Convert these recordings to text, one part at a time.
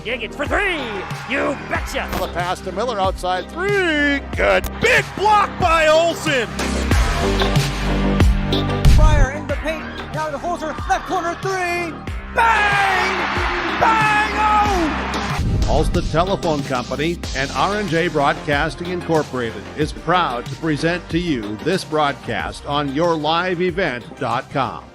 dig it for three. You betcha. The pass to Miller outside three. Good. Big block by Olsen. Fryer in the paint. Now to Holzer. Left corner three. Bang! Bang! Oh! Ulster Telephone Company and R&J Broadcasting Incorporated is proud to present to you this broadcast on yourliveevent.com.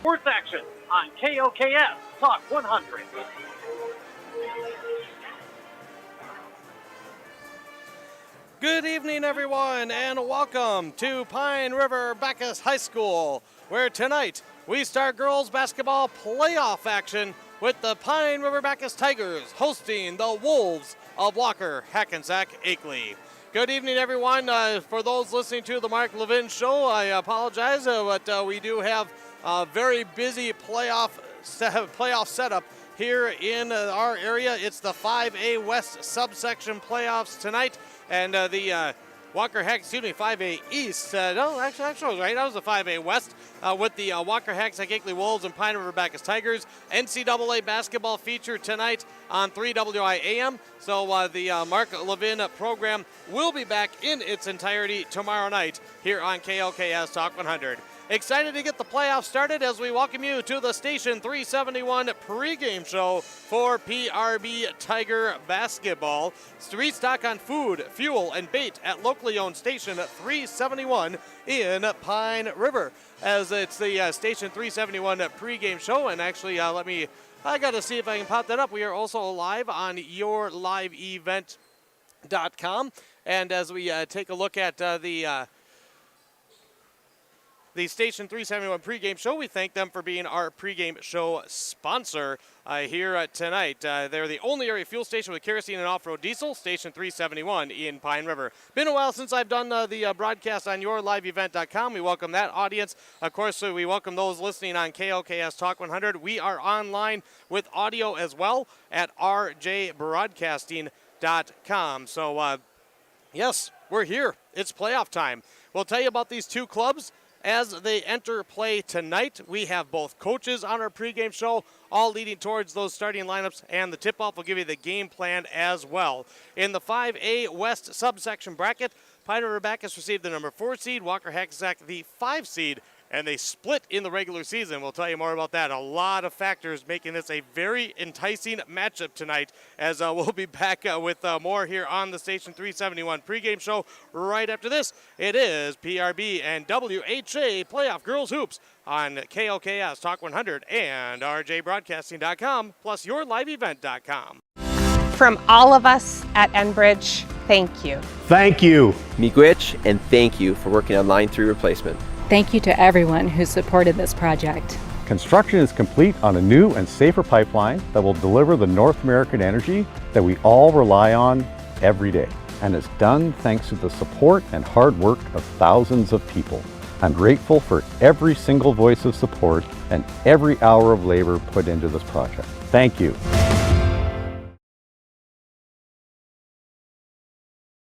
Sports action on KOKS Talk 100. Good evening, everyone, and welcome to Pine River-Backus High School, where tonight we start girls basketball playoff action with the Pine River-Backus Tigers hosting the Wolves of Walker-Hackensack-Akeley. Good evening, everyone. For those listening to the Mark Levin Show, I apologize, but we do have a very busy playoff setup here in our area. It's the 5A West subsection playoffs tonight, and the 5A East. No, actually, I was right. That was the 5A West with the Walker-Hackensack-Akeley Wolves and Pine River-Backus Tigers. NCAA basketball feature tonight on 3WI AM. So the Mark Levin program will be back in its entirety tomorrow night here on KOKS Talk 100. Excited to get the playoffs started as we welcome you to the Station 371 pregame show for PRB Tiger basketball. Restock on food, fuel, and bait at locally owned Station 371 in Pine River. As it's the Station 371 pregame show, and actually I got to see if I can pop that up. We are also live on yourliveevent.com, and as we take a look at the Station 371 pregame show, we thank them for being our pregame show sponsor here tonight. They're the only area fuel station with kerosene and off-road diesel, Station 371 in Pine River. Been a while since I've done the broadcast on yourliveevent.com. We welcome that audience. Of course, we welcome those listening on KOKS Talk 100. We are online with audio as well at rjbroadcasting.com. So, yes, we're here. It's playoff time. We'll tell you about these two clubs as they enter play tonight. We have both coaches on our pregame show, all leading towards those starting lineups, and the tip-off will give you the game plan as well. In the 5A West subsection bracket, Pine River-Backus received the number 4 seed, Walker-Hackensack the 5 seed, and they split in the regular season. We'll tell you more about that. A lot of factors making this a very enticing matchup tonight, as we'll be back with more here on the Station 371 pregame show right after this. It is PRB and WHA Playoff Girls Hoops on KOKS Talk 100 and rjbroadcasting.com, plus yourliveevent.com. From all of us at Enbridge, thank you. Thank you. Miigwech, and thank you for working on Line 3 replacement. Thank you to everyone who supported this project. Construction is complete on a new and safer pipeline that will deliver the North American energy that we all rely on every day. And it's done thanks to the support and hard work of thousands of people. I'm grateful for every single voice of support and every hour of labor put into this project. Thank you.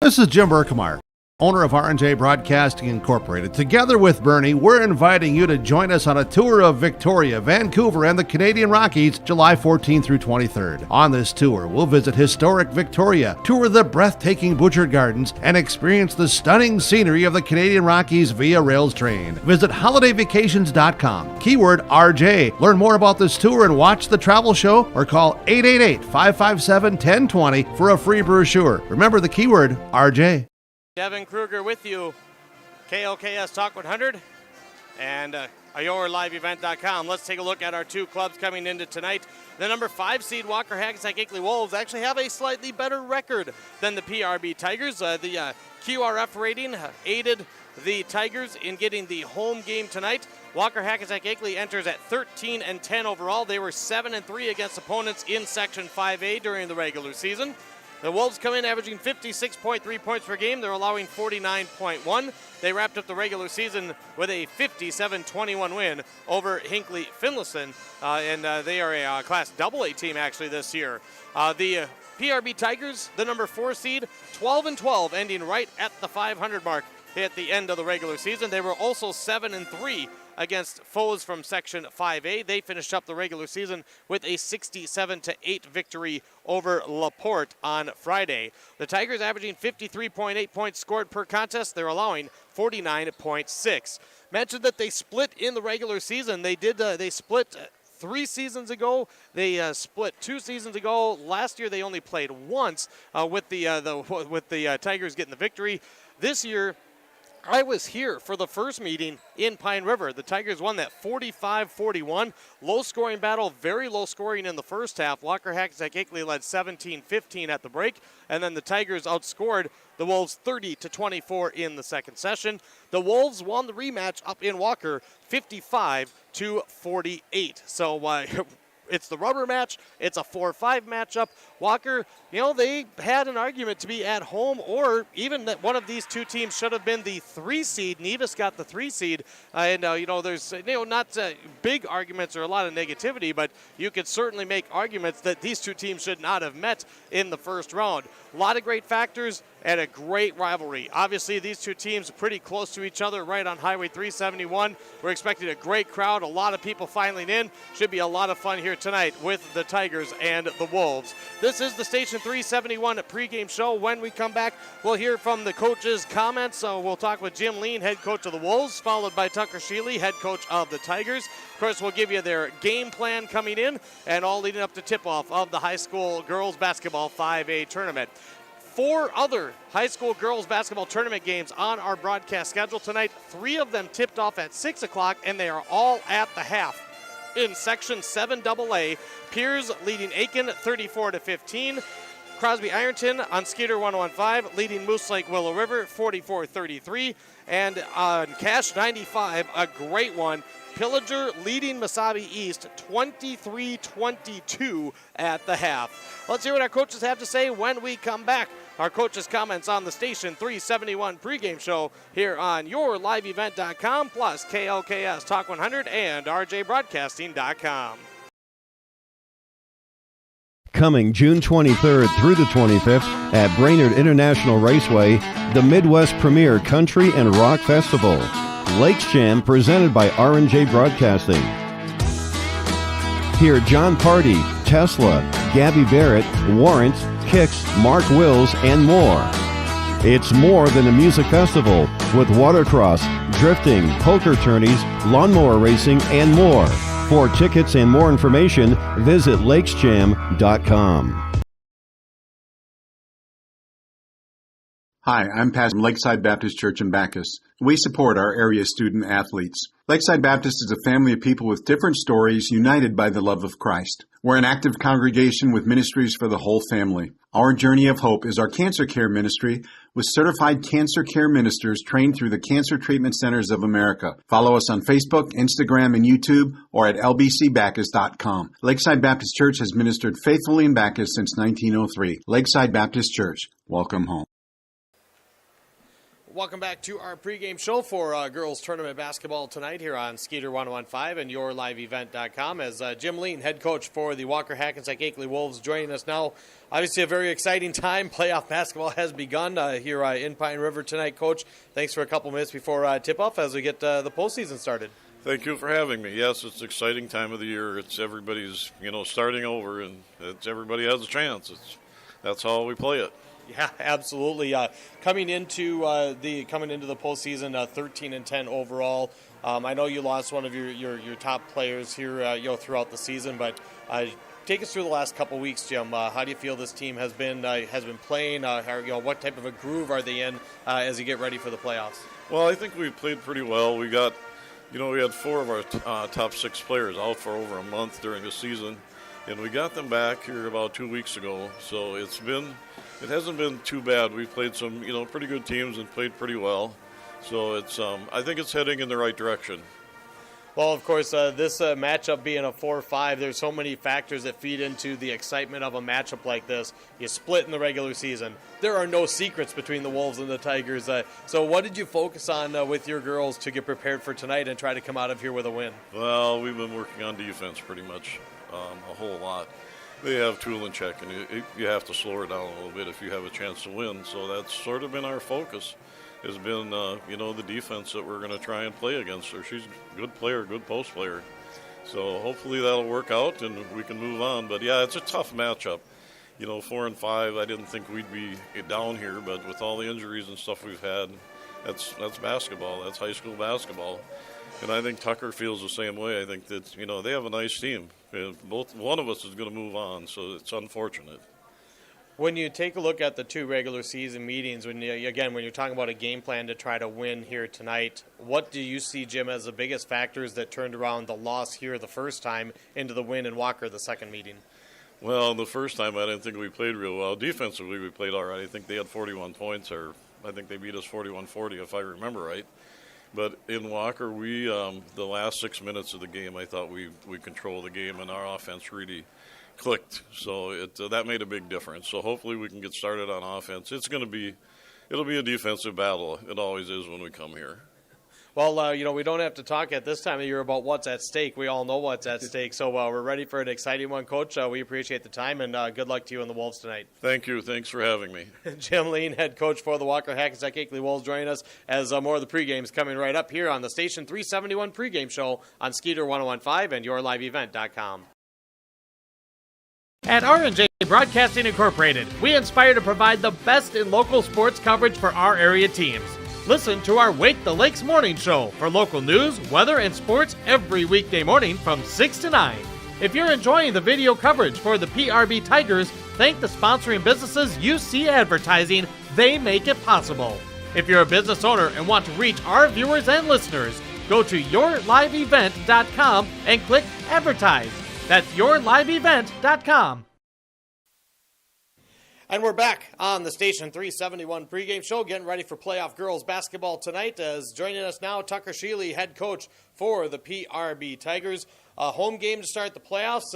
This is Jim Berkemeyer, owner of R&J Broadcasting Incorporated. Together with Bernie, we're inviting you to join us on a tour of Victoria, Vancouver, and the Canadian Rockies, July 14th through 23rd. On this tour, we'll visit historic Victoria, tour the breathtaking Butchert Gardens, and experience the stunning scenery of the Canadian Rockies via rails train. Visit holidayvacations.com, keyword RJ. Learn more about this tour and watch the travel show, or call 888-557-1020 for a free brochure. Remember the keyword RJ. Devin Kruger with you, KOKS Talk 100 and yourliveevent.com. Let's take a look at our two clubs coming into tonight. The number 5 seed Walker-Hackensack-Akeley Wolves actually have a slightly better record than the PRB Tigers. The QRF rating aided the Tigers in getting the home game tonight. Walker-Hackensack-Akeley enters at 13-10 overall. They were 7-3 against opponents in Section 5A during the regular season. The Wolves come in averaging 56.3 points per game. They're allowing 49.1. They wrapped up the regular season with a 57-21 win over Hinckley Finlayson, and they are a Class AA team actually this year. The PRB Tigers, the number 4 seed, 12-12, ending right at the 500 mark. at the end of the regular season. They were also 7-3 against foes from Section 5A. They finished up the regular season with a 67-8 victory over LaPorte on Friday. The Tigers averaging 53.8 points scored per contest. They're allowing 49.6. Mentioned that they split in the regular season. They split 3 seasons ago. They split 2 seasons ago. Last year they only played once with the Tigers getting the victory. This year, I was here for the first meeting in Pine River. The Tigers won that 45-41. Low-scoring battle, very low scoring in the first half. Walker-Hackensack-Akeley led 17-15 at the break, and then the Tigers outscored the Wolves 30-24 in the second session. The Wolves won the rematch up in Walker 55-48. So it's the rubber match. It's a 4-5 matchup. Walker, they had an argument to be at home, or even that one of these two teams should have been the 3 seed. Nevis got the 3 seed. There's not big arguments or a lot of negativity, but you could certainly make arguments that these two teams should not have met in the first round. A lot of great factors and a great rivalry. Obviously, these two teams are pretty close to each other right on Highway 371. We're expecting a great crowd, a lot of people filing in. Should be a lot of fun here tonight with the Tigers and the Wolves. This is the Station 371 pregame show. When we come back, we'll hear from the coaches' comments. So we'll talk with Jim Lean, head coach of the Wolves, followed by Tucker Sheely, head coach of the Tigers. Of course, we'll give you their game plan coming in and all leading up to tip-off of the high school girls basketball 5A tournament. 4 other high school girls basketball tournament games on our broadcast schedule tonight. 3 of them tipped off at 6 o'clock, and they are all at the half. In Section 7AA, Piers leading Aiken 34-15. Crosby Ironton on Skeeter 115 leading Moose Lake Willow River 44-33. And on Cache 95, a great one, Pillager leading Mesabi East 23-22 at the half. Let's hear what our coaches have to say when we come back. Our coaches' comments on the Station 371 pregame show here on YourLiveEvent.com, plus KLKS Talk 100 and RJBroadcasting.com. Coming June 23rd through the 25th at Brainerd International Raceway, the Midwest Premier Country and Rock Festival. Lakes Jam presented by R&J Broadcasting. Hear John Party, Tesla, Gabby Barrett, Warrant, Kicks, Mark Wills, and more. It's more than a music festival with watercross, drifting, poker tourneys, lawnmower racing, and more. For tickets and more information, visit lakesjam.com. Hi, I'm Pastor from Lakeside Baptist Church in Backus. We support our area student athletes. Lakeside Baptist is a family of people with different stories united by the love of Christ. We're an active congregation with ministries for the whole family. Our Journey of Hope is our cancer care ministry with certified cancer care ministers trained through the Cancer Treatment Centers of America. Follow us on Facebook, Instagram, and YouTube, or at lbcbackus.com. Lakeside Baptist Church has ministered faithfully in Backus since 1903. Lakeside Baptist Church, welcome home. Welcome back to our pregame show for girls tournament basketball tonight here on Skeeter 115 and YourLiveEvent.com as Jim Lean, head coach for the Walker-Hackensack-Akeley Wolves, joining us now. Obviously a very exciting time. Playoff basketball has begun here in Pine River tonight. Coach, thanks for a couple minutes before tip-off as we get the postseason started. Thank you for having me. Yes, it's an exciting time of the year. It's everybody's, starting over, and everybody has a chance. That's how we play it. Yeah, absolutely. Coming into the postseason, 13-10 overall. I know you lost one of your top players here, throughout the season, but take us through the last couple weeks, Jim. How do you feel this team has been playing? What type of a groove are they in as you get ready for the playoffs? Well, I think we played pretty well. We got, we had 4 of our top 6 players out for over a month during the season, and we got them back here about 2 weeks ago. So it hasn't been too bad. We've played some, pretty good teams and played pretty well. So it's, I think it's heading in the right direction. Well, of course, this matchup being a 4-5, there's so many factors that feed into the excitement of a matchup like this. You split in the regular season. There are no secrets between the Wolves and the Tigers. So what did you focus on with your girls to get prepared for tonight and try to come out of here with a win? Well, we've been working on defense pretty much a whole lot. They have Tulinchek, and you have to slow her down a little bit if you have a chance to win. So that's sort of been our focus. has been, the defense that we're going to try and play against her. She's a good player, good post player. So hopefully that'll work out and we can move on. But, yeah, it's a tough matchup. 4 and 5, I didn't think we'd be down here, but with all the injuries and stuff we've had, that's basketball. That's high school basketball. And I think Tucker feels the same way. I think that, they have a nice team. One of us is going to move on, so it's unfortunate. When you take a look at the 2 regular season meetings, when you're talking about a game plan to try to win here tonight, what do you see, Jim, as the biggest factors that turned around the loss here the first time into the win in Walker the second meeting? Well, the first time I didn't think we played real well. Defensively, we played all right. I think they had 41 points, or I think they beat us 41-40 if I remember right. But in Walker, we the last 6 minutes of the game, I thought we controlled the game, and our offense really clicked. So that made a big difference. So hopefully we can get started on offense. It'll be a defensive battle. It always is when we come here. Well, we don't have to talk at this time of year about what's at stake. We all know what's at stake. So we're ready for an exciting one, Coach. We appreciate the time, and good luck to you and the Wolves tonight. Thank you. Thanks for having me. Jim Lean, head coach for the Walker-Hackensack-Akeley Wolves, joining us as more of the pregames coming right up here on the Station 371 pregame show on Skeeter 1015 and yourliveevent.com. At R&J Broadcasting Incorporated, we aspire to provide the best in local sports coverage for our area teams. Listen to our Wake the Lakes morning show for local news, weather, and sports every weekday morning from 6 to 9. If you're enjoying the video coverage for the PRB Tigers, thank the sponsoring businesses you see advertising. They make it possible. If you're a business owner and want to reach our viewers and listeners, go to yourliveevent.com and click Advertise. That's yourliveevent.com. And we're back on the Station 371 pregame show, getting ready for playoff girls basketball tonight. As joining us now, Tucker Sheely, head coach for the PRB Tigers. A home game to start the playoffs.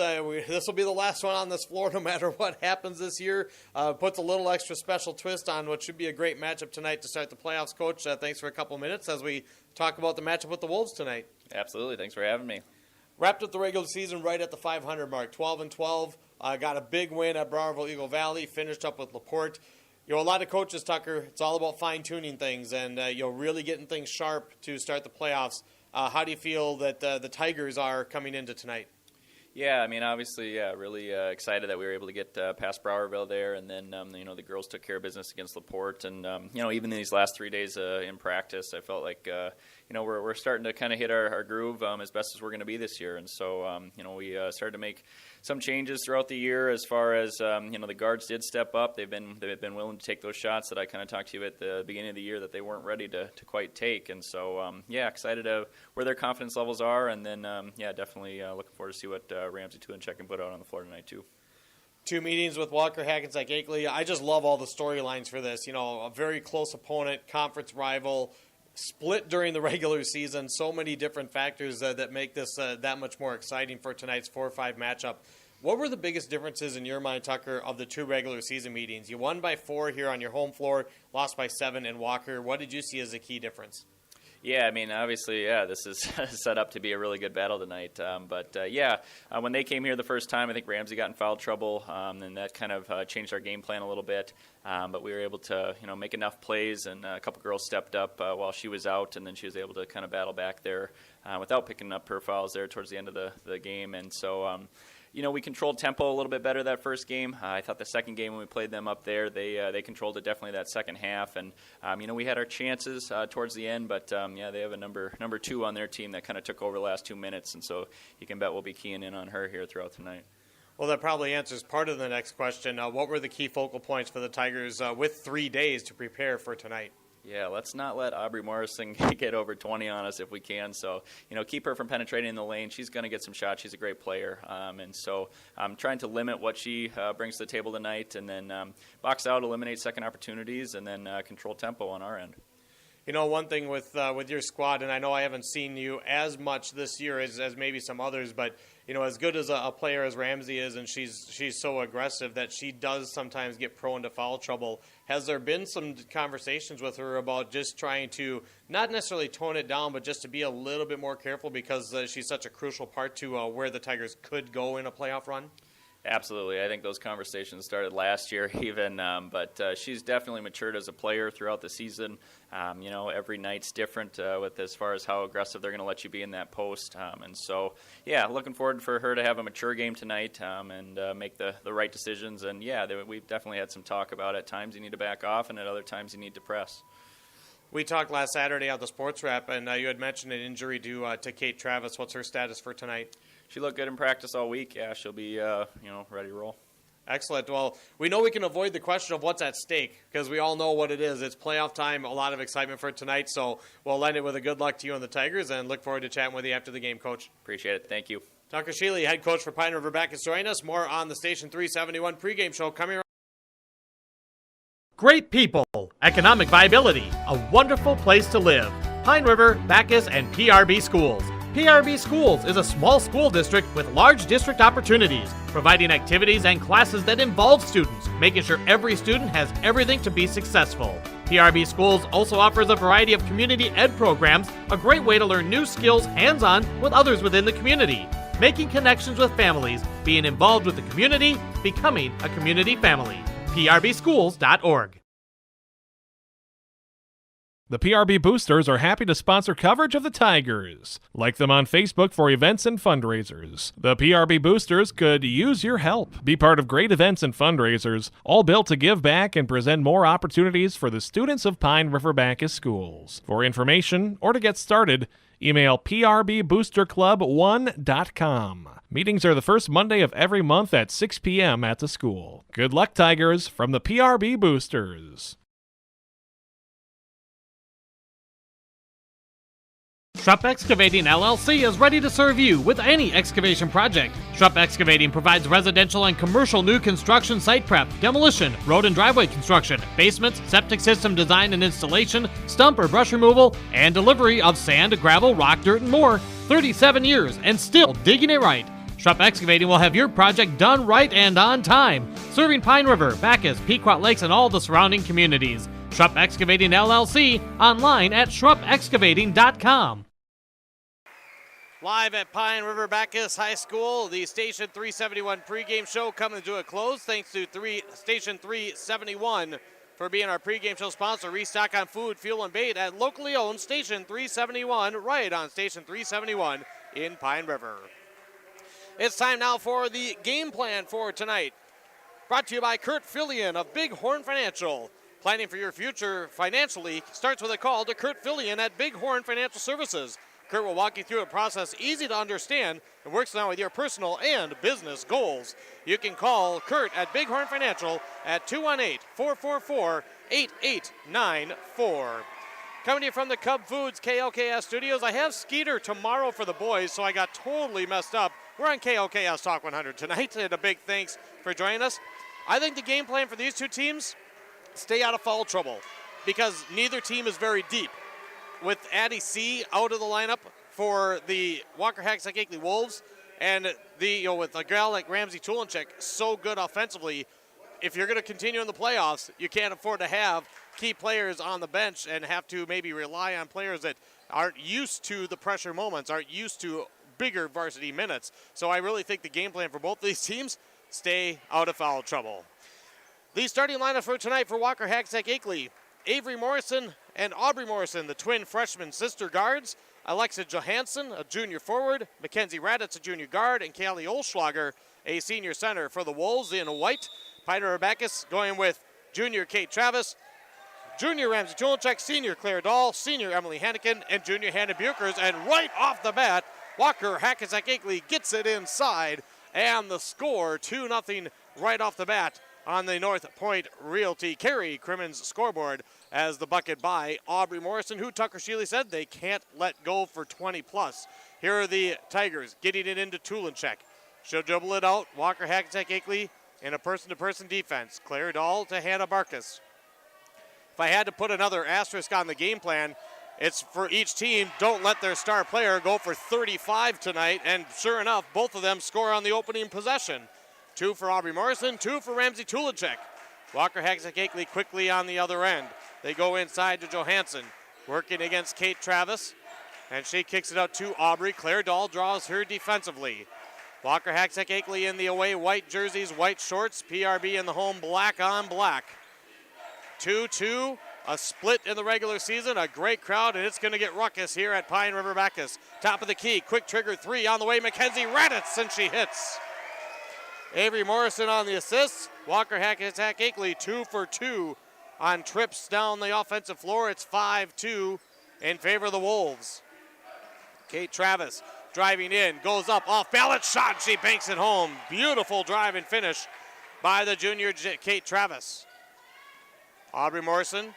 This will be the last one on this floor no matter what happens this year. Puts a little extra special twist on what should be a great matchup tonight to start the playoffs. Coach, thanks for a couple minutes as we talk about the matchup with the Wolves tonight. Absolutely. Thanks for having me. Wrapped up the regular season right at the 500 mark, 12-12. Got a big win at Browerville Eagle Valley, finished up with LaPorte. A lot of coaches, Tucker, it's all about fine-tuning things and, really getting things sharp to start the playoffs. How do you feel that the Tigers are coming into tonight? Yeah, obviously, really excited that we were able to get past Browerville there, and then, the girls took care of business against LaPorte, and, even these last 3 days in practice, I felt like, we're starting to kind of hit our groove as best as we're going to be this year, and so, we started to make some changes throughout the year as far as, the guards did step up. They've been willing to take those shots that I kind of talked to you at the beginning of the year that they weren't ready to quite take, and so, excited where their confidence levels are, and then, definitely looking forward to see what Ramsey Tuinchek can put out on the floor tonight too. 2 meetings with Walker-Hackensack-Akeley. I just love all the storylines for this. A very close opponent, conference rival, split during the regular season. So many different factors that make this that much more exciting for tonight's 4-5 matchup. What were the biggest differences in your mind, Tucker, of the 2 regular season meetings? You won by 4 here on your home floor, lost by 7 in Walker. What did you see as a key difference? Yeah, obviously, this is set up to be a really good battle tonight. When they came here the first time, I think Ramsey got in foul trouble, and that kind of changed our game plan a little bit. But we were able to, make enough plays, and a couple girls stepped up while she was out, and then she was able to kind of battle back there without picking up her fouls there towards the end of the game. And so, we controlled tempo a little bit better that first game. I thought the second game when we played them up there, they controlled it definitely that second half. And, we had our chances towards the end, but, they have a number 2 on their team that kind of took over the last 2 minutes. And so you can bet we'll be keying in on her here throughout tonight. Well, that probably answers part of the next question. What were the key focal points for the Tigers with 3 days to prepare for tonight? Yeah, let's not let Aubrey Morrison get over 20 on us if we can. So, keep her from penetrating in the lane. She's going to get some shots. She's a great player. And so I'm trying to limit what she brings to the table tonight, and then box out, eliminate second opportunities, and then control tempo on our end. One thing with your squad, and I know I haven't seen you as much this year as maybe some others, but as good as a player as Ramsey is, and she's so aggressive that she does sometimes get prone to foul trouble. Has there been some conversations with her about just trying to not necessarily tone it down, but just to be a little bit more careful because she's such a crucial part to where the Tigers could go in a playoff run? Absolutely. I think those conversations started last year even, but she's definitely matured as a player throughout the season. Every night's different with as far as how aggressive they're going to let you be in that post. And so, yeah, looking forward for her to have a mature game tonight and make the right decisions. And, yeah, we've definitely had some talk about at times you need to back off and at other times you need to press. We talked last Saturday at the sports wrap, and you had mentioned an injury due to Kate Travis. What's her status for tonight? She looked good in practice all week. Yeah, she'll be, ready to roll. Excellent. Well, we know we can avoid the question of what's at stake because we all know what it is. It's playoff time, a lot of excitement for tonight. So we'll end it with a good luck to you and the Tigers and look forward to chatting with you after the game, Coach. Appreciate it. Thank you. Tucker Shealy, head coach for Pine River-Backus, join us. More on the Station 371 pregame show coming. Great people, economic viability, a wonderful place to live. Pine River, Backus, and PRB Schools. PRB Schools is a small school district with large district opportunities, providing activities and classes that involve students, making sure every student has everything to be successful. PRB Schools also offers a variety of community ed programs, a great way to learn new skills hands-on with others within the community, making connections with families, being involved with the community, becoming a community family. PRBschools.org. The PRB Boosters are happy to sponsor coverage of the Tigers. Like them on Facebook for events and fundraisers. The PRB Boosters could use your help. Be part of great events and fundraisers, all built to give back and present more opportunities for the students of Pine River-Backus schools. For information or to get started, email prboosterclub1.com. Meetings are the first Monday of every month at 6 p.m. at the school. Good luck, Tigers, from the PRB Boosters. Schrupp Excavating LLC is ready to serve you with any excavation project. Schrupp Excavating provides residential and commercial new construction site prep, demolition, road and driveway construction, basements, septic system design and installation, stump or brush removal, and delivery of sand, gravel, rock, dirt, and more. 37 years and still digging it right. Schrupp Excavating will have your project done right and on time, serving Pine River, Backus, Pequot Lakes, and all the surrounding communities. Schrupp Excavating LLC, online at schruppexcavating.com. Live at Pine River-Backus High School, the Station 371 pregame show coming to a close. Thanks to Station 371 for being our pregame show sponsor. Restock on food, fuel, and bait at locally owned Station 371, right on Station 371 in Pine River. It's time now for the game plan for tonight. Brought to you by Kurt Fillion of Bighorn Financial. Planning for your future financially starts with a call to Kurt Fillion at Bighorn Financial Services. Kurt will walk you through a process easy to understand and works now with your personal and business goals. You can call Kurt at Bighorn Financial at 218-444-8894. Coming to you from the Cub Foods KOKS studios, I have Skeeter tomorrow for the boys, so I got totally messed up. We're on KOKS Talk 100 tonight, and a big thanks for joining us. I think the game plan for these two teams, stay out of foul trouble, because neither team is very deep. With Addie C out of the lineup for the Walker-Hackensack-Akeley Wolves, and with a gal like Ramsey Chulinchek, so good offensively, if you're going to continue in the playoffs, you can't afford to have key players on the bench and have to maybe rely on players that aren't used to the pressure moments, aren't used to bigger varsity minutes. So I really think the game plan for both these teams, stay out of foul trouble. The starting lineup for tonight for Walker-Hackensack-Akeley: Avery Morrison and Aubrey Morrison, the twin freshman sister guards. Alexa Johansson, a junior forward. Mackenzie Raditz, a junior guard. And Callie Olschlager, a senior center for the Wolves in white. Pine River-Backus going with junior Kate Travis, junior Ramsey Chulinchek, senior Claire Dahl, senior Emily Hannikin, and junior Hannah Bukers. And right off the bat, Walker-Hackensack-Akeley gets it inside. And the score, 2-0 right off the bat on the North Point Realty Carey Crimmins scoreboard as the bucket by Aubrey Morrison, who Tucker Shealy said they can't let go for 20+. Here are the Tigers getting it into Chulinchek. She'll dribble it out. Walker-Hackensack-Akeley in a person-to-person defense. Claire Dahl to Hannah Barkas. If I had to put another asterisk on the game plan, it's for each team, don't let their star player go for 35 tonight. And sure enough, both of them score on the opening possession. 2 for Aubrey Morrison, 2 for Ramsey Chulinchek. Walker-Hackensack-Akeley quickly on the other end. They go inside to Johansson, working against Kate Travis, and she kicks it out to Aubrey. Claire Dahl draws her defensively. Walker-Hackensack-Akeley in the away white jerseys, white shorts. PRB in the home black on black. 2-2, a split in the regular season, a great crowd, and it's going to get ruckus here at Pine River-Backus. Top of the key, quick trigger three on the way. Mackenzie Raditz, and she hits. Avery Morrison on the assist. Walker-Hackensack-Akeley 2 for 2 on trips down the offensive floor. It's 5-2 in favor of the Wolves. Kate Travis driving in, goes up, off balance shot, she banks it home. Beautiful drive and finish by the junior Kate Travis. Aubrey Morrison,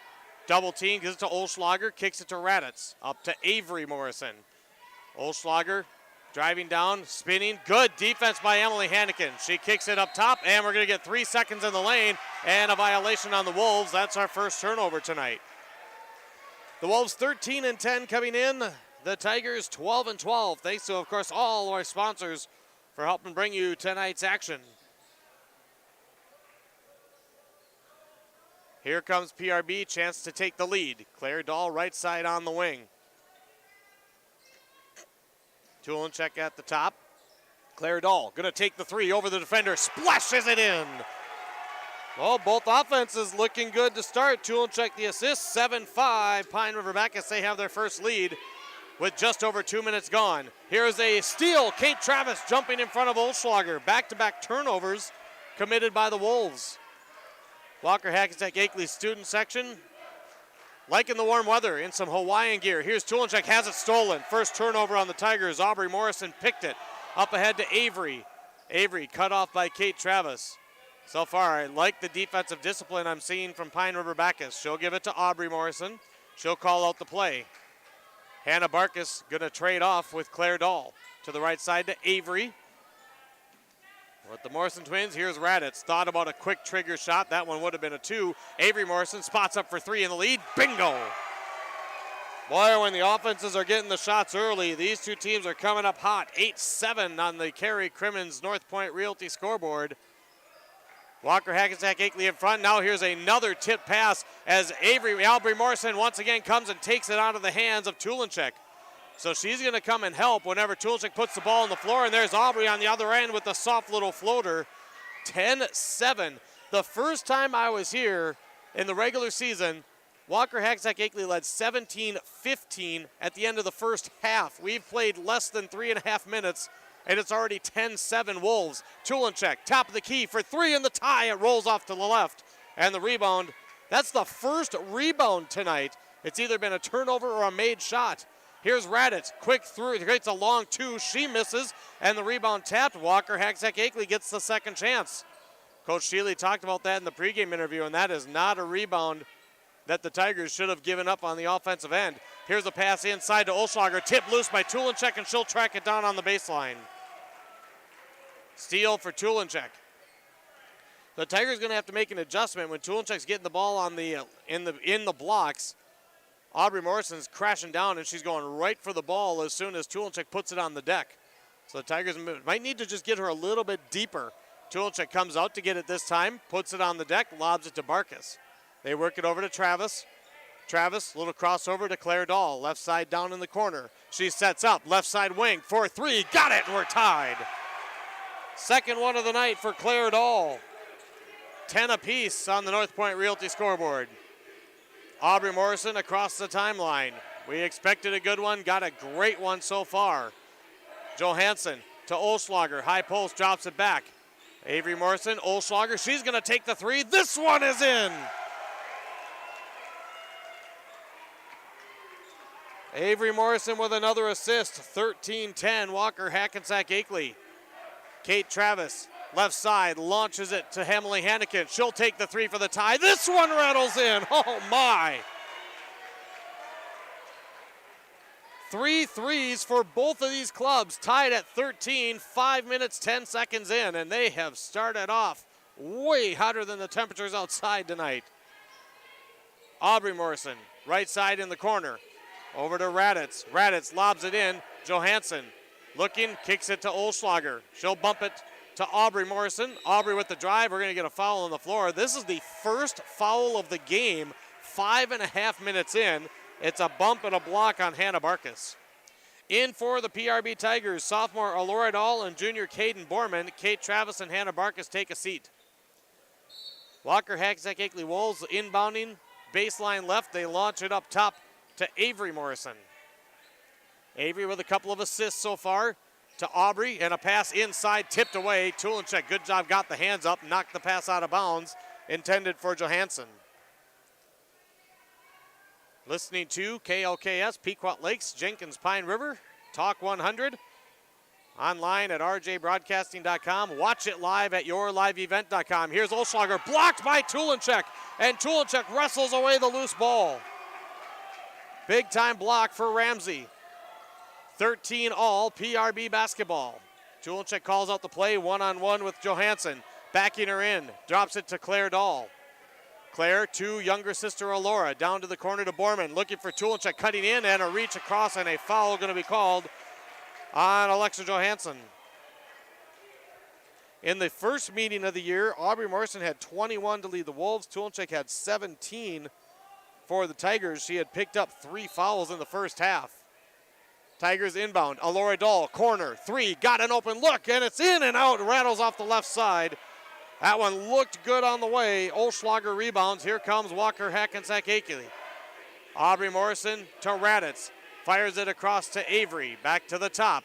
double team, gives it to Olschlager, kicks it to Raditz, up to Avery Morrison. Olschlager driving down, spinning, good defense by Emily Hannikin. She kicks it up top, and we're going to get 3 seconds in the lane, and a violation on the Wolves. That's our first turnover tonight. The Wolves 13-10 coming in. The Tigers 12-12. Thanks to, of course, all our sponsors for helping bring you tonight's action. Here comes PRB, chance to take the lead. Claire Dahl, right side on the wing. Tulenchek at the top. Claire Dahl gonna take the three over the defender, splashes it in. Well, both offenses looking good to start. Tulenchek the assist, 7-5. Pine River-Backus, they have their first lead with just over 2 minutes gone. Here's a steal. Kate Travis jumping in front of Olschlager. Back-to-back turnovers committed by the Wolves. Walker-Hackensack-Akeley student section liking the warm weather in some Hawaiian gear. Here's Tulenchek, has it stolen. First turnover on the Tigers. Aubrey Morrison picked it. Up ahead to Avery. Avery cut off by Kate Travis. So far, I like the defensive discipline I'm seeing from Pine River-Backus. She'll give it to Aubrey Morrison. She'll call out the play. Hannah Barkus going to trade off with Claire Dahl. To the right side to Avery. With the Morrison twins, here's Raditz. Thought about a quick trigger shot. That one would have been a 2. Avery Morrison spots up for 3 in the lead. Bingo! Boy, when the offenses are getting the shots early, these two teams are coming up hot. 8-7 on the Carey Crimmins North Point Realty scoreboard. Walker-Hackensack-Akeley in front. Now here's another tip pass as Aubrey Morrison once again comes and takes it out of the hands of Tulenchek. So she's going to come and help whenever Tulenchek puts the ball on the floor, and there's Aubrey on the other end with the soft little floater. 10-7. The first time I was here in the regular season, Walker-Hackensack-Akeley led 17-15 at the end of the first half. We've played less than 3.5 minutes, and it's already 10-7 Wolves. Tulenchek, top of the key for 3 in the tie. It rolls off to the left, and the rebound. That's the first rebound tonight. It's either been a turnover or a made shot. Here's Raditz, quick through, creates a long 2, she misses, and the rebound tapped. Walker-Hackensack-Akeley gets the second chance. Coach Shealy talked about that in the pregame interview, and that is not a rebound that the Tigers should have given up on the offensive end. Here's a pass inside to Olschlager, tipped loose by Tulenchek, and she'll track it down on the baseline. Steal for Tulenchek. The Tigers going to have to make an adjustment when Tulenchek's getting the ball on the in the blocks. Aubrey Morrison's crashing down, and she's going right for the ball as soon as Tulenchek puts it on the deck. So the Tigers might need to just get her a little bit deeper. Tulenchek comes out to get it this time, puts it on the deck, lobs it to Barkus. They work it over to Travis. Travis, little crossover to Claire Dahl, left side down in the corner. She sets up, left side wing, 4-3, got it, and we're tied. Second one of the night for Claire Dahl. 10 apiece on the North Point Realty scoreboard. Aubrey Morrison across the timeline. We expected a good one, got a great one so far. Johansson to Olschlager, high post, drops it back. Avery Morrison, Olschlager, she's gonna take the 3. This one is in. Avery Morrison with another assist, 13-10, Walker-Hackensack-Akeley. Kate Travis, left side, launches it to Emily Hannikin. She'll take the 3 for the tie. This one rattles in. Oh, my. 3 threes for both of these clubs, tied at 13, 5 minutes, 10 seconds in, and they have started off way hotter than the temperatures outside tonight. Aubrey Morrison, right side in the corner. Over to Raditz. Raditz lobs it in. Johansson looking, kicks it to Olschlager. She'll bump it to Aubrey Morrison. Aubrey with the drive. We're going to get a foul on the floor. This is the first foul of the game, 5.5 minutes in. It's a bump and a block on Hannah Barkus. In for the PRB Tigers, sophomore Alora Dahl and junior Caden Borman. Kate Travis and Hannah Barkus take a seat. Walker-Hackensack-Akeley Wolves inbounding, baseline left. They launch it up top to Avery Morrison. Avery with a couple of assists so far to Aubrey, and a pass inside, tipped away. Tulenchek, good job, got the hands up, knocked the pass out of bounds, intended for Johansson. Listening to KLKS, Pequot Lakes, Jenkins, Pine River, Talk 100. Online at rjbroadcasting.com. Watch it live at yourliveevent.com. Here's Olschlager, blocked by Tulenchek, and Tulenchek wrestles away the loose ball. Big time block for Ramsey. 13 all PRB basketball. Tulenchek calls out the play, one-on-one with Johansson. Backing her in, drops it to Claire Dahl. Claire to younger sister Alora, down to the corner to Borman, looking for Tulenchek, cutting in, and a reach across, and a foul going to be called on Alexa Johansson. In the first meeting of the year, Aubrey Morrison had 21 to lead the Wolves. Tulenchek had 17 for the Tigers. She had picked up 3 fouls in the first half. Tigers inbound. Alora Dahl, corner, 3, got an open look, and it's in and out, rattles off the left side. That one looked good on the way. Olschlager rebounds. Here comes Walker-Hackensack-Akeley. Aubrey Morrison to Raditz. Fires it across to Avery. Back to the top.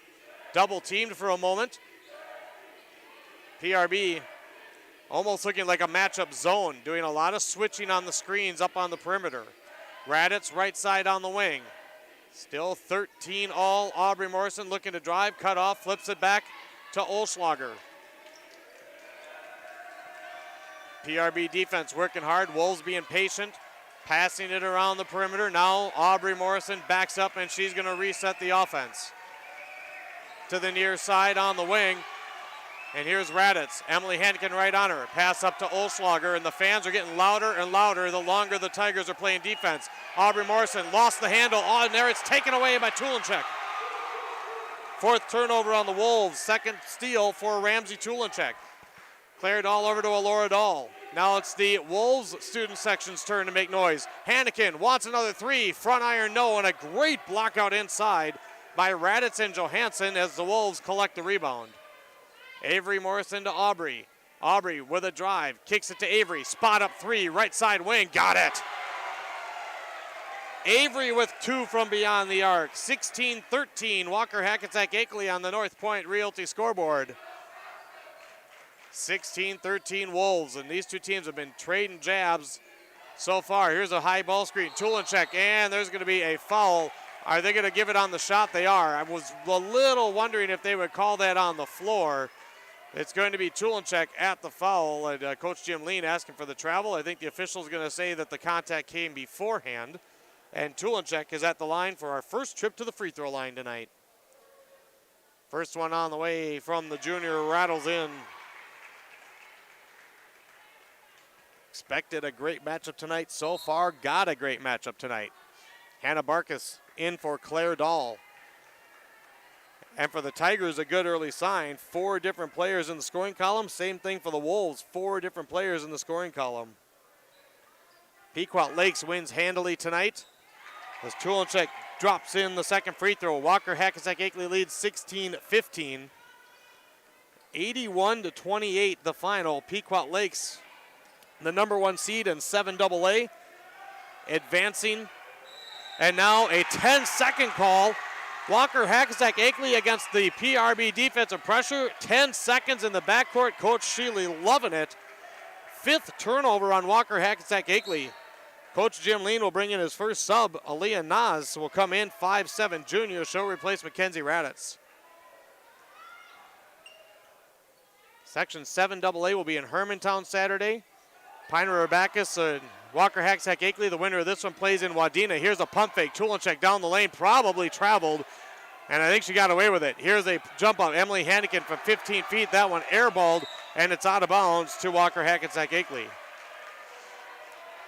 Double teamed for a moment. PRB almost looking like a matchup zone. Doing a lot of switching on the screens up on the perimeter. Raditz right side on the wing. Still 13 all. Aubrey Morrison looking to drive. Cut off. Flips it back to Olschlager. PRB defense working hard. Wolves being patient, passing it around the perimeter. Now Aubrey Morrison backs up, and she's going to reset the offense. To the near side on the wing. And here's Raditz. Emily Henkin right on her. Pass up to Olschlager, and the fans are getting louder and louder the longer the Tigers are playing defense. Aubrey Morrison lost the handle. Oh, and there it's taken away by Tulenchek. 4th turnover on the Wolves. 2nd steal for Ramsey Tulenchek. Claire Dahl over to Alora Dahl. Now it's the Wolves student section's turn to make noise. Hannikin wants another 3. Front iron no, and a great block out inside by Raditz and Johansson as the Wolves collect the rebound. Avery Morrison to Aubrey. Aubrey with a drive, kicks it to Avery. Spot up 3, right side wing, got it. Avery with 2 from beyond the arc. 16-13, Walker-Hackensack-Akeley on the North Point Realty scoreboard. 16-13 Wolves, and these two teams have been trading jabs so far. Here's a high ball screen. Tulenchek, and there's going to be a foul. Are they going to give it on the shot? They are. I was a little wondering if they would call that on the floor. It's going to be Tulenchek at the foul, and Coach Jim Lean asking for the travel. I think the official's going to say that the contact came beforehand, and Tulenchek is at the line for our first trip to the free throw line tonight. First one on the way from the junior, rattles in. Expected a great matchup tonight. So far, got a great matchup tonight. Hannah Barkus in for Claire Dahl. And for the Tigers, a good early sign. 4 different players in the scoring column. Same thing for the Wolves. 4 different players in the scoring column. Pequot Lakes wins handily tonight as Tulenchek drops in the second free throw. Walker-Hackensack-Akeley leads 16-15. 81-28 the final. Pequot Lakes, the number 1 seed in 7AA, advancing. And now a 10-second call. Walker-Hackensack-Akeley against the PRB defensive pressure. 10 seconds in the backcourt. Coach Shealy loving it. 5th turnover on Walker-Hackensack-Akeley. Coach Jim Lean will bring in his first sub. Aaliyah Nas will come in, 5'7" junior. She'll replace Mackenzie Raditz. Section 7AA will be in Hermantown Saturday. Pine River-Backus and Walker-Hackensack-Akeley, the winner of this one, plays in Wadena. Here's a pump fake. Tulenchek down the lane, probably traveled, and I think she got away with it. Here's a jump up. Emily Hannikin from 15 feet. That one airballed, and it's out of bounds to Walker-Hackensack-Akeley.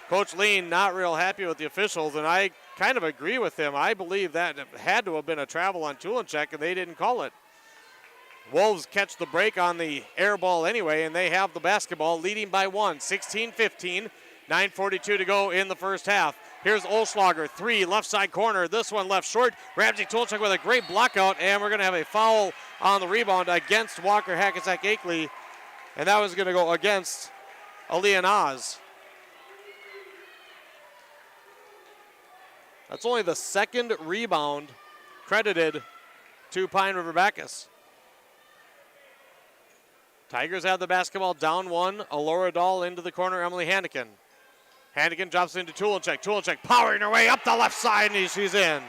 Coach Lean not real happy with the officials, and I kind of agree with him. I believe that had to have been a travel on Tulenchek, and they didn't call it. Wolves catch the break on the air ball anyway, and they have the basketball, leading by 1, 16-15, 9:42 to go in the first half. Here's Olschlager, 3, left side corner. This one left short. Ramsey Tulchuk with a great block out, and we're going to have a foul on the rebound against Walker-Hackensack-Akeley, and that was going to go against Aaliyah Nas. That's only the second rebound credited to Pine River-Backus. Tigers have the basketball down 1. Alora Dahl into the corner, Emily Hannigan. Hannigan drops into Tulenchek. Tulenchek powering her way up the left side, and she's in.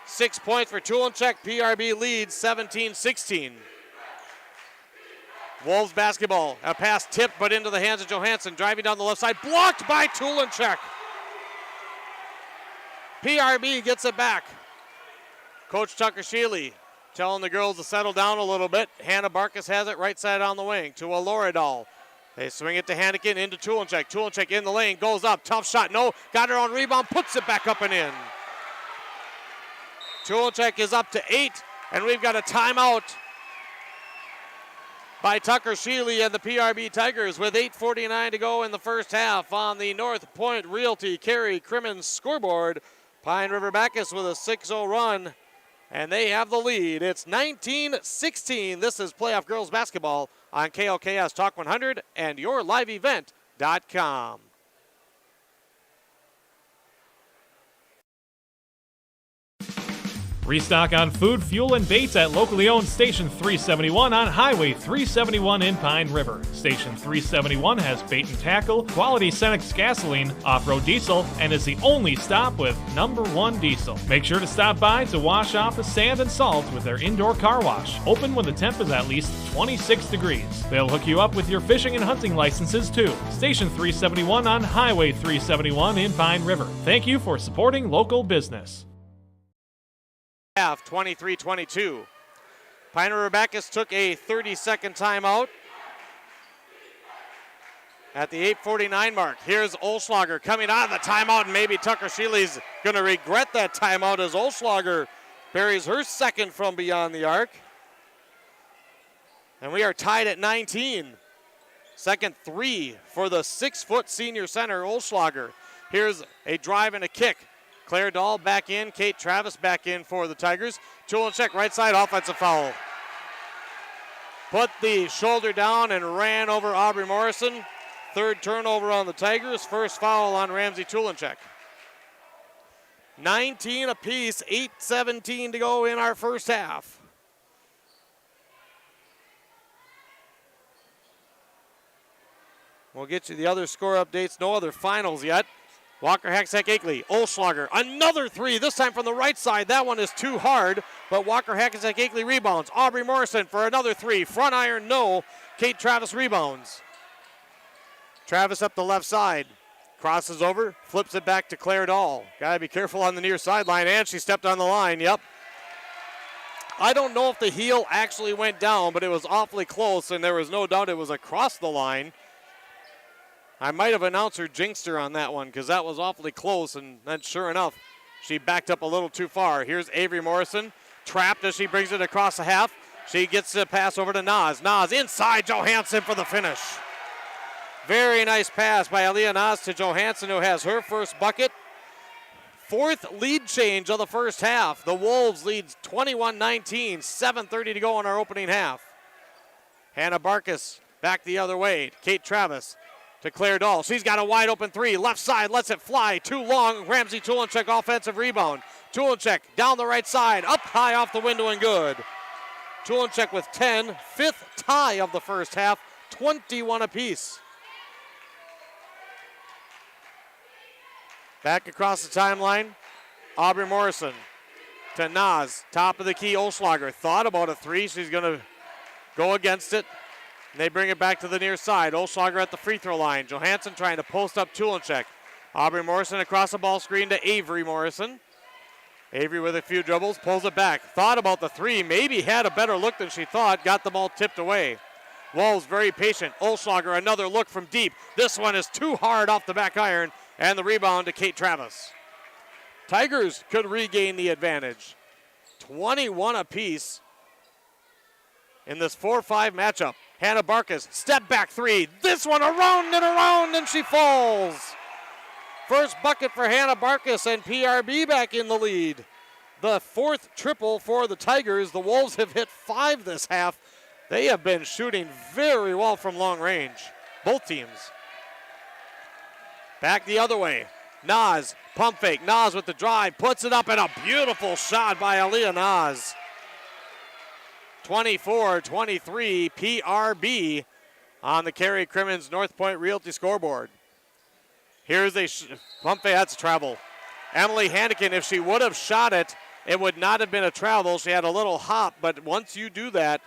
6 points for Tulenchek. PRB leads 17-16. Wolves basketball. A pass tipped, but into the hands of Johansson. Driving down the left side. Blocked by Tulenchek. PRB gets it back. Coach Tucker Sheely telling the girls to settle down a little bit. Hannah Barkas has it right side on the wing to Alora Dahl. They swing it to Hannigan into Tulenchek. Tulenchek in the lane, goes up, tough shot, no. Got her on rebound, puts it back up and in. Tulenchek is up to 8, and we've got a timeout by Tucker Sheely and the PRB Tigers with 8:49 to go in the first half on the North Point Realty Carey Crimmins scoreboard. Pine River-Backus with a 6-0 run, and they have the lead. It's 19-16. This is playoff girls basketball on KLKS Talk 100 and yourliveevent.com. Restock on food, fuel, and baits at locally owned Station 371 on Highway 371 in Pine River. Station 371 has bait and tackle, quality Cenex gasoline, off-road diesel, and is the only stop with #1 diesel. Make sure to stop by to wash off the sand and salt with their indoor car wash, open when the temp is at least 26 degrees. They'll hook you up with your fishing and hunting licenses too. Station 371 on Highway 371 in Pine River. Thank you for supporting local business. Half 23-22. Pine River-Backus took a 30-second timeout at the 8:49 mark. Here's Olschlager coming out of the timeout, and maybe Tucker Sheely's going to regret that timeout as Olschlager buries her second from beyond the arc. And we are tied at 19. Second 3 for the 6-foot senior center, Olschlager. Here's a drive and a kick. Claire Dahl back in, Kate Travis back in for the Tigers. Tulenchek right side, offensive foul. Put the shoulder down and ran over Aubrey Morrison. Third turnover on the Tigers, first foul on Ramsey Tulenchek. 19 apiece, 8:17 to go in our first half. We'll get you the other score updates, no other finals yet. Walker-Hackensack-Akeley, Olschlager, another 3, this time from the right side. That one is too hard, but Walker-Hackensack-Akeley rebounds. Aubrey Morrison for another 3, front iron, no. Kate Travis rebounds. Travis up the left side, crosses over, flips it back to Claire Dahl. Gotta be careful on the near sideline, and she stepped on the line, yep. I don't know if the heel actually went down, but it was awfully close, and there was no doubt it was across the line. I might have announced her jinxed her on that one because that was awfully close, and then sure enough, she backed up a little too far. Here's Avery Morrison, trapped as she brings it across the half. She gets the pass over to Nas. Nas inside Johansson for the finish. Very nice pass by Aaliyah Nas to Johansson, who has her first bucket. Fourth lead change of the first half. The Wolves lead 21-19, 7:30 to go in our opening half. Hannah Barkas back the other way. Kate Travis to Claire Dahl. She's got a wide open 3. Left side, lets it fly. Too long. Ramsey Tulenchek offensive rebound. Tulenchek down the right side. Up high off the window and good. Tulenchek with 10. 5th tie of the first half. 21 apiece. Back across the timeline. Aubrey Morrison to Nas. Top of the key, Olschlager. Thought about a 3. She's going to go against it. And they bring it back to the near side. Olschlager at the free throw line. Johansson trying to post up Tulenchek. Aubrey Morrison across the ball screen to Avery Morrison. Avery with a few dribbles, pulls it back. Thought about the 3, maybe had a better look than she thought. Got the ball tipped away. Wolves very patient. Olschlager another look from deep. This one is too hard off the back iron. And the rebound to Kate Travis. Tigers could regain the advantage. 21 apiece in this 4-5 matchup. Hannah Barkas, step back 3. This one around, and she falls. First bucket for Hannah Barkus, and PRB back in the lead. The fourth triple for the Tigers. The Wolves have hit 5 this half. They have been shooting very well from long range, both teams. Back the other way. Nas, pump fake. Nas with the drive, puts it up, and a beautiful shot by Aaliyah Nas. 24-23 PRB on the Cary Crimmins North Point Realty scoreboard. Here's a pump fake. That's a travel. Emily Hannigan, if she would have shot it, it would not have been a travel. She had a little hop, but once you do that,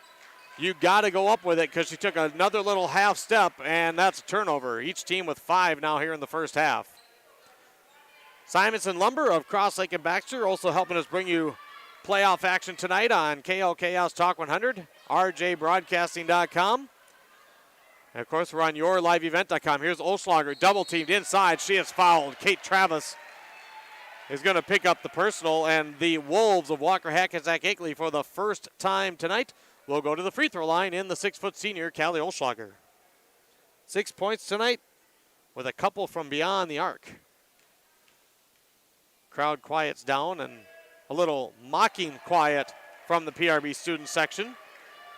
you got to go up with it because she took another little half step, and that's a turnover. Each team with 5 now here in the first half. Simonson Lumber of Cross Lake and Baxter also helping us bring you playoff action tonight on KLKS Talk 100, rjbroadcasting.com. And of course, we're on yourliveevent.com. Here's Olschlager, double teamed inside. She is fouled. Kate Travis is going to pick up the personal, and the Wolves of Walker-Hackensack-Akeley for the first time tonight will go to the free throw line in the 6-foot senior, Callie Olschlager. 6 points tonight with a couple from beyond the arc. Crowd quiets down, and a little mocking quiet from the PRB student section.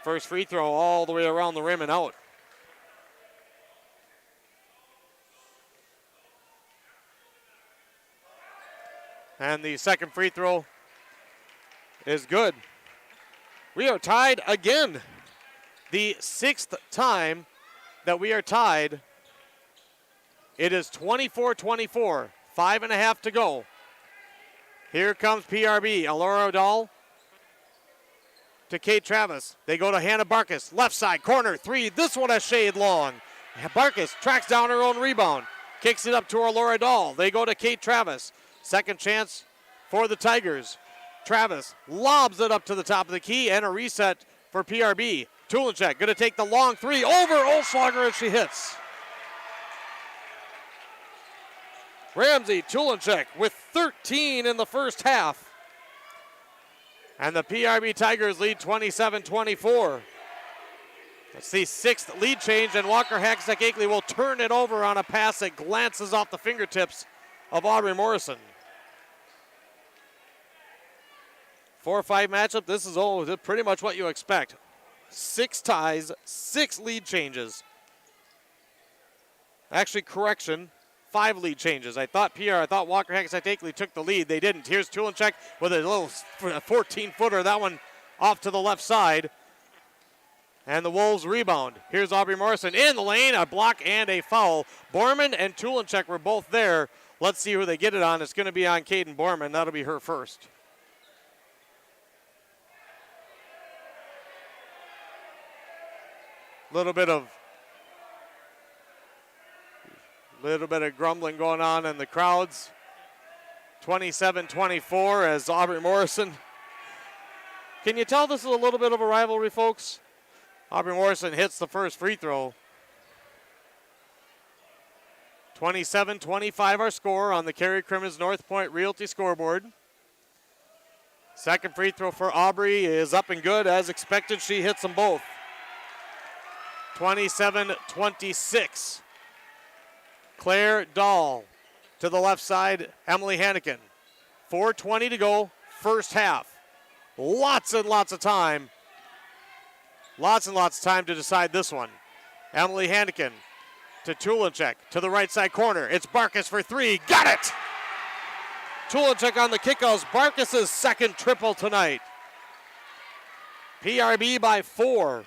First free throw all the way around the rim and out. And the second free throw is good. We are tied again. The 6th time that we are tied. It is 24-24, 5.5 to go. Here comes PRB. Alora O'Dall to Kate Travis. They go to Hannah Barkus. Left side, corner, 3. This one a shade long. Barkus tracks down her own rebound. Kicks it up to Alora O'Dall. They go to Kate Travis. Second chance for the Tigers. Travis lobs it up to the top of the key, and a reset for PRB. Tulinchek going to take the long 3 over Olschlager as she hits. Ramsey Tulinchek with 13 in the first half. And the PRB Tigers lead 27-24. That's the 6th lead change, and Walker-Hackensack-Akeley will turn it over on a pass that glances off the fingertips of Aubrey Morrison. 4-5 matchup. This is pretty much what you expect. 6 ties, 6 lead changes. Actually, correction, 5 lead changes. I thought Walker-Hackensack-Akeley took the lead. They didn't. Here's Tulinchek with a little 14-footer. That one off to the left side. And the Wolves rebound. Here's Aubrey Morrison in the lane, a block and a foul. Borman and Tulinchek were both there. Let's see who they get it on. It's going to be on Caden Borman. That'll be her first. Little bit of grumbling going on in the crowds. 27-24 as Aubrey Morrison. Can you tell this is a little bit of a rivalry, folks? Aubrey Morrison hits the first free throw. 27-25 our score on the Cary Crimmins North Point Realty scoreboard. Second free throw for Aubrey is up and good. As expected, she hits them both. 27-26. Claire Dahl to the left side, Emily Hannigan. 4:20 to go, first half. Lots and lots of time. Lots and lots of time to decide this one. Emily Hannigan to Tulinchek to the right side corner. It's Barkus for 3. Got it! Tulinchek on the kickoffs. Barkus' second triple tonight. PRB by 4.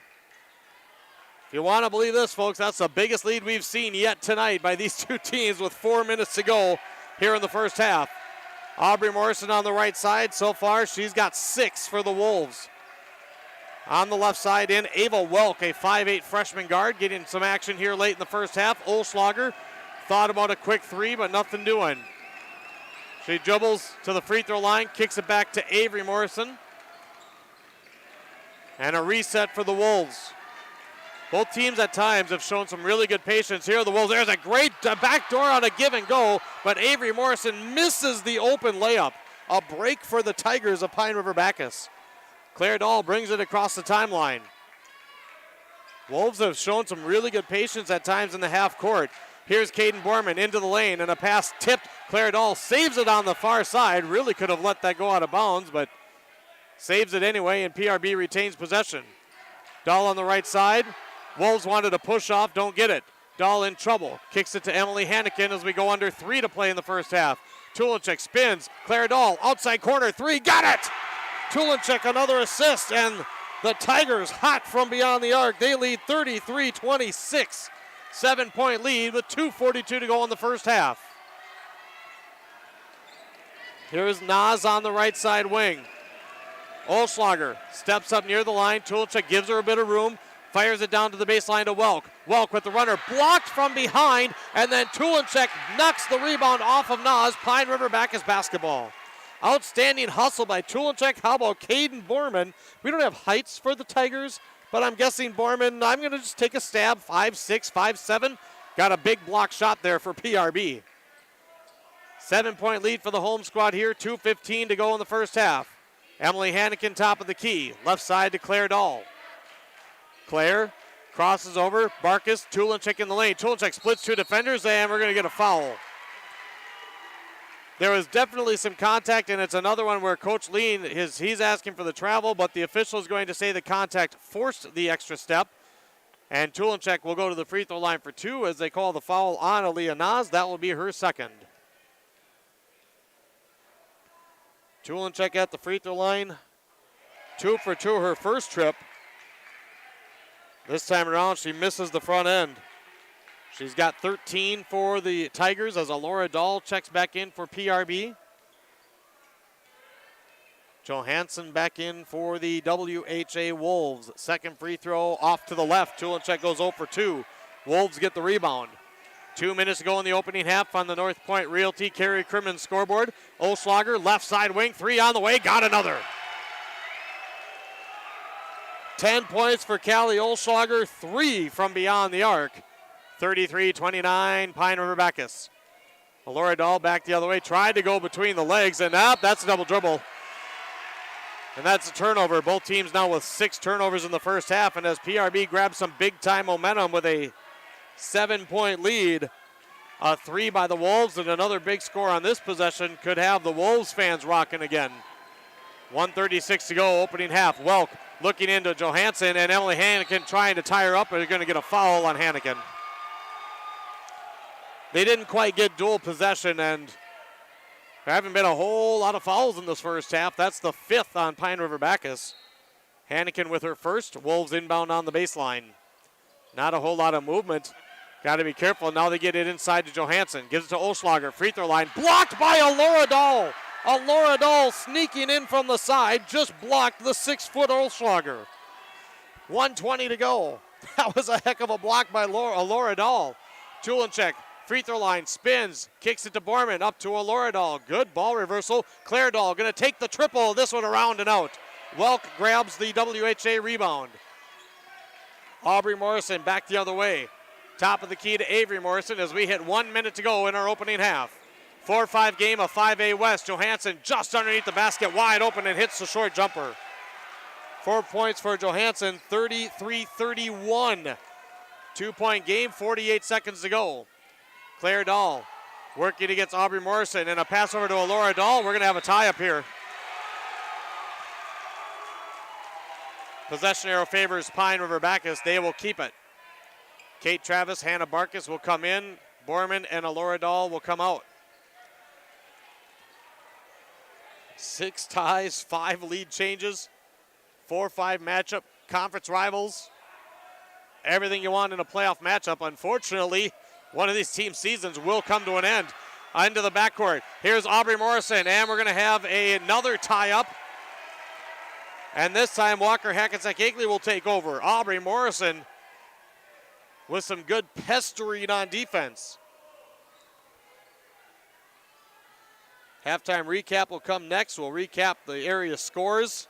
If you want to believe this, folks, that's the biggest lead we've seen yet tonight by these two teams with 4 minutes to go here in the first half. Aubrey Morrison on the right side. So far, she's got 6 for the Wolves. On the left side in, Ava Welk, a 5'8 freshman guard, getting some action here late in the first half. Olschlager thought about a quick 3, but nothing doing. She dribbles to the free throw line, kicks it back to Avery Morrison. And a reset for the Wolves. Both teams at times have shown some really good patience here. The Wolves, there's a great backdoor on a give and go, but Avery Morrison misses the open layup. A break for the Tigers of Pine River-Backus. Claire Dahl brings it across the timeline. Wolves have shown some really good patience at times in the half court. Here's Caden Borman into the lane, and a pass tipped. Claire Dahl saves it on the far side. Really could have let that go out of bounds, but saves it anyway, and PRB retains possession. Dahl on the right side. Wolves wanted to push off, don't get it. Dahl in trouble. Kicks it to Emily Hannikin as we go under 3 to play in the first half. Tulinchek spins. Claire Dahl, outside corner, 3, got it! Tulinchek another assist, and the Tigers hot from beyond the arc. They lead 33-26. 7-point lead with 2:42 to go in the first half. Here's Nas on the right side wing. Olschlager steps up near the line. Tulinchek gives her a bit of room. Fires it down to the baseline to Welk. Welk with the runner blocked from behind, and then Tulinchek knocks the rebound off of Nas. Pine River-Backus basketball. Outstanding hustle by Tulinchek. How about Caden Borman? We don't have heights for the Tigers, but I'm guessing Borman, I'm going to just take a stab. 5'6", 5'7". Got a big block shot there for PRB. 7-point lead for the home squad here. 2:15 to go in the first half. Emily Hannikin top of the key. Left side to Claire Dahl. Claire crosses over. Barkus, Tulinchek in the lane. Tulinchek splits 2 defenders, and we're going to get a foul. There was definitely some contact, and it's another one where Coach Lean, he's asking for the travel, but the official is going to say the contact forced the extra step. And Tulinchek will go to the free throw line for 2 as they call the foul on Aaliyah Nas. That will be her second. Tulinchek at the free throw line. 2 for 2 her first trip. This time around, she misses the front end. She's got 13 for the Tigers as Alora Dahl checks back in for PRB. Johansson back in for the WHA Wolves. Second free throw off to the left. Tulinchek goes 0 for 2. Wolves get the rebound. 2 minutes to go in the opening half on the North Point Realty Carey Crimmins scoreboard. Olschlager, left side wing, 3 on the way, got another. 10 points for Callie Olschlager, 3 from beyond the arc. 33-29, Pine River-Backus. Alora Dahl back the other way, tried to go between the legs, and that's a double dribble. And that's a turnover. Both teams now with 6 turnovers in the first half, and as PRB grabs some big-time momentum with a 7-point lead, a 3 by the Wolves, and another big score on this possession could have the Wolves fans rocking again. 1:36 to go, opening half. Welk looking into Johansson, and Emily Hannikin trying to tie her up, but they're going to get a foul on Hannikin. They didn't quite get dual possession, and there haven't been a whole lot of fouls in this first half. That's the 5th on Pine River-Backus. Hannikin with her first. Wolves inbound on the baseline. Not a whole lot of movement. Got to be careful. Now they get it inside to Johansson. Gives it to Olschlager. Free throw line. Blocked by Alora Dahl. Alora Dahl sneaking in from the side. Just blocked the 6-foot Olschlager. 1:20 to go. That was a heck of a block by Alora Dahl. Tulinchek. Free throw line, spins, kicks it to Borman, up to Alora Dahl. Good ball reversal. Claire Dahl going to take the triple, this one around and out. Welk grabs the WHA rebound. Aubrey Morrison back the other way. Top of the key to Avery Morrison as we hit 1 minute to go in our opening half. 4-5 game of 5A West. Johansson just underneath the basket, wide open, and hits the short jumper. 4 points for Johansson, 33-31. 2-point game, 48 seconds to go. Claire Dahl working against Aubrey Morrison, and a pass over to Alora Dahl. We're going to have a tie up here. Possession arrow favors Pine River-Backus. They will keep it. Kate Travis, Hannah Barkus will come in. Borman and Alora Dahl will come out. 6 ties, 5 lead changes, 4-5 matchup, conference rivals. Everything you want in a playoff matchup. Unfortunately, one of these team seasons will come to an end. Into the backcourt. Here's Aubrey Morrison, and we're going to have another tie-up. And this time, Walker-Hackensack-Akeley will take over. Aubrey Morrison with some good pestering on defense. Halftime recap will come next. We'll recap the area scores.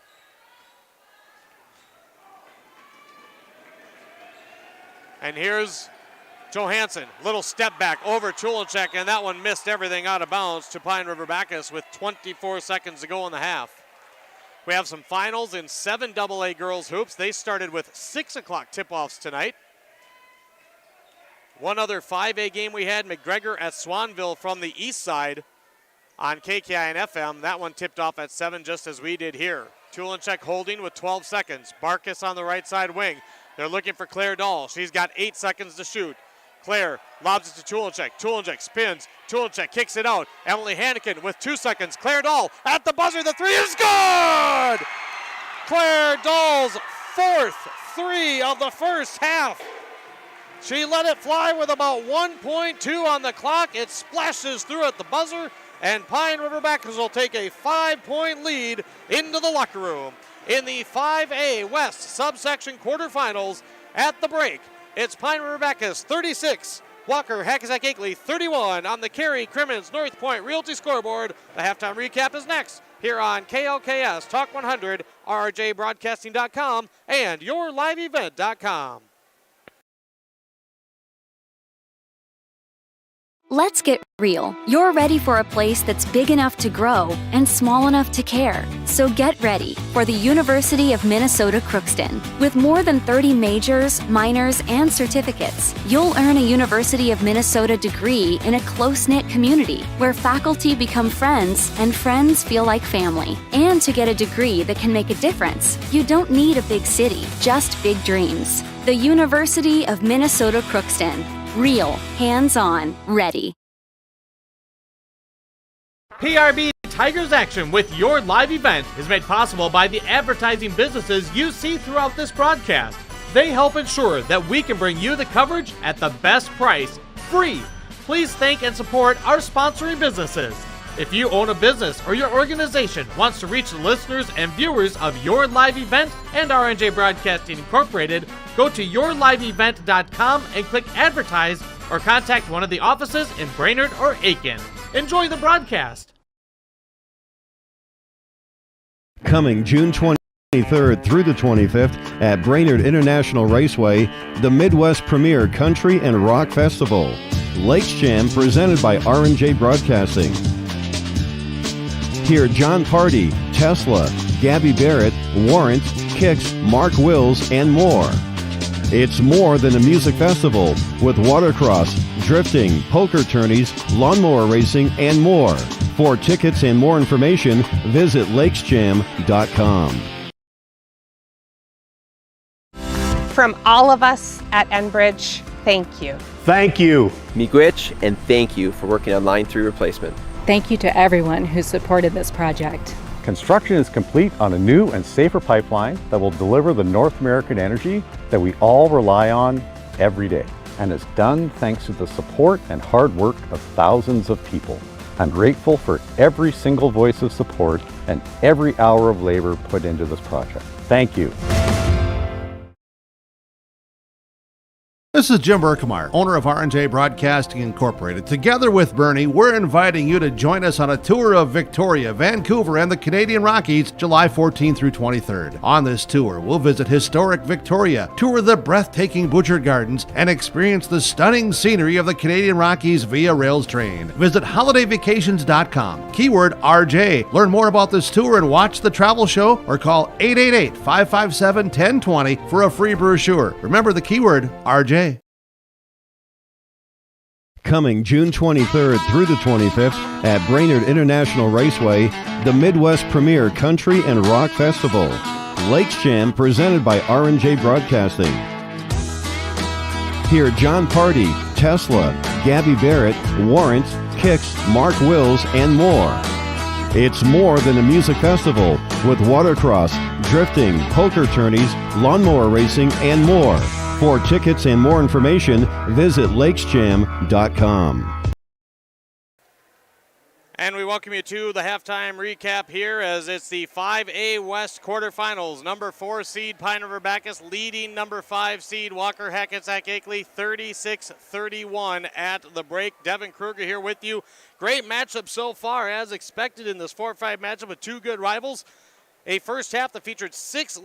And here's Johansson, little step back over Tulinchek, and that one missed everything out of bounds to Pine River-Backus with 24 seconds to go in the half. We have some finals in 7 AA girls hoops. They started with 6 o'clock tip-offs tonight. One other 5A game we had, McGregor at Swanville from the east side on KKI and FM. That one tipped off at 7 just as we did here. Tulenchek holding with 12 seconds. Barkus on the right side wing. They're looking for Claire Dahl. She's got 8 seconds to shoot. Claire lobs it to Tulenchek. Tulenchek spins. Tulenchek kicks it out. Emily Hannikin with 2 seconds. Claire Dahl at the buzzer. The three is good! Claire Dahl's 4th three of the first half. She let it fly with about 1.2 on the clock. It splashes through at the buzzer, and Pine River-Backus will take a 5-point lead into the locker room. In the 5A West subsection quarterfinals at the break, it's Pine River-Backus 36, Walker-Hackensack-Akeley 31 on the Cary Crimmins North Point Realty scoreboard. The halftime recap is next here on KLKS Talk 100, RJBroadcasting.com, and YourLiveEvent.com. Let's get real. You're ready for a place that's big enough to grow and small enough to care. So get ready for the University of Minnesota Crookston. With more than 30 majors, minors, and certificates, you'll earn a University of Minnesota degree in a close-knit community where faculty become friends and friends feel like family. And to get a degree that can make a difference, you don't need a big city, just big dreams. The University of Minnesota Crookston. Real, hands-on, ready. PRB Tigers Action with your live event is made possible by the advertising businesses you see throughout this broadcast. They help ensure that we can bring you the coverage at the best price, free. Please thank and support our sponsoring businesses. If you own a business or your organization wants to reach the listeners and viewers of your live event and RNJ Broadcasting Incorporated, go to yourliveevent.com and click advertise or contact one of the offices in Brainerd or Aiken. Enjoy the broadcast. Coming June 23rd through the 25th at Brainerd International Raceway, the Midwest Premier Country and Rock Festival. Lakes Jam presented by R&J Broadcasting. Hear John Party, Tesla, Gabby Barrett, Warrant, Kicks, Mark Wills, and more. It's more than a music festival with watercross, drifting, poker tourneys, lawnmower racing, and more. For tickets and more information, visit lakesjam.com. From all of us at Enbridge, thank you. Thank you. Miigwech, and thank you for working on Line 3 replacement. Thank you to everyone who supported this project. Construction is complete on a new and safer pipeline that will deliver the North American energy that we all rely on every day. And it's done thanks to the support and hard work of thousands of people. I'm grateful for every single voice of support and every hour of labor put into this project. Thank you. This is Jim Berkmeyer, owner of R&J Broadcasting Incorporated. Together with Bernie, we're inviting you to join us on a tour of Victoria, Vancouver, and the Canadian Rockies, July 14th through 23rd. On this tour, we'll visit historic Victoria, tour the breathtaking Butchert Gardens, and experience the stunning scenery of the Canadian Rockies via rails train. Visit holidayvacations.com, keyword RJ. Learn more about this tour and watch the travel show, or call 888-557-1020 for a free brochure. Remember the keyword RJ. Coming June 23rd through the 25th at Brainerd International Raceway, the Midwest Premier Country and Rock Festival. Lakes Jam presented by R&J Broadcasting. Hear John Party, Tesla, Gabby Barrett, Warrant, Kicks, Mark Wills, and more. It's more than a music festival with watercross, drifting, poker tourneys, lawnmower racing, and more. For tickets and more information, visit lakesjam.com. And we welcome you to the halftime recap here as it's the 5A West quarterfinals. Number 4 seed Pine River-Backus leading number 5 seed Walker-Hackensack-Akeley 36-31 at the break. Devin Kruger here with you. Great matchup so far as expected in this 4-5 matchup with two good rivals. A first half that featured 6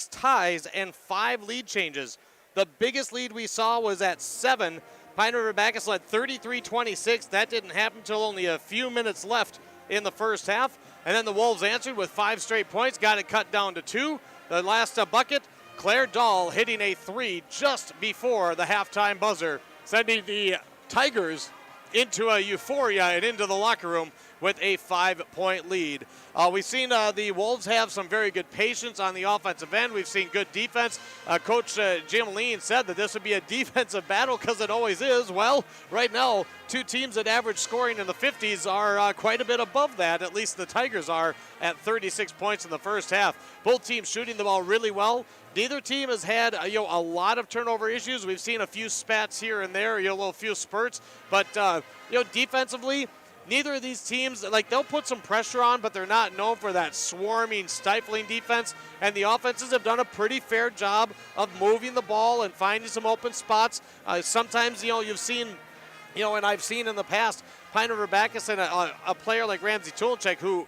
ties and 5 lead changes. The biggest lead we saw was at 7. Pine River-Backus led 33-26. That didn't happen until only a few minutes left in the first half. And then the Wolves answered with 5 straight points, got it cut down to 2. The last bucket, Claire Dahl hitting a 3 just before the halftime buzzer, sending the Tigers into a euphoria and into the locker room with a 5-point lead. We've seen the Wolves have some very good patience on the offensive end. We've seen good defense. Coach Jim Lean said that this would be a defensive battle because it always is. Well, right now, two teams that average scoring in the 50s are quite a bit above that. At least the Tigers are at 36 points in the first half. Both teams shooting the ball really well. Neither team has had a lot of turnover issues. We've seen a few spats here and there, a few spurts, but defensively, neither of these teams, they'll put some pressure on, but they're not known for that swarming, stifling defense. And the offenses have done a pretty fair job of moving the ball and finding some open spots. Sometimes, you've seen, and I've seen in the past, Pine River-Backus and a player like Ramsey Tulachek who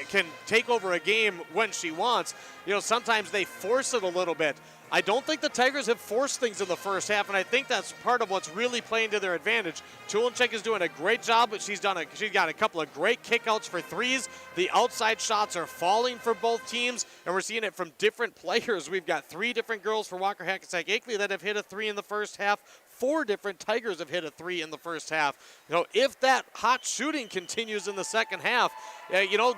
can take over a game when she wants. Sometimes they force it a little bit. I don't think the Tigers have forced things in the first half, and I think that's part of what's really playing to their advantage. Tulachek is doing a great job, but she's got a couple of great kickouts for threes. The outside shots are falling for both teams, and we're seeing it from different players. We've got 3 different girls for Walker-Hackensack-Akeley that have hit a 3 in the first half. 4 different Tigers have hit a 3 in the first half. If that hot shooting continues in the second half,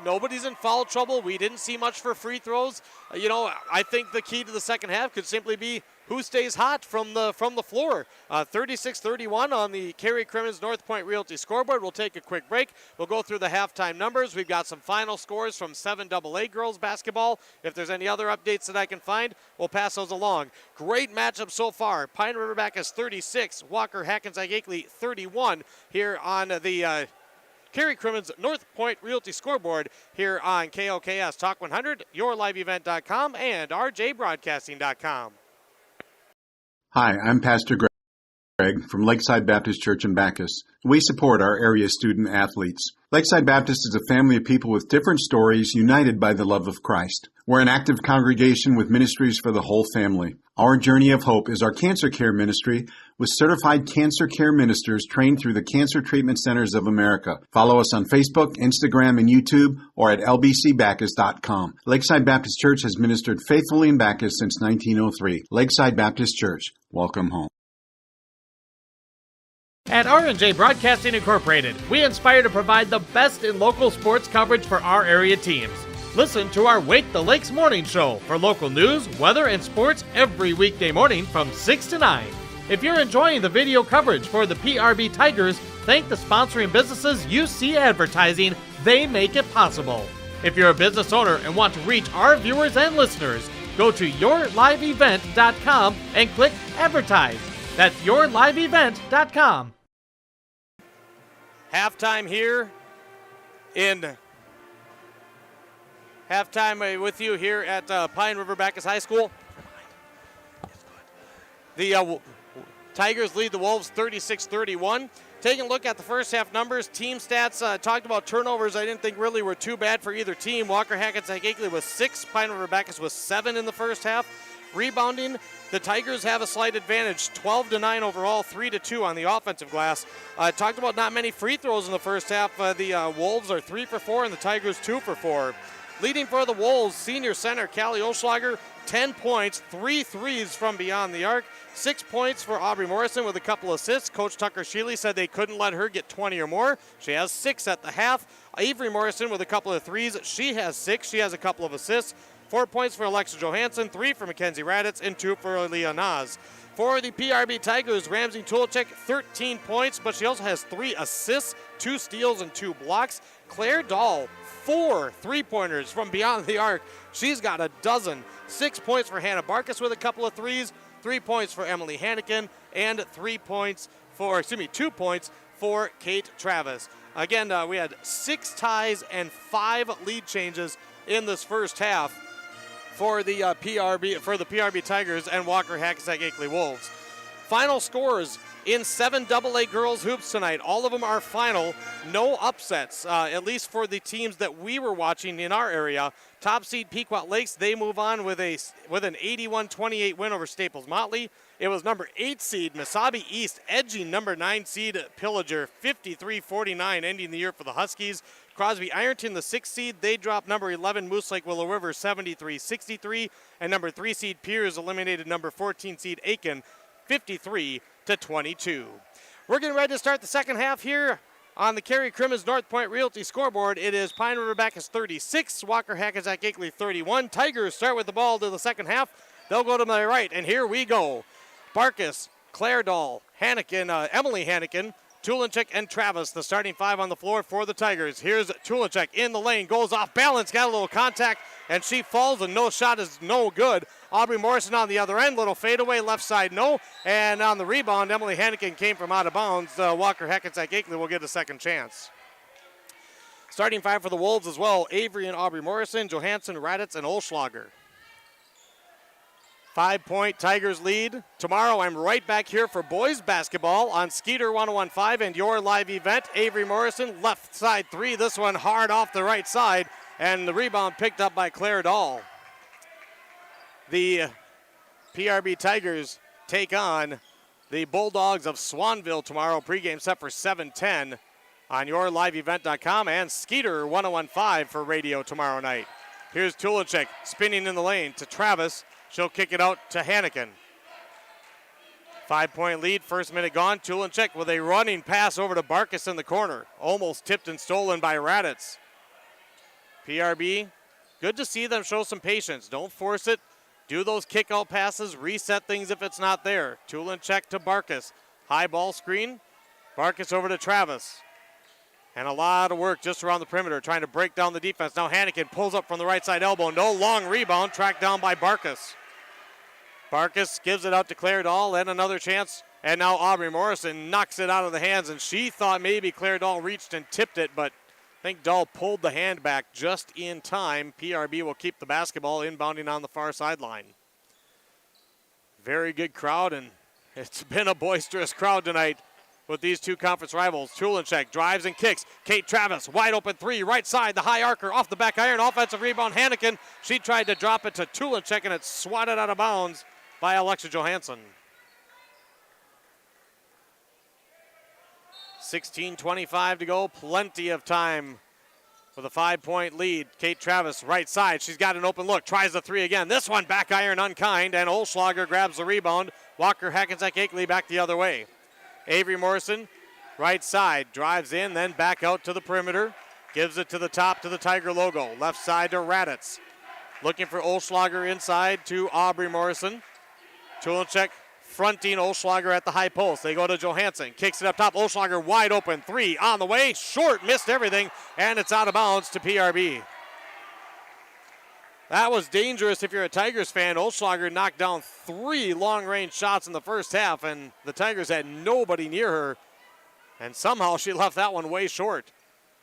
nobody's in foul trouble. We didn't see much for free throws. I think the key to the second half could simply be who stays hot from the floor. 36-31 on the Cary Crimmins North Point Realty scoreboard. We'll take a quick break. We'll go through the halftime numbers. We've got some final scores from 7AA girls basketball. If there's any other updates that I can find, we'll pass those along. Great matchup so far. Pine River-Backus 36, Walker-Hackensack-Akeley 31 here on the Cary Crimmins North Point Realty scoreboard here on KOKS Talk 100, YourLiveEvent.com, and RJBroadcasting.com. Hi, I'm Pastor Greg from Lakeside Baptist Church in Backus. We support our area student athletes. Lakeside Baptist is a family of people with different stories united by the love of Christ. We're an active congregation with ministries for the whole family. Our Journey of Hope is our cancer care ministry with certified cancer care ministers trained through the Cancer Treatment Centers of America. Follow us on Facebook, Instagram, and YouTube, or at lbcbackus.com. Lakeside Baptist Church has ministered faithfully in Backus since 1903. Lakeside Baptist Church, welcome home. At R&J Broadcasting Incorporated, we aspire to provide the best in local sports coverage for our area teams. Listen to our Wake the Lakes morning show for local news, weather, and sports every weekday morning from 6 to 9. If you're enjoying the video coverage for the PRB Tigers, thank the sponsoring businesses you see advertising. They make it possible. If you're a business owner and want to reach our viewers and listeners, go to YourLiveEvent.com and click Advertise. That's YourLiveEvent.com. Halftime here in halftime with you here at Pine River-Backus High School. The Tigers lead the Wolves 36-31. Taking a look at the first half numbers, team stats, talked about turnovers. I didn't think really were too bad for either team. Walker-Hackensack-Akeley was 6, Pine River-Backus was 7 in the first half. Rebounding, the Tigers have a slight advantage, 12-9 overall, 3-2 on the offensive glass. Talked about not many free throws in the first half. The Wolves are 3 for 4 and the Tigers 2 for 4. Leading for the Wolves, senior center Callie Oschlager, 10 points, 3 threes from beyond the arc, 6 points for Aubrey Morrison with a couple assists. Coach Tucker Sheely said they couldn't let her get 20 or more. She has 6 at the half. Avery Morrison with a couple of threes. She has 6. She has a couple of assists. 4 points for Alexa Johansson, 3 for Mackenzie Raditz, and 2 for Leah Naz. For the PRB Tigers, Ramsey Tulachek, 13 points, but she also has 3 assists, 2 steals, and 2 blocks. Claire Dahl, 4 3-pointers from beyond the arc. She's got a dozen. 6 points for Hannah Barkas with a couple of threes, 3 points for Emily Hannikin, and 2 points for Kate Travis. Again, we had 6 ties and 5 lead changes in this first half for the PRB Tigers and Walker-Hackensack-Akeley Wolves. Final scores in 7AA girls hoops tonight. All of them are final. No upsets, at least for the teams that we were watching in our area. Top seed Pequot Lakes, they move on with an 81-28 win over Staples Motley. It was number 8 seed Mesabi East edging number 9 seed Pillager 53-49, ending the year for the Huskies. Crosby Ironton, the 6th seed, they dropped number 11 Moose Lake Willow River 73-63, and number 3 seed Piers eliminated number 14 seed Aiken 53-22. We're getting ready to start the second half here on the Kerry Crimmins North Point Realty scoreboard. It is Pine River-Backus 36, Walker-Hackensack-Akeley 31. Tigers start with the ball to the second half. They'll go to my right, and here we go. Barkus, Clairdahl, Hannikin, Emily Hannikin, Tulinchek, and Travis, the starting 5 on the floor for the Tigers. Here's Tulinchek in the lane, goes off balance, got a little contact, and she falls, and no shot is no good. Aubrey Morrison on the other end, little fadeaway, left side no, and on the rebound, Emily Hannikin came from out of bounds. Walker-Hackensack-Akeley will get a second chance. Starting 5 for the Wolves as well, Avery and Aubrey Morrison, Johansson, Raditz, and Olschlager. 5-point Tigers lead. Tomorrow I'm right back here for boys basketball on Skeeter 1015 and your live event. Avery Morrison, left side 3. This one hard off the right side, and the rebound picked up by Clairdahl. The PRB Tigers take on the Bulldogs of Swanville tomorrow. Pregame set for 7:10 on yourliveevent.com and Skeeter 1015 for radio tomorrow night. Here's Tulinchek spinning in the lane to Travis. She'll kick it out to Hannikin. 5-point lead, first minute gone. Tulinchek with a running pass over to Barkus in the corner. Almost tipped and stolen by Raditz. PRB, good to see them show some patience. Don't force it. Do those kick-out passes. Reset things if it's not there. Tulinchek to Barkus. High ball screen. Barkus over to Travis. And a lot of work just around the perimeter trying to break down the defense. Now Hannikin pulls up from the right side elbow. No long rebound, tracked down by Barkus. Barkus gives it out to Clairdahl, and another chance. And now Aubrey Morrison knocks it out of the hands, and she thought maybe Clairdahl reached and tipped it, but I think Dahl pulled the hand back just in time. PRB will keep the basketball inbounding on the far sideline. Very good crowd, and it's been a boisterous crowd tonight with these two conference rivals. Tulinchek drives and kicks. Kate Travis, wide open 3, right side, the high arcer off the back iron. Offensive rebound, Hannikin. She tried to drop it to Tulinchek, and it's swatted out of bounds by Alexa Johansson. 16:25 to go, plenty of time with a 5-point lead. Kate Travis, right side, she's got an open look, tries the 3 again. This one back iron unkind, and Olschlager grabs the rebound. Walker-Hackensack-Akeley back the other way. Avery Morrison, right side, drives in, then back out to the perimeter. Gives it to the top to the Tiger logo. Left side to Raditz. Looking for Olschlager inside to Aubrey Morrison. Tulinchek fronting Olschlager at the high post. They go to Johansson. Kicks it up top. Olschlager wide open 3 on the way. Short, missed everything, and it's out of bounds to PRB. That was dangerous if you're a Tigers fan. Olschlager knocked down 3 long-range shots in the first half, and the Tigers had nobody near her, and somehow she left that one way short.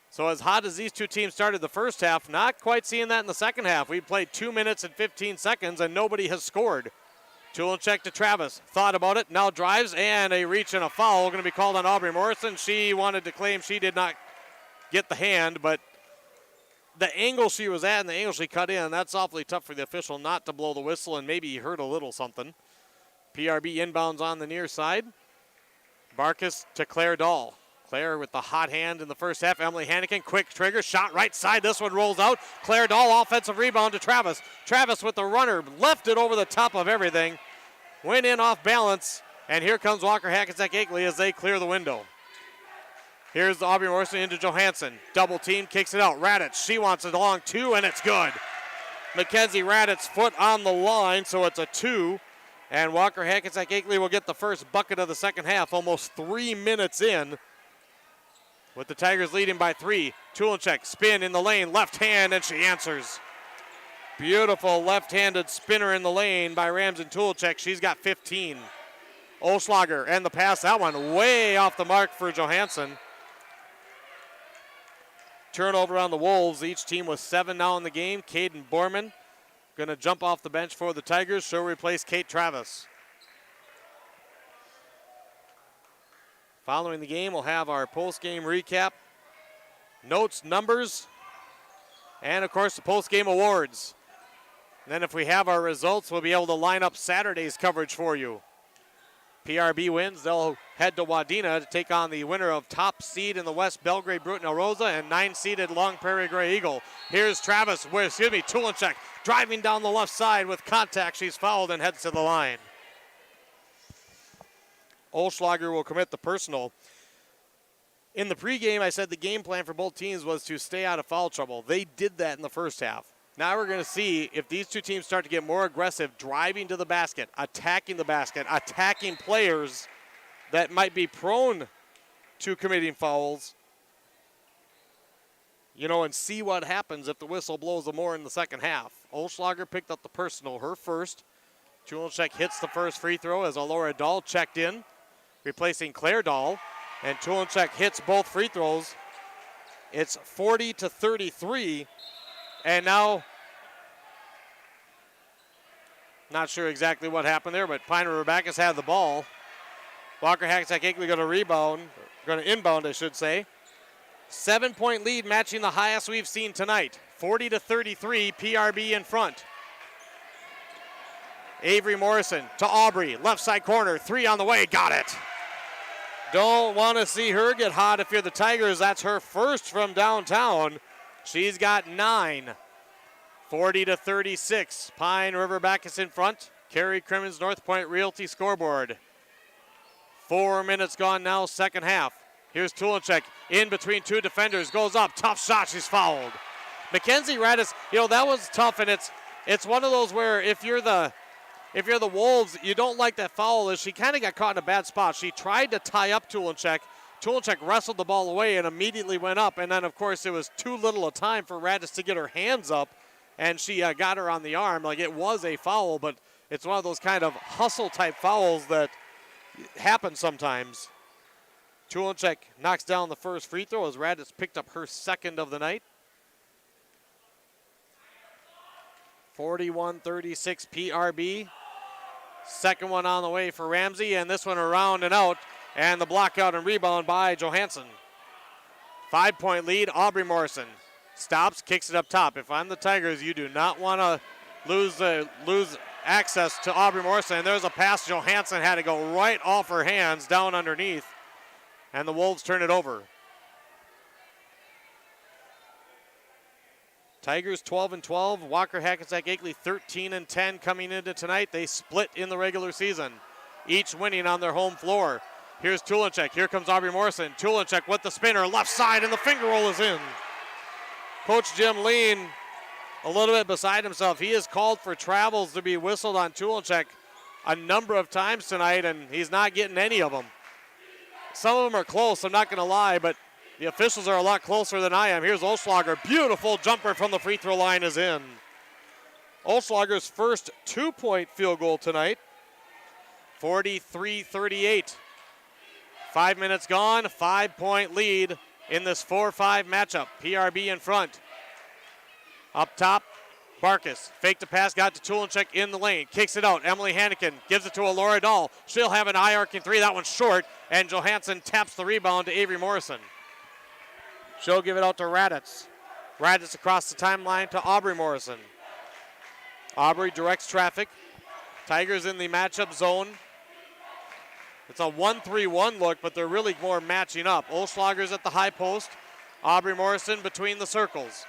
So as hot as these two teams started the first half, not quite seeing that in the second half. We played 2 minutes and 15 seconds, and nobody has scored. Tulinchek to Travis. Thought about it, now drives, and a reach and a foul going to be called on Aubrey Morrison. She wanted to claim she did not get the hand, but the angle she was at and the angle she cut in, that's awfully tough for the official not to blow the whistle, and maybe he heard a little something. PRB inbounds on the near side. Barkus to Clairdahl. Claire with the hot hand in the first half. Emily Hannikin, quick trigger, shot right side. This one rolls out. Clairdahl, offensive rebound to Travis. Travis with the runner, left it over the top of everything. Went in off balance, and here comes Walker-Hackensack-Akeley as they clear the window. Here's Aubrey Morrison into Johansson. Double team, kicks it out. Raditz, she wants it along 2, and it's good. Mackenzie Raditz foot on the line, so it's a 2. And Walker-Hackensack-Akeley will get the first bucket of the second half, almost 3 minutes in. With the Tigers leading by 3. Tulinchek, spin in the lane, left hand, and she answers. Beautiful left-handed spinner in the lane by Ramsen Tulinchek. She's got 15. Olschlager and the pass, that one way off the mark for Johansson. Turnover on the Wolves. Each team with 7 now in the game. Caden Borman going to jump off the bench for the Tigers. She'll replace Kate Travis. Following the game, we'll have our post-game recap, notes, numbers, and, of course, the post-game awards. And then if we have our results, we'll be able to line up Saturday's coverage for you. PRB wins. They'll head to Wadena to take on the winner of top seed in the West, Belgrade Bruton El Rosa, and 9-seeded Long Prairie Gray Eagle. Here's Travis, Tulenchek driving down the left side with contact. She's fouled and heads to the line. Olschlager will commit the personal. In the pregame, I said the game plan for both teams was to stay out of foul trouble. They did that in the first half. Now we're going to see if these two teams start to get more aggressive, driving to the basket, attacking players that might be prone to committing fouls, and see what happens if the whistle blows them more in the second half. Olschlager picked up the personal, her first. Tulenchek hits the first free throw as Alora Dahl checked in, replacing Claire Dahl, and Tulenchek hits both free throws. It's 40-33. And now, not sure exactly what happened there, but Pine River-Backus had the ball. Walker-Hackensack-Akeley going to inbound, I should say. 7-point lead, matching the highest we've seen tonight. 40-33, PRB in front. Avery Morrison to Aubrey, left side corner, 3 on the way, got it. Don't want to see her get hot if you're the Tigers. That's her first from downtown. She's got 9. 40-36. Pine River-Backus in front. Carrie Crimmins North Point Realty scoreboard. 4 minutes gone now, second half. Here's Tulenchek in between two defenders. Goes up, tough shot, she's fouled. Mackenzie Radis, that was tough, and it's one of those where if you're the Wolves, you don't like that foul. As she kind of got caught in a bad spot. She tried to tie up Tulenchek. Tulenchek wrestled the ball away and immediately went up. And then, of course, it was too little a time for Radis to get her hands up. And she got her on the arm. Like, it was a foul, but it's one of those kind of hustle-type fouls that happen sometimes. Tulenchek knocks down the first free throw as Radis picked up her second of the night. 41-36 PRB. Second one on the way for Ramsey, and this one around and out. And the block out and rebound by Johansson. 5-point lead, Aubrey Morrison. Stops, kicks it up top. If I'm the Tigers, you do not want to lose access to Aubrey Morrison. And there's a pass Johansson had to go right off her hands, down underneath. And the Wolves turn it over. Tigers 12-12, Walker-Hackensack-Akeley 13-10 coming into tonight. They split in the regular season, each winning on their home floor. Here's Tulenchek. Here comes Aubrey Morrison. Tulenchek with the spinner, left side, and the finger roll is in. Coach Jim Lean a little bit beside himself. He has called for travels to be whistled on Tulenchek a number of times tonight, and he's not getting any of them. Some of them are close, I'm not going to lie, but the officials are a lot closer than I am. Here's Olschlager. Beautiful jumper from the free throw line is in. Olschlager's first 2-point field goal tonight. 43-38. 5 minutes gone, 5-point lead in this 4-5 matchup. PRB in front. Up top, Barkus. Faked the pass, got to Tulenchek in the lane. Kicks it out. Emily Hannikin gives it to Alora Dahl. She'll have an eye-arcing three. That one's short. And Johansson taps the rebound to Avery Morrison. She'll give it out to Raditz. Raditz across the timeline to Aubrey Morrison. Aubrey directs traffic. Tigers in the matchup zone. It's a 1-3-1 look, but they're really more matching up. Olschlager's at the high post. Aubrey Morrison between the circles.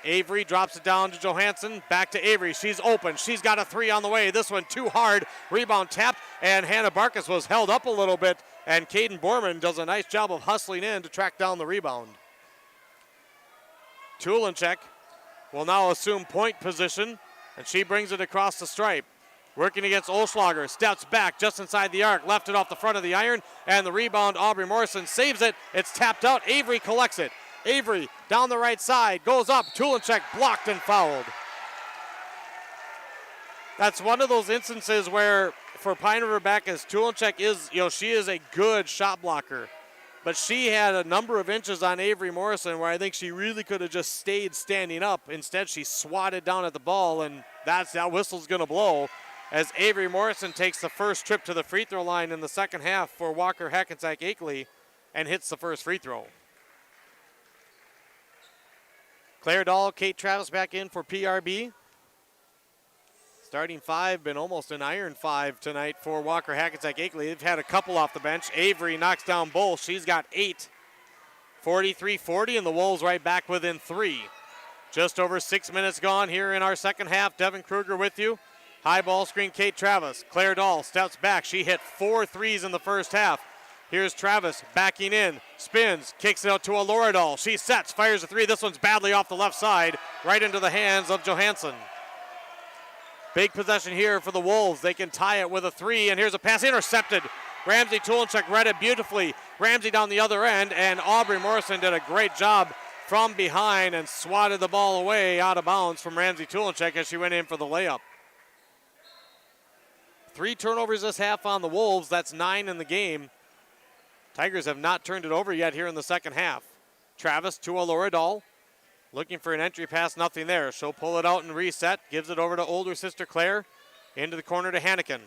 Avery drops it down to Johansson. Back to Avery. She's open. She's got a three on the way. This one too hard. Rebound tapped, and Hannah Barkus was held up a little bit, and Caden Borman does a nice job of hustling in to track down the rebound. Tulenchek will now assume point position, and she brings it across the stripe. Working against Olschlager, steps back just inside the arc, left it off the front of the iron, and the rebound, Aubrey Morrison saves it. It's tapped out. Avery collects it. Avery down the right side, goes up. Tulenchek blocked and fouled. That's one of those instances where for Pine River-Backus, Tulenchek is, she is a good shot blocker. But she had a number of inches on Avery Morrison where I think she really could have just stayed standing up. Instead, she swatted down at the ball, and that whistle's going to blow as Avery Morrison takes the first trip to the free throw line in the second half for Walker-Hackensack-Akeley and hits the first free throw. Claire Dahl, Kate Travis back in for PRB. Starting five, been almost an iron five tonight for Walker-Hackensack-Akeley. They've had a couple off the bench. Avery knocks down both. She's got 8. 43-40, and the Wolves right back within 3. Just over 6 minutes gone here in our second half. Devin Kruger with you. High ball screen, Kate Travis. Claire Dahl steps back. She hit 4 threes in the first half. Here's Travis backing in, spins, kicks it out to Alora Dahl. She sets, fires a 3. This one's badly off the left side, right into the hands of Johansson. Big possession here for the Wolves. They can tie it with a 3, and here's a pass intercepted. Ramsey Tulenchuk read it beautifully. Ramsey down the other end, and Aubrey Morrison did a great job from behind and swatted the ball away out of bounds from Ramsey Tulenchuk as she went in for the layup. 3 turnovers this half on the Wolves. That's 9 in the game. Tigers have not turned it over yet here in the second half. Travis to Alora Dahl. Looking for an entry pass, nothing there. She'll pull it out and reset. Gives it over to older sister Claire. Into the corner to Hannikin.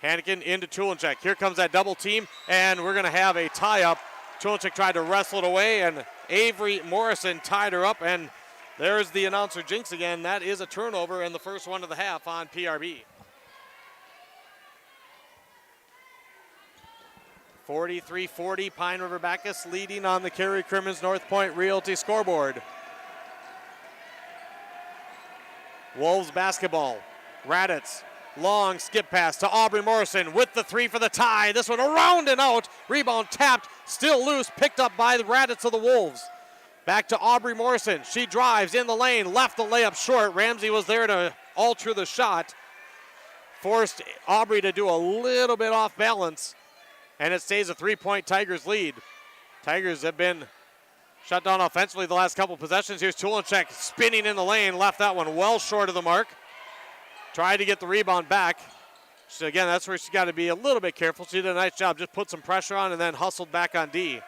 Hannikin into Tulenchuk. Here comes that double team, and we're going to have a tie-up. Tulenchuk tried to wrestle it away, and Avery Morrison tied her up, and there's the announcer jinx again. That is a turnover, and the first one of the half on PRB. 43-40, Pine River-Backus leading on the Cary Crimmins North Point Realty scoreboard. Wolves basketball. Raditz, long skip pass to Aubrey Morrison with the 3 for the tie. This one around and out. Rebound tapped, still loose, picked up by the Raditz of the Wolves. Back to Aubrey Morrison. She drives in the lane, left the layup short. Ramsey was there to alter the shot. Forced Aubrey to do a little bit off balance. And it stays a 3-point Tigers lead. Tigers have been shut down offensively the last couple possessions. Here's Tulenchuk spinning in the lane. Left that one well short of the mark. Tried to get the rebound back. So again, that's where she's got to be a little bit careful. She did a nice job. Just put some pressure on and then hustled back on D.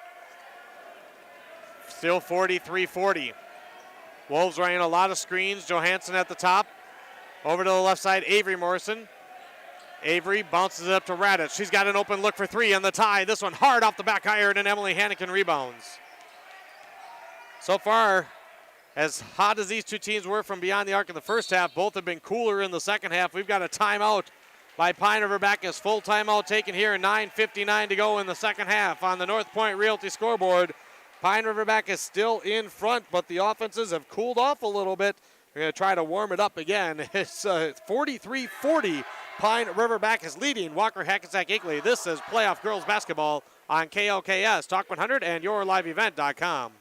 Still 43-40. Wolves running a lot of screens. Johansson at the top. Over to the left side, Avery Morrison. Avery bounces it up to Raditz. She's got an open look for 3 on the tie. This one hard off the back iron, and Emily Hannikin rebounds. So far, as hot as these two teams were from beyond the arc in the first half, both have been cooler in the second half. We've got a timeout by Pine River-Backus. Full timeout taken here, 9:59 to go in the second half on the North Point Realty scoreboard. Pine River-Backus still in front, but the offenses have cooled off a little bit. We're going to try to warm it up again. It's 43-40. Pine River-Backus leading Walker-Hackensack-Akeley. This is playoff girls basketball on KLKS, Talk 100, and yourliveevent.com.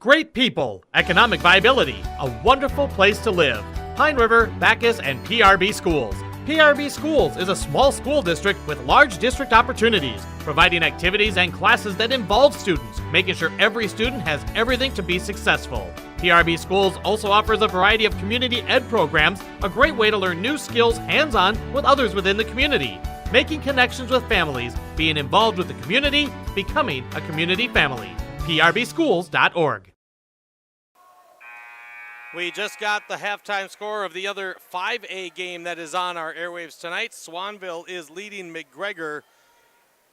Great people, economic viability, a wonderful place to live. Pine River, Backus, and PRB Schools. PRB Schools is a small school district with large district opportunities, providing activities and classes that involve students, making sure every student has everything to be successful. PRB Schools also offers a variety of community ed programs, a great way to learn new skills hands-on with others within the community, making connections with families, being involved with the community, becoming a community family. PRBschools.org. We just got the halftime score of the other 5A game that is on our airwaves tonight. Swanville is leading McGregor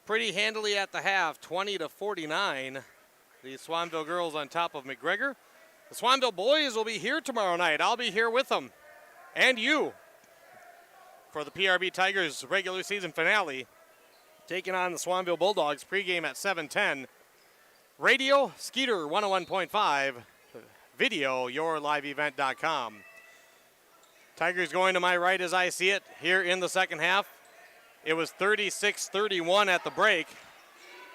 pretty handily at the half, 20-49. The Swanville girls on top of McGregor. The Swanville boys will be here tomorrow night. I'll be here with them and you for the PRB Tigers regular season finale, taking on the Swanville Bulldogs. Pregame at 7:10. Radio, Skeeter 101.5. Video, yourliveevent.com. Tigers going to my right as I see it here in the second half. It was 36-31 at the break.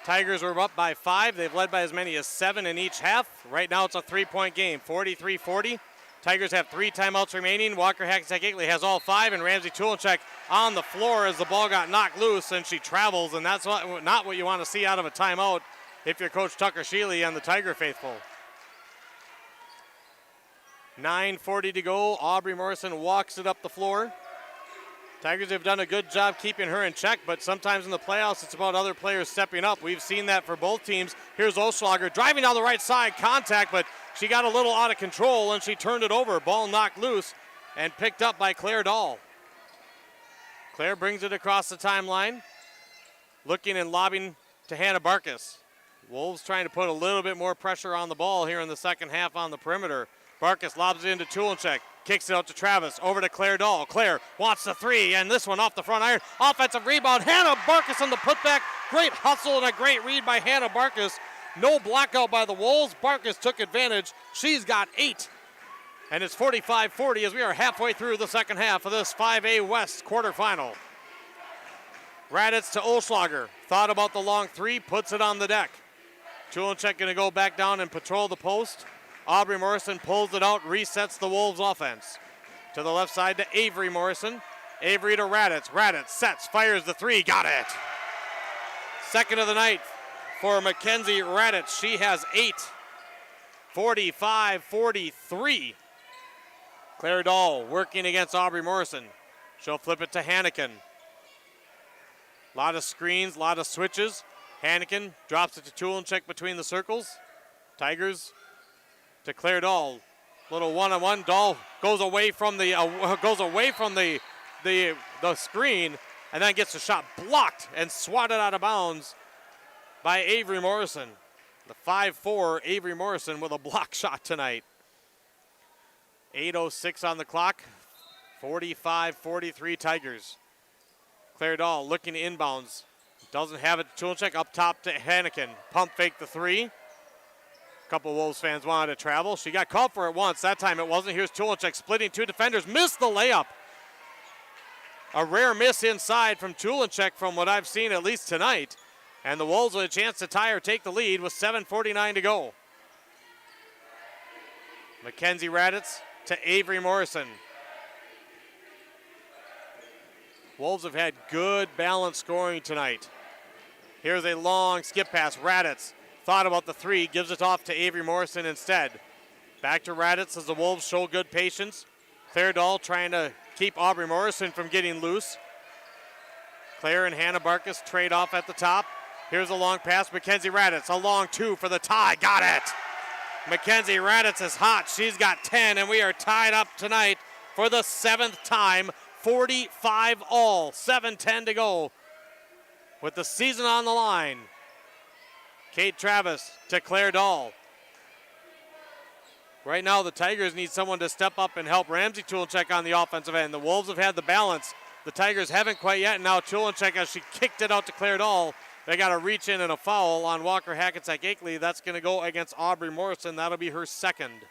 Tigers were up by 5. They've led by as many as 7 in each half. Right now it's a 3-point game, 43-40. Tigers have 3 timeouts remaining. Walker-Hackensack-Akeley has all 5, and Ramsey Tulenchuk on the floor as the ball got knocked loose and she travels, and that's not what you want to see out of a timeout if you're Coach Tucker Shealy and the Tiger faithful. 9:40 to go. Aubrey Morrison walks it up the floor. Tigers have done a good job keeping her in check, but sometimes in the playoffs it's about other players stepping up. We've seen that for both teams. Here's Oschlager driving down the right side, contact, but she got a little out of control and she turned it over. Ball knocked loose and picked up by Claire Dahl. Claire brings it across the timeline, looking and lobbing to Hannah Barkus. Wolves trying to put a little bit more pressure on the ball here in the second half on the perimeter. Barkus lobs it into Tulenchek, kicks it out to Travis, over to Claire Dahl. Claire wants the three, and this one off the front iron. Offensive rebound, Hannah Barkus on the putback. Great hustle and a great read by Hannah Barkus. No blackout by the Wolves. Barkus took advantage. She's got 8. And it's 45-40 as we are halfway through the second half of this 5A West quarterfinal. Raditz to Olschlager. Thought about the long three, puts it on the deck. Tulenchek going to go back down and patrol the post. Aubrey Morrison pulls it out, resets the Wolves offense. To the left side to Avery Morrison. Avery to Raditz. Raditz sets, fires the three, got it. Second of the night for Mackenzie Raditz. She has 8. 45-43. Claire Dahl working against Aubrey Morrison. She'll flip it to Hannikin. A lot of screens, a lot of switches. Hannikin drops it to Tulenchek between the circles. Tigers to Claire Dahl. Little one-on-one. Dahl goes away from the screen and then gets the shot blocked and swatted out of bounds by Avery Morrison. The 5'4" Avery Morrison with a block shot tonight. 8:06 on the clock. 45-43 Tigers. Claire Dahl looking to inbounds. Doesn't have it to Tulenchek. Up top to Hannikin. Pump fake the three. A couple Wolves fans wanted to travel. She got called for it once. That time it wasn't. Here's Tulenchek splitting 2 defenders. Missed the layup. A rare miss inside from Tulenchek from what I've seen at least tonight. And the Wolves with a chance to tie or take the lead with 7:49 to go. Mackenzie Raditz to Avery Morrison. Wolves have had good balanced scoring tonight. Here's a long skip pass. Raditz thought about the three, gives it off to Avery Morrison instead. Back to Raditz as the Wolves show good patience. Claire Dahl trying to keep Aubrey Morrison from getting loose. Claire and Hannah Barkus trade off at the top. Here's a long pass. Mackenzie Raditz, a long 2 for the tie. Got it. Mackenzie Raditz is hot. She's got 10, and we are tied up tonight for the 7th time. 45 all. 7:10 to go with the season on the line. Kate Travis to Claire Dahl. Right now, the Tigers need someone to step up and help Ramsey Tulenchek on the offensive end. The Wolves have had the balance. The Tigers haven't quite yet. And now Tulenchek, as she kicked it out to Claire Dahl, they got a reach in and a foul on Walker-Hackensack-Akeley. That's going to go against Aubrey Morrison. That'll be her second.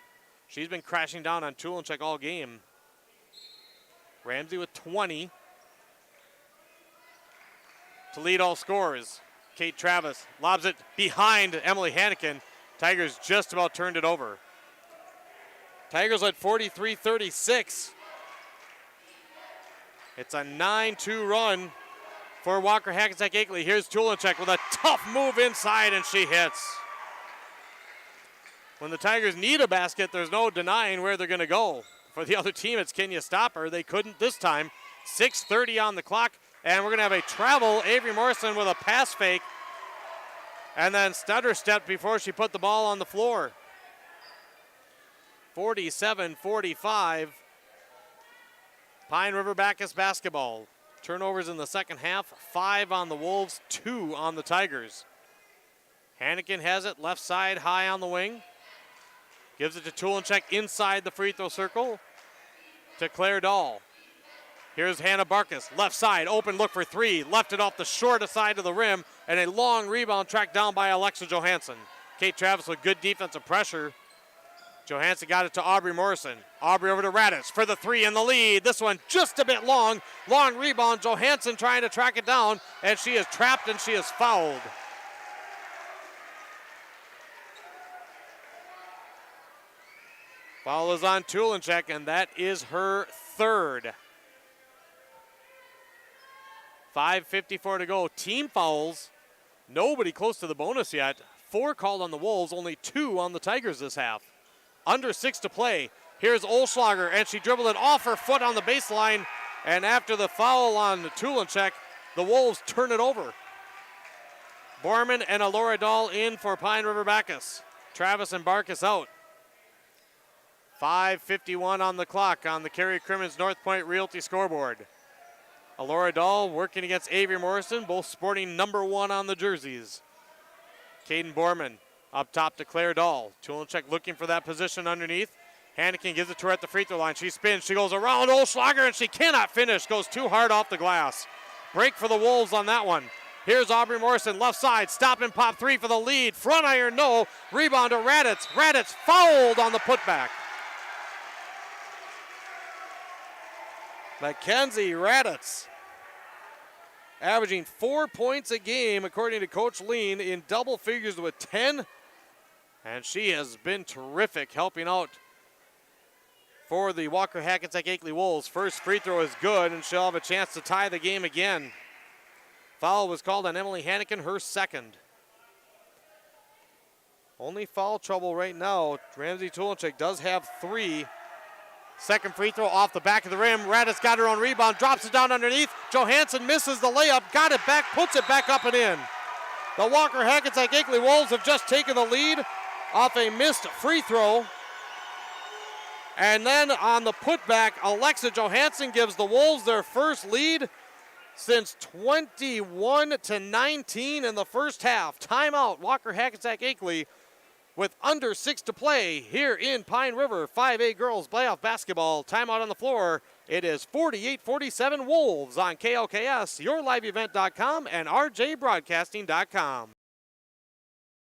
She's been crashing down on Tulenchek all game. Ramsey with 20 to lead all scorers. Kate Travis lobs it behind Emily Hannikin. Tigers just about turned it over. Tigers led 43-36. It's a 9-2 run for Walker-Hackensack-Akeley. Here's Tulenchek with a tough move inside, and she hits. When the Tigers need a basket, there's no denying where they're going to go. For the other team, it's can you stop her? They couldn't this time. 6:30 on the clock, and we're going to have a travel. Avery Morrison with a pass fake, and then stutter stepped before she put the ball on the floor. 47-45. Pine River-Backus basketball. Turnovers in the second half, 5 on the Wolves, 2 on the Tigers. Hannikin has it, left side, high on the wing. Gives it to Tulenchek inside the free throw circle to Claire Dahl. Here's Hannah Barkus, left side, open look for three. Left it off the short side of the rim, and a long rebound tracked down by Alexa Johansson. Kate Travis with good defensive pressure. Johansson got it to Aubrey Morrison. Aubrey over to Raditz for the three in the lead. This one just a bit long. Long rebound. Johansson trying to track it down, and she is trapped and she is fouled. Foul is on Tulenchek, and that is her third. 5:54 to go. Team fouls. Nobody close to the bonus yet. 4 called on the Wolves, only 2 on the Tigers this half. Under 6 to play. Here's Olschlager, and she dribbled it off her foot on the baseline. And after the foul on Tulenchek, the Wolves turn it over. Borman and Alora Dahl in for Pine River-Backus. Travis and Barkus out. 5:51 on the clock on the Kerry Crimmins North Point Realty scoreboard. Alora Dahl working against Avery Morrison, both sporting number 1 on the jerseys. Caden Borman up top to Claire Dahl. Tulenchek looking for that position underneath. Hannikin gives it to her at the free throw line. She spins. She goes around Olschlager, and she cannot finish. Goes too hard off the glass. Break for the Wolves on that one. Here's Aubrey Morrison, left side. Stop and pop three for the lead. Front iron, no. Rebound to Raditz. Raditz fouled on the putback. Mackenzie Raditz, averaging 4 points a game, according to Coach Lean, in double figures with 10. And she has been terrific, helping out for the Walker-Hackensack-Akeley Wolves. First free throw is good, and she'll have a chance to tie the game again. Foul was called on Emily Hannikin, her second. Only foul trouble right now. Ramsey Tulenchek does have 3. Second free throw off the back of the rim. Raditz got her own rebound, drops it down underneath. Johansson misses the layup, got it back, puts it back up and in. The Walker-Hackensack-Akeley Wolves have just taken the lead off a missed free throw. And then on the putback, Alexa Johansson gives the Wolves their first lead since 21-19 in the first half. Timeout, Walker-Hackensack-Akeley with under 6 to play here in Pine River. 5A girls playoff basketball. Timeout on the floor. It is 48-47 Wolves on KLKS, yourliveevent.com, and rjbroadcasting.com.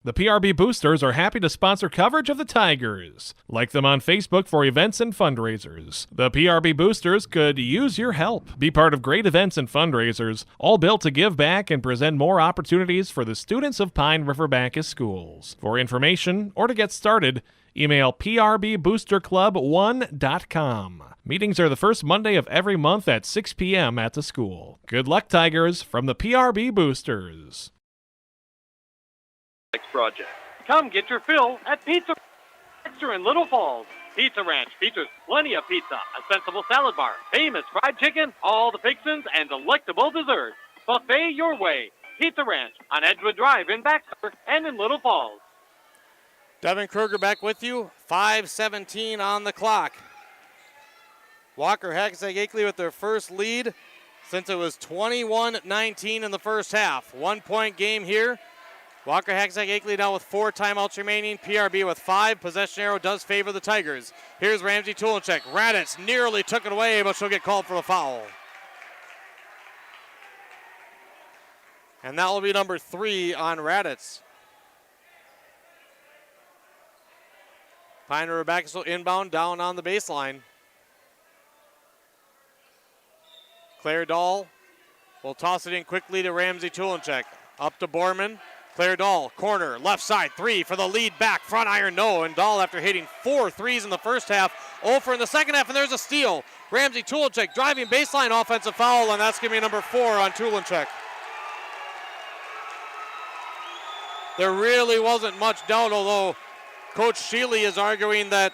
The PRB Boosters are happy to sponsor coverage of the Tigers. Like them on Facebook for events and fundraisers. The PRB Boosters could use your help. Be part of great events and fundraisers, all built to give back and present more opportunities for the students of Pine River-Backus schools. For information or to get started, email prboosterclub1.com. Meetings are the first Monday of every month at 6 p.m. at the school. Good luck, Tigers, from the PRB Boosters. Project. Come get your fill at Pizza Extra in Little Falls. Pizza Ranch features plenty of pizza, a sensible salad bar, famous fried chicken, all the fixins, and delectable desserts. Buffet your way. Pizza Ranch on Edgewood Drive in Baxter and in Little Falls. Devin Kruger back with you. 5:17 on the clock. Walker-Hackensack-Akeley with their first lead since it was 21-19 in the first half. 1 point game here. Walker-Hackensack-Akeley now with 4 timeouts remaining. PRB with 5. Possession arrow does favor the Tigers. Here's Ramsey Tulenchek. Raditz nearly took it away, but she'll get called for the foul. And that will be number 3 on Raditz. Pine River-Backus will inbound down on the baseline. Claire Dahl will toss it in quickly to Ramsey Tulenchek. Up to Borman. Claire Dahl, corner, left side, 3 for the lead back, front iron, no. And Dahl, after hitting 4 threes in the first half, 0 for in the second half, and there's a steal. Ramsey Tulenchek driving baseline offensive foul, and that's going to be number 4 on Tulenchek. There really wasn't much doubt, although Coach Shealy is arguing that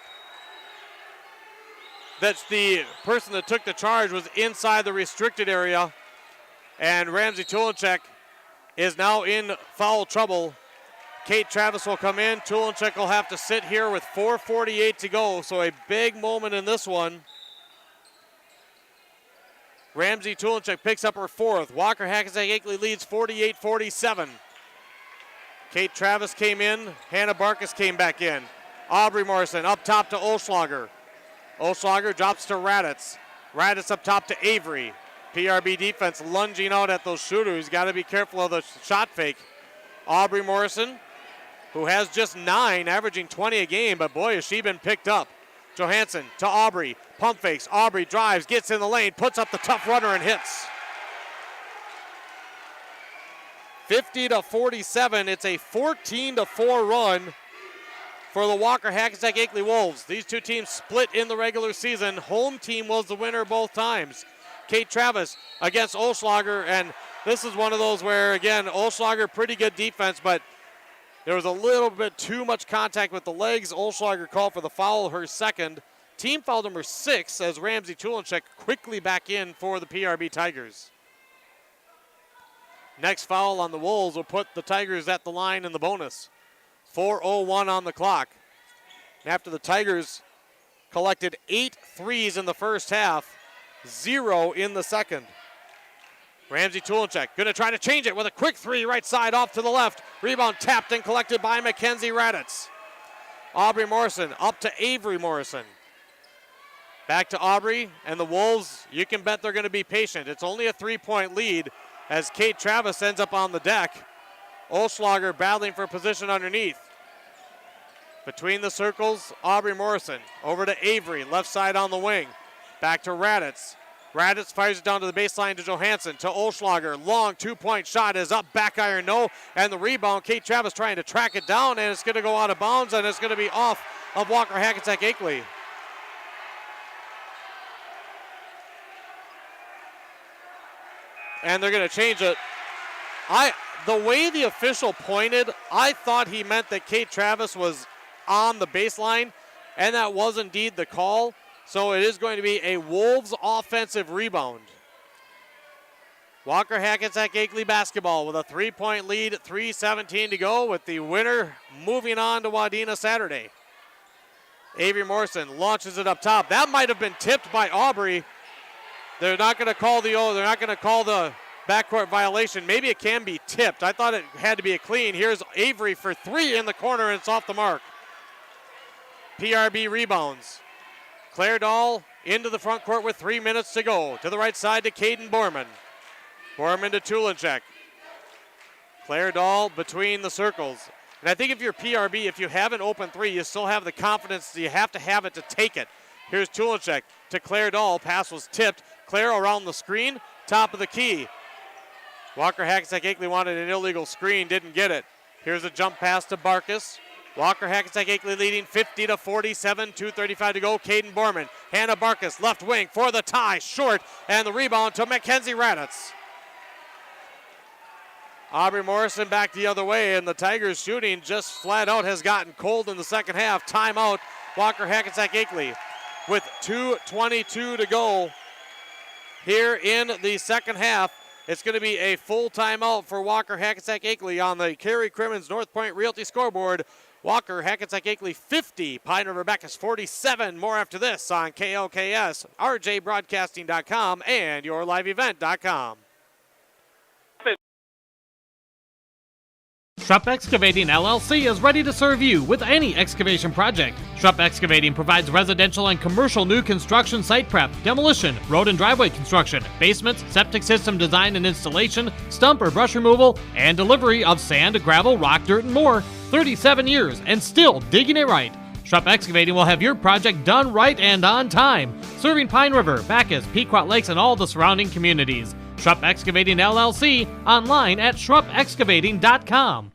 the person that took the charge was inside the restricted area, and Ramsey Tulenchek is now in foul trouble. Kate Travis will come in. Tulenchek will have to sit here with 4:48 to go, so a big moment in this one. Ramsey Tulenchek picks up her 4th. Walker-Hackensack-Akeley leads 48-47. Kate Travis came in. Hannah Barkus came back in. Aubrey Morrison up top to Olschlager. Olschlager drops to Raditz. Raditz up top to Avery. PRB defense lunging out at those shooters. Got to be careful of the shot fake. Aubrey Morrison, who has just 9, averaging 20 a game, but boy, has she been picked up. Johansson to Aubrey. Pump fakes. Aubrey drives, gets in the lane, puts up the tough runner and hits. 50-47. It's a 14-4 run for the Walker-Hackensack-Akeley Wolves. These two teams split in the regular season. Home team was the winner both times. Kate Travis against Olschlager, and this is one of those where, again, Olschlager, pretty good defense, but there was a little bit too much contact with the legs. Olschlager called for the foul, her second. Team foul number 6 as Ramsey Tulenchek quickly back in for the PRB Tigers. Next foul on the Wolves will put the Tigers at the line in the bonus. 4:01 on the clock. And after the Tigers collected 8 threes in the first half, 0 in the second. Ramsey Tulinchek going to try to change it with a quick three right side off to the left. Rebound tapped and collected by Mackenzie Raditz. Aubrey Morrison up to Avery Morrison. Back to Aubrey, and the Wolves, you can bet they're going to be patient. It's only a 3-point lead as Kate Travis ends up on the deck. Olschlager battling for position underneath. Between the circles, Aubrey Morrison. Over to Avery, left side on the wing. Back to Raditz. Raditz fires it down to the baseline to Johansson, to Olschlager. Long 2-point shot is up, back iron no, and the rebound, Kate Travis trying to track it down, and it's going to go out of bounds, and it's going to be off of Walker-Hackensack-Akeley. And they're going to change it. The way the official pointed, I thought he meant that Kate Travis was on the baseline, and that was indeed the call. So it is going to be a Wolves offensive rebound. Walker-Hackensack-Akeley basketball with a 3-point lead, 3:17 to go, with the winner moving on to Wadena Saturday. Avery Morrison launches it up top. That might have been tipped by Aubrey. They're not going to call the backcourt violation. Maybe it can be tipped. I thought it had to be a clean. Here's Avery for three in the corner, and it's off the mark. PRB rebounds. Claire Dahl into the front court with 3 minutes to go. To the right side to Caden Borman. Borman to Tulinchek. Claire Dahl between the circles. And I think if you're PRB, if you have an open three, you still have the confidence. You have to have it to take it. Here's Tulinchek to Claire Dahl. Pass was tipped. Claire around the screen, top of the key. Walker-Hackensack-Akeley wanted an illegal screen, didn't get it. Here's a jump pass to Barkus. Walker-Hackensack-Akeley leading 50-47, 2:35 to go. Caden Borman, Hannah Barkus, left wing for the tie, short, and the rebound to Mackenzie Raditz. Aubrey Morrison back the other way, and the Tigers shooting just flat out has gotten cold in the second half. Timeout, Walker-Hackensack-Akeley with 2:22 to go here in the second half. It's going to be a full timeout for Walker-Hackensack-Akeley on the Kerry Crimmins North Point Realty scoreboard. Walker-Hackensack-Akeley 50, Pine River-Backus 47. More after this on KLKS, RJBroadcasting.com, and YourLiveEvent.com. Schrupp Excavating LLC is ready to serve you with any excavation project. Schrupp Excavating provides residential and commercial new construction site prep, demolition, road and driveway construction, basements, septic system design and installation, stump or brush removal, and delivery of sand, gravel, rock, dirt, and more. 37 years and still digging it right. Schrupp Excavating will have your project done right and on time, serving Pine River, Backus, Pequot Lakes, and all the surrounding communities. Schrupp Excavating LLC, online at schruppexcavating.com.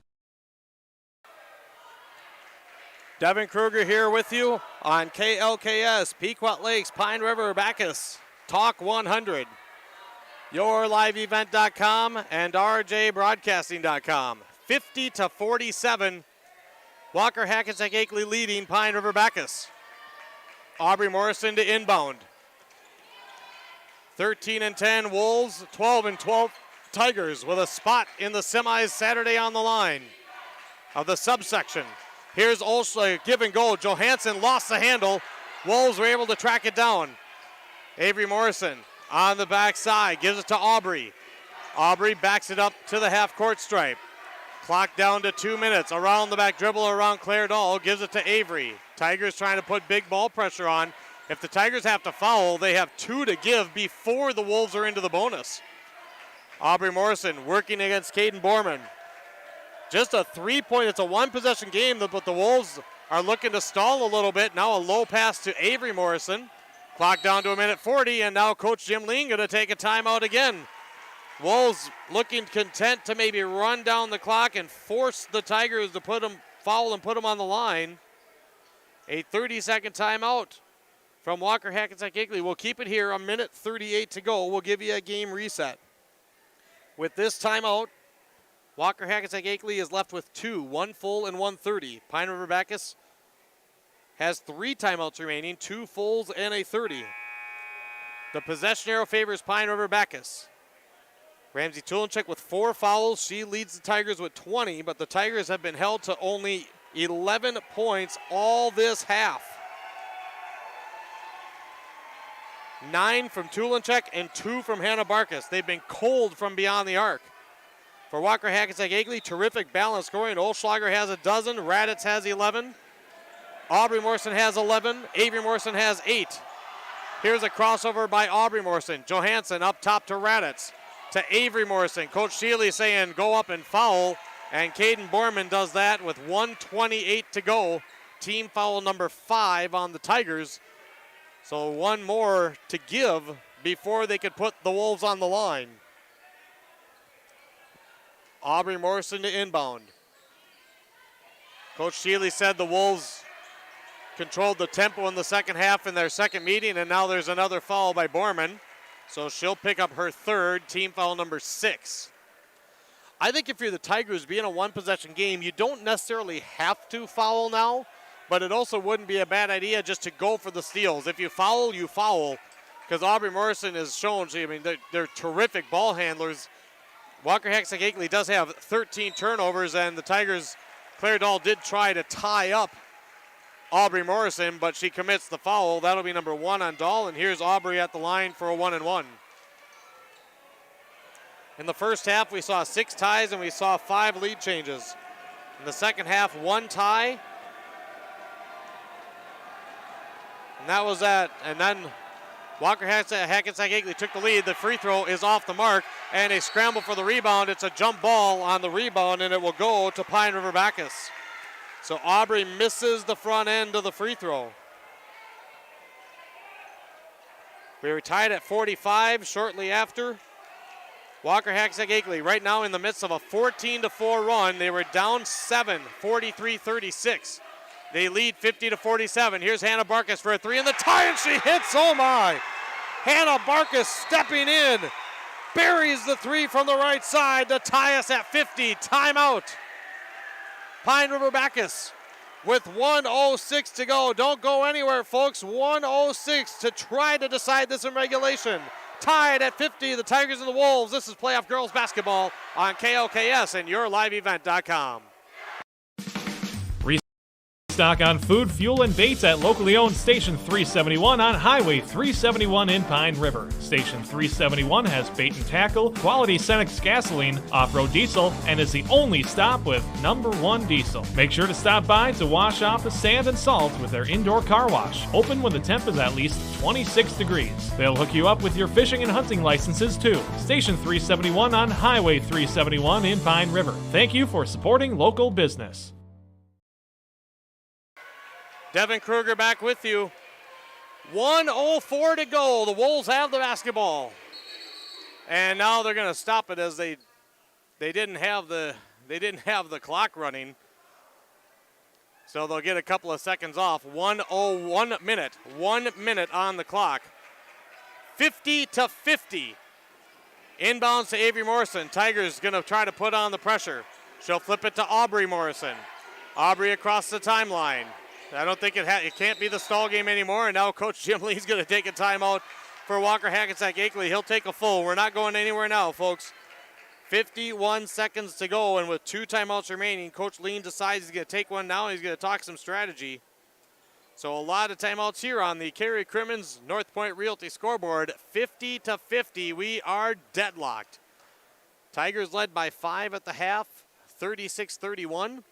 Devin Kruger here with you on KLKS, Pequot Lakes, Pine River, Backus, Talk 100, YourLiveEvent.com, and RJBroadcasting.com. 50-47, Walker-Hackensack-Akeley leading Pine River Backus. Aubrey Morrison to inbound. 13-10 Wolves, 12-12 Tigers with a spot in the semis Saturday on the line of the subsection. Here's Olschlager, give and go. Johansson lost the handle. Wolves were able to track it down. Avery Morrison on the backside, gives it to Aubrey. Aubrey backs it up to the half-court stripe. Clock down to 2 minutes. Around the back dribble around Claire Dahl, gives it to Avery. Tigers trying to put big ball pressure on. If the Tigers have to foul, they have 2 to give before the Wolves are into the bonus. Aubrey Morrison working against Caden Borman. Just a 3-point, it's a one-possession game, but the Wolves are looking to stall a little bit. Now a low pass to Avery Morrison. Clock down to 1:40, and now Coach Jim Lean going to take a timeout again. Wolves looking content to maybe run down the clock and force the Tigers to foul and put them on the line. A 30-second timeout from Walker-Hackensack-Akeley. We'll keep it here, 1:38 to go. We'll give you a game reset. With this timeout, Walker-Hackensack-Akeley is left with 2, 1 full and 1:30. Pine River Backus has 3 timeouts remaining, 2 fulls and a 30. The possession arrow favors Pine River Backus. Ramsey Tulinchek with 4 fouls. She leads the Tigers with 20, but the Tigers have been held to only 11 points all this half. 9 from Tulenchek and 2 from Hannah Barkus. They've been cold from beyond the arc. For Walker-Hackensack-Akeley, terrific balance scoring. Olschlager has a dozen. Raditz has 11. Aubrey Morrison has 11. Avery Morrison has 8. Here's a crossover by Aubrey Morrison. Johansson up top to Raditz. To Avery Morrison. Coach Shealy saying go up and foul. And Caden Borman does that with 1:28 to go. Team foul number 5 on the Tigers. So one more to give before they could put the Wolves on the line. Aubrey Morrison to inbound. Coach Shealy said the Wolves controlled the tempo in the second half in their second meeting, and now there's another foul by Borman. So she'll pick up her 3rd, team foul number 6. I think if you're the Tigers, being a one-possession game, you don't necessarily have to foul now, but it also wouldn't be a bad idea just to go for the steals. If you foul, you foul, because Aubrey Morrison has shown, they're terrific ball handlers. Walker-Hackensack-Akeley does have 13 turnovers, and the Tigers, Claire Dahl did try to tie up Aubrey Morrison, but she commits the foul. That'll be number 1 on Dahl, and here's Aubrey at the line for a 1-and-1. In the first half, we saw 6 ties and we saw 5 lead changes. In the second half, 1 tie. And that was that. And then Walker-Hackensack-Akeley took the lead. The free throw is off the mark, and a scramble for the rebound. It's a jump ball on the rebound, and it will go to Pine River-Backus. So Aubrey misses the front end of the free throw. We were tied at 45 shortly after. Walker-Hackensack-Akeley right now in the midst of a 14-4 run. They were down 7, 43-36. They lead 50-47. Here's Hannah Barkus for a 3 in the tie, and she hits. Oh my! Hannah Barkus stepping in, buries the 3 from the right side to tie us at 50. Timeout. Pine River-Backus with 1:06 to go. Don't go anywhere, folks. 1:06 to try to decide this in regulation. Tied at 50, the Tigers and the Wolves. This is playoff girls basketball on KOKS and YourLiveEvent.com. Restock on food, fuel, and baits at locally owned Station 371 on Highway 371 in Pine River. Station 371 has bait and tackle, quality Cenex gasoline, off-road diesel, and is the only stop with #1 diesel. Make sure to stop by to wash off the sand and salt with their indoor car wash. Open when the temp is at least 26 degrees. They'll hook you up with your fishing and hunting licenses too. Station 371 on Highway 371 in Pine River. Thank you for supporting local business. Devin Kruger back with you. 1:04 to go. The Wolves have the basketball. And now they're going to stop it as they didn't have the clock running. So they'll get a couple of seconds off. 1 minute on the clock. 50-50. Inbounds to Avery Morrison. Tigers going to try to put on the pressure. She'll flip it to Aubrey Morrison. Aubrey across the timeline. I don't think it can't be the stall game anymore, and now Coach Jim Lee's going to take a timeout for Walker-Hackensack-Akeley. He'll take a full. We're not going anywhere now, folks. 51 seconds to go, and with 2 timeouts remaining, Coach Lean decides he's going to take one now, and he's going to talk some strategy. So a lot of timeouts here on the Kerry Crimmins North Point Realty scoreboard. 50-50, we are deadlocked. Tigers led by 5 at the half, 36-31.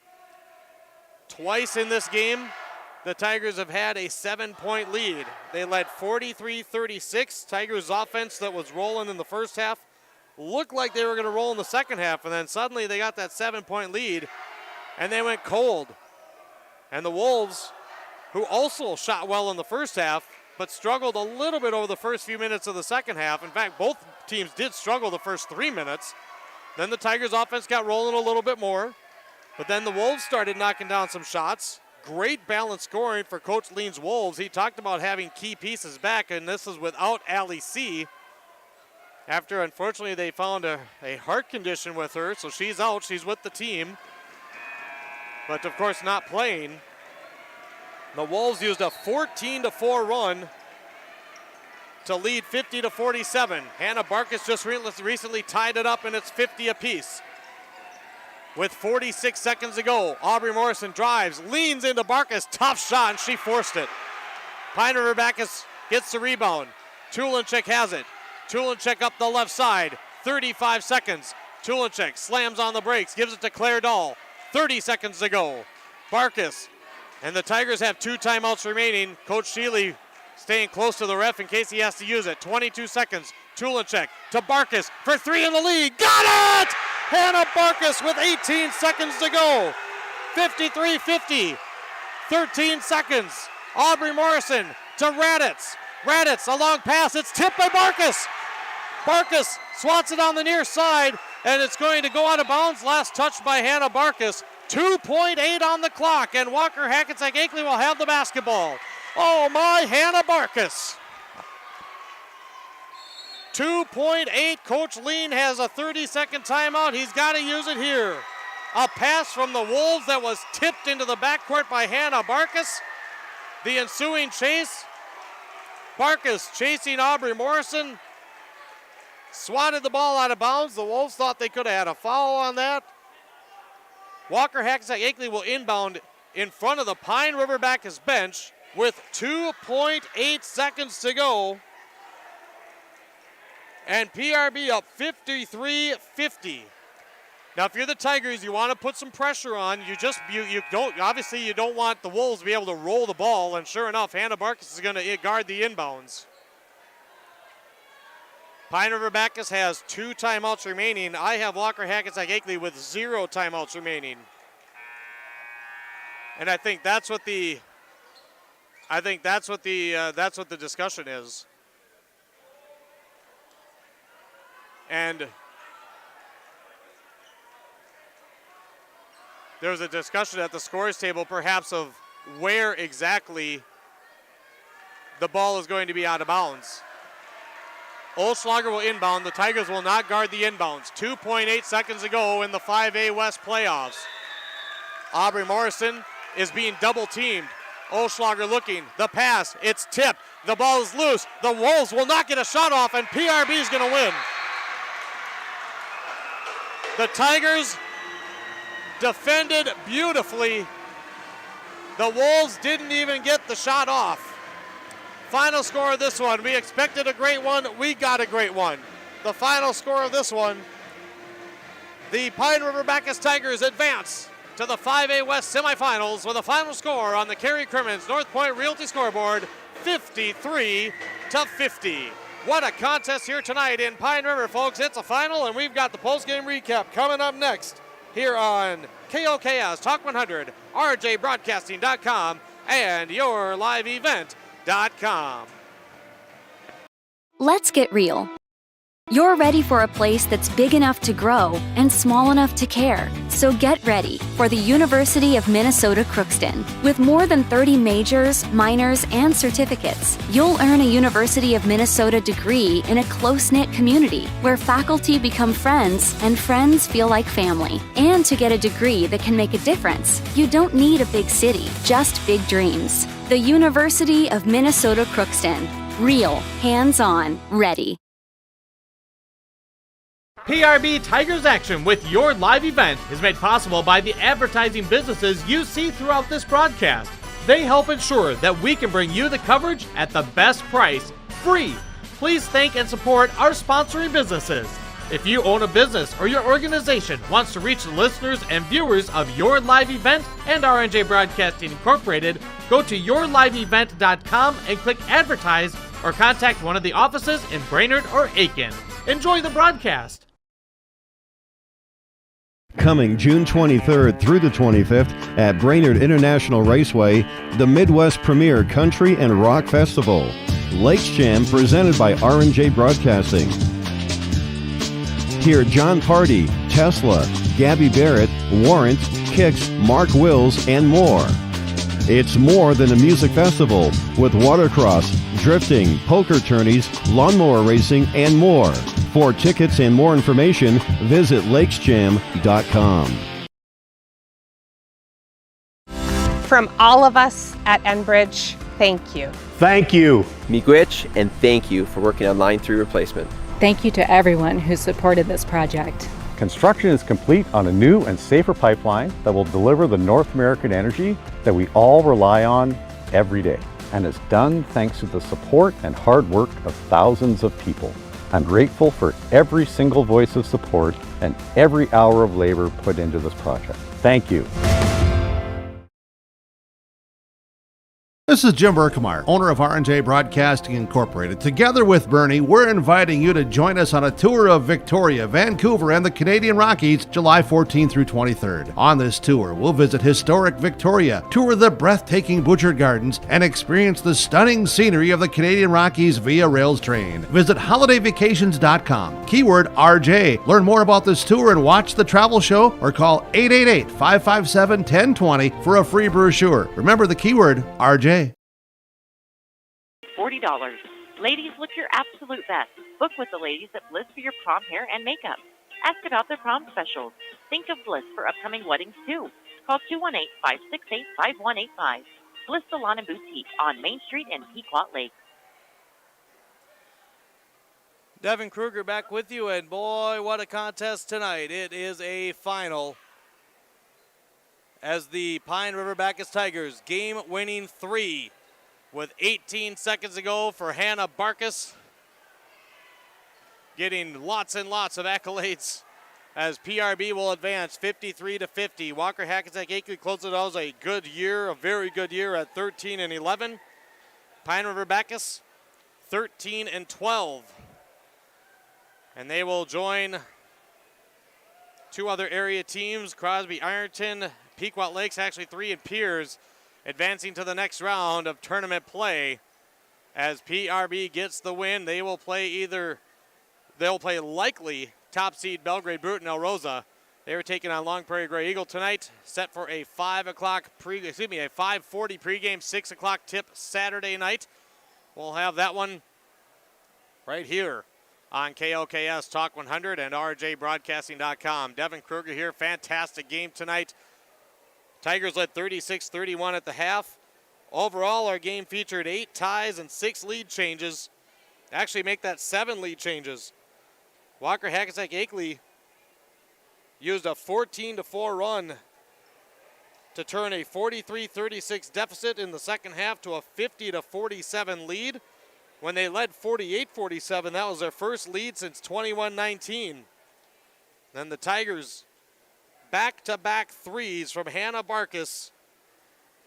Twice in this game, the Tigers have had a 7-point lead. They led 43-36. Tigers offense that was rolling in the first half looked like they were going to roll in the second half, and then suddenly they got that 7-point lead, and they went cold. And the Wolves, who also shot well in the first half, but struggled a little bit over the first few minutes of the second half. In fact, both teams did struggle the first 3 minutes. Then the Tigers offense got rolling a little bit more, but then the Wolves started knocking down some shots. Great balanced scoring for Coach Lean's Wolves. He talked about having key pieces back, and this is without Allie C. After, unfortunately, they found a heart condition with her, so she's out. She's with the team, but of course not playing. The Wolves used a 14-4 run to lead 50-47. Hannah Barkus just recently tied it up, and it's 50 apiece. With 46 seconds to go, Aubrey Morrison drives, leans into Barkus, tough shot, and she forced it. Pine River-Backus gets the rebound. Tulinchek has it. Tulinchek up the left side. 35 seconds. Tulinchek slams on the brakes, gives it to Claire Dahl. 30 seconds to go. Barkus. And the Tigers have 2 timeouts remaining. Coach Shealy staying close to the ref in case he has to use it. 22 seconds. Tulinchek to Barkus for 3 in the lead. Got it! Hannah Barkus with 18 seconds to go. 53-50. 13 seconds. Aubrey Morrison to Raditz. Raditz, a long pass. It's tipped by Barkus. Barkus swats it on the near side, and it's going to go out of bounds. Last touch by Hannah Barkus. 2.8 on the clock, and Walker-Hackensack-Akeley will have the basketball. Oh my, Hannah Barkus. 2.8. Coach Lean has a 30-second timeout. He's got to use it here. A pass from the Wolves that was tipped into the backcourt by Hannah Barkus. The ensuing chase. Barkus chasing Aubrey Morrison. Swatted the ball out of bounds. The Wolves thought they could have had a foul on that. Walker-Hackensack-Akeley will inbound in front of the Pine River-Backus bench with 2.8 seconds to go. And PRB up 53-50. Now, if you're the Tigers, you want to put some pressure on. You don't want the Wolves to be able to roll the ball. And sure enough, Hannah Barkus is going to guard the inbounds. Pine River-Backus has 2 timeouts remaining. I have Walker-Hackensack-Akeley with 0 timeouts remaining. And I think that's what the discussion is. And there was a discussion at the scores table perhaps of where exactly the ball is going to be out of bounds. Olschlager will inbound. The Tigers will not guard the inbounds. 2.8 seconds to go in the 5A West playoffs. Aubrey Morrison is being double teamed. Olschlager looking. The pass. It's tipped. The ball is loose. The Wolves will not get a shot off, and PRB is going to win. The Tigers defended beautifully. The Wolves didn't even get the shot off. Final score of this one, we expected a great one, we got a great one. The final score of this one, the Pine River-Backus Tigers advance to the 5A West semifinals with a final score on the Kerry Crimmins North Point Realty scoreboard, 53-50. What a contest here tonight in Pine River, folks. It's a final, and we've got the postgame recap coming up next here on KOKS Talk 100, RJBroadcasting.com, and YourLiveEvent.com. Let's get real. You're ready for a place that's big enough to grow and small enough to care. So get ready for the University of Minnesota Crookston. With more than 30 majors, minors, and certificates, you'll earn a University of Minnesota degree in a close-knit community where faculty become friends and friends feel like family. And to get a degree that can make a difference, you don't need a big city, just big dreams. The University of Minnesota Crookston. Real, hands-on, ready. PRB Tigers Action with your live event is made possible by the advertising businesses you see throughout this broadcast. They help ensure that we can bring you the coverage at the best price, free. Please thank and support our sponsoring businesses. If you own a business or your organization wants to reach the listeners and viewers of your live event and RNJ Broadcasting Incorporated, go to yourliveevent.com and click advertise or contact one of the offices in Brainerd or Aiken. Enjoy the broadcast. Coming June 23rd through the 25th at Brainerd International Raceway, the Midwest Premier Country and Rock Festival. Lakes Jam presented by R&J Broadcasting. Hear John Party, Tesla, Gabby Barrett, Warrant, Kicks, Mark Wills, and more. It's more than a music festival with watercross, drifting, poker tourneys, lawnmower racing, and more. For tickets and more information, visit lakesjam.com. From all of us at Enbridge, thank you. Thank you. Miigwech, and thank you for working on Line 3 replacement. Thank you to everyone who supported this project. Construction is complete on a new and safer pipeline that will deliver the North American energy that we all rely on every day. and is done thanks to the support and hard work of thousands of people. I'm grateful for every single voice of support and every hour of labor put into this project. Thank you. This is Jim Berkmeyer, owner of R&J Broadcasting Incorporated. Together with Bernie, we're inviting you to join us on a tour of Victoria, Vancouver, and the Canadian Rockies, July 14th through 23rd. On this tour, we'll visit historic Victoria, tour the breathtaking Butchert Gardens, and experience the stunning scenery of the Canadian Rockies via rails train. Visit holidayvacations.com, keyword RJ. Learn more about this tour and watch the travel show, or call 888-557-1020 for a free brochure. Remember the keyword RJ. $40. Ladies, look your absolute best. Book with the ladies at Bliss for your prom hair and makeup. Ask about their prom specials. Think of Bliss for upcoming weddings, too. Call 218-568-5185. Bliss Salon and Boutique on Main Street in Pequot Lake. Devin Kruger back with you, and boy, what a contest tonight. It is a final as the Pine River-Backus Tigers game-winning 3 with 18 seconds to go for Hannah Barkus, getting lots and lots of accolades as PRB will advance 53-50. Walker-Hackensack-Akeley closes out a good year, a very good year at 13-11. Pine River-Backus 13-12. And they will join two other area teams, Crosby Ironton, Pequot Lakes, actually 3 in Piers, advancing to the next round of tournament play. As PRB gets the win, they'll play likely top seed Belgrade Bruton El Rosa. They are taking on Long Prairie Gray Eagle tonight, set for a 5:40 pregame, 6 o'clock tip Saturday night. We'll have that one right here on KOKS Talk 100 and RJBroadcasting.com. Devin Kruger here, fantastic game tonight. Tigers led 36-31 at the half. Overall, our game featured 8 ties and 6 lead changes. Actually make that 7 lead changes. Walker-Hackensack-Akeley used a 14-4 run to turn a 43-36 deficit in the second half to a 50-47 lead. When they led 48-47, that was their first lead since 21-19. Then the Tigers back-to-back threes from Hannah Barkus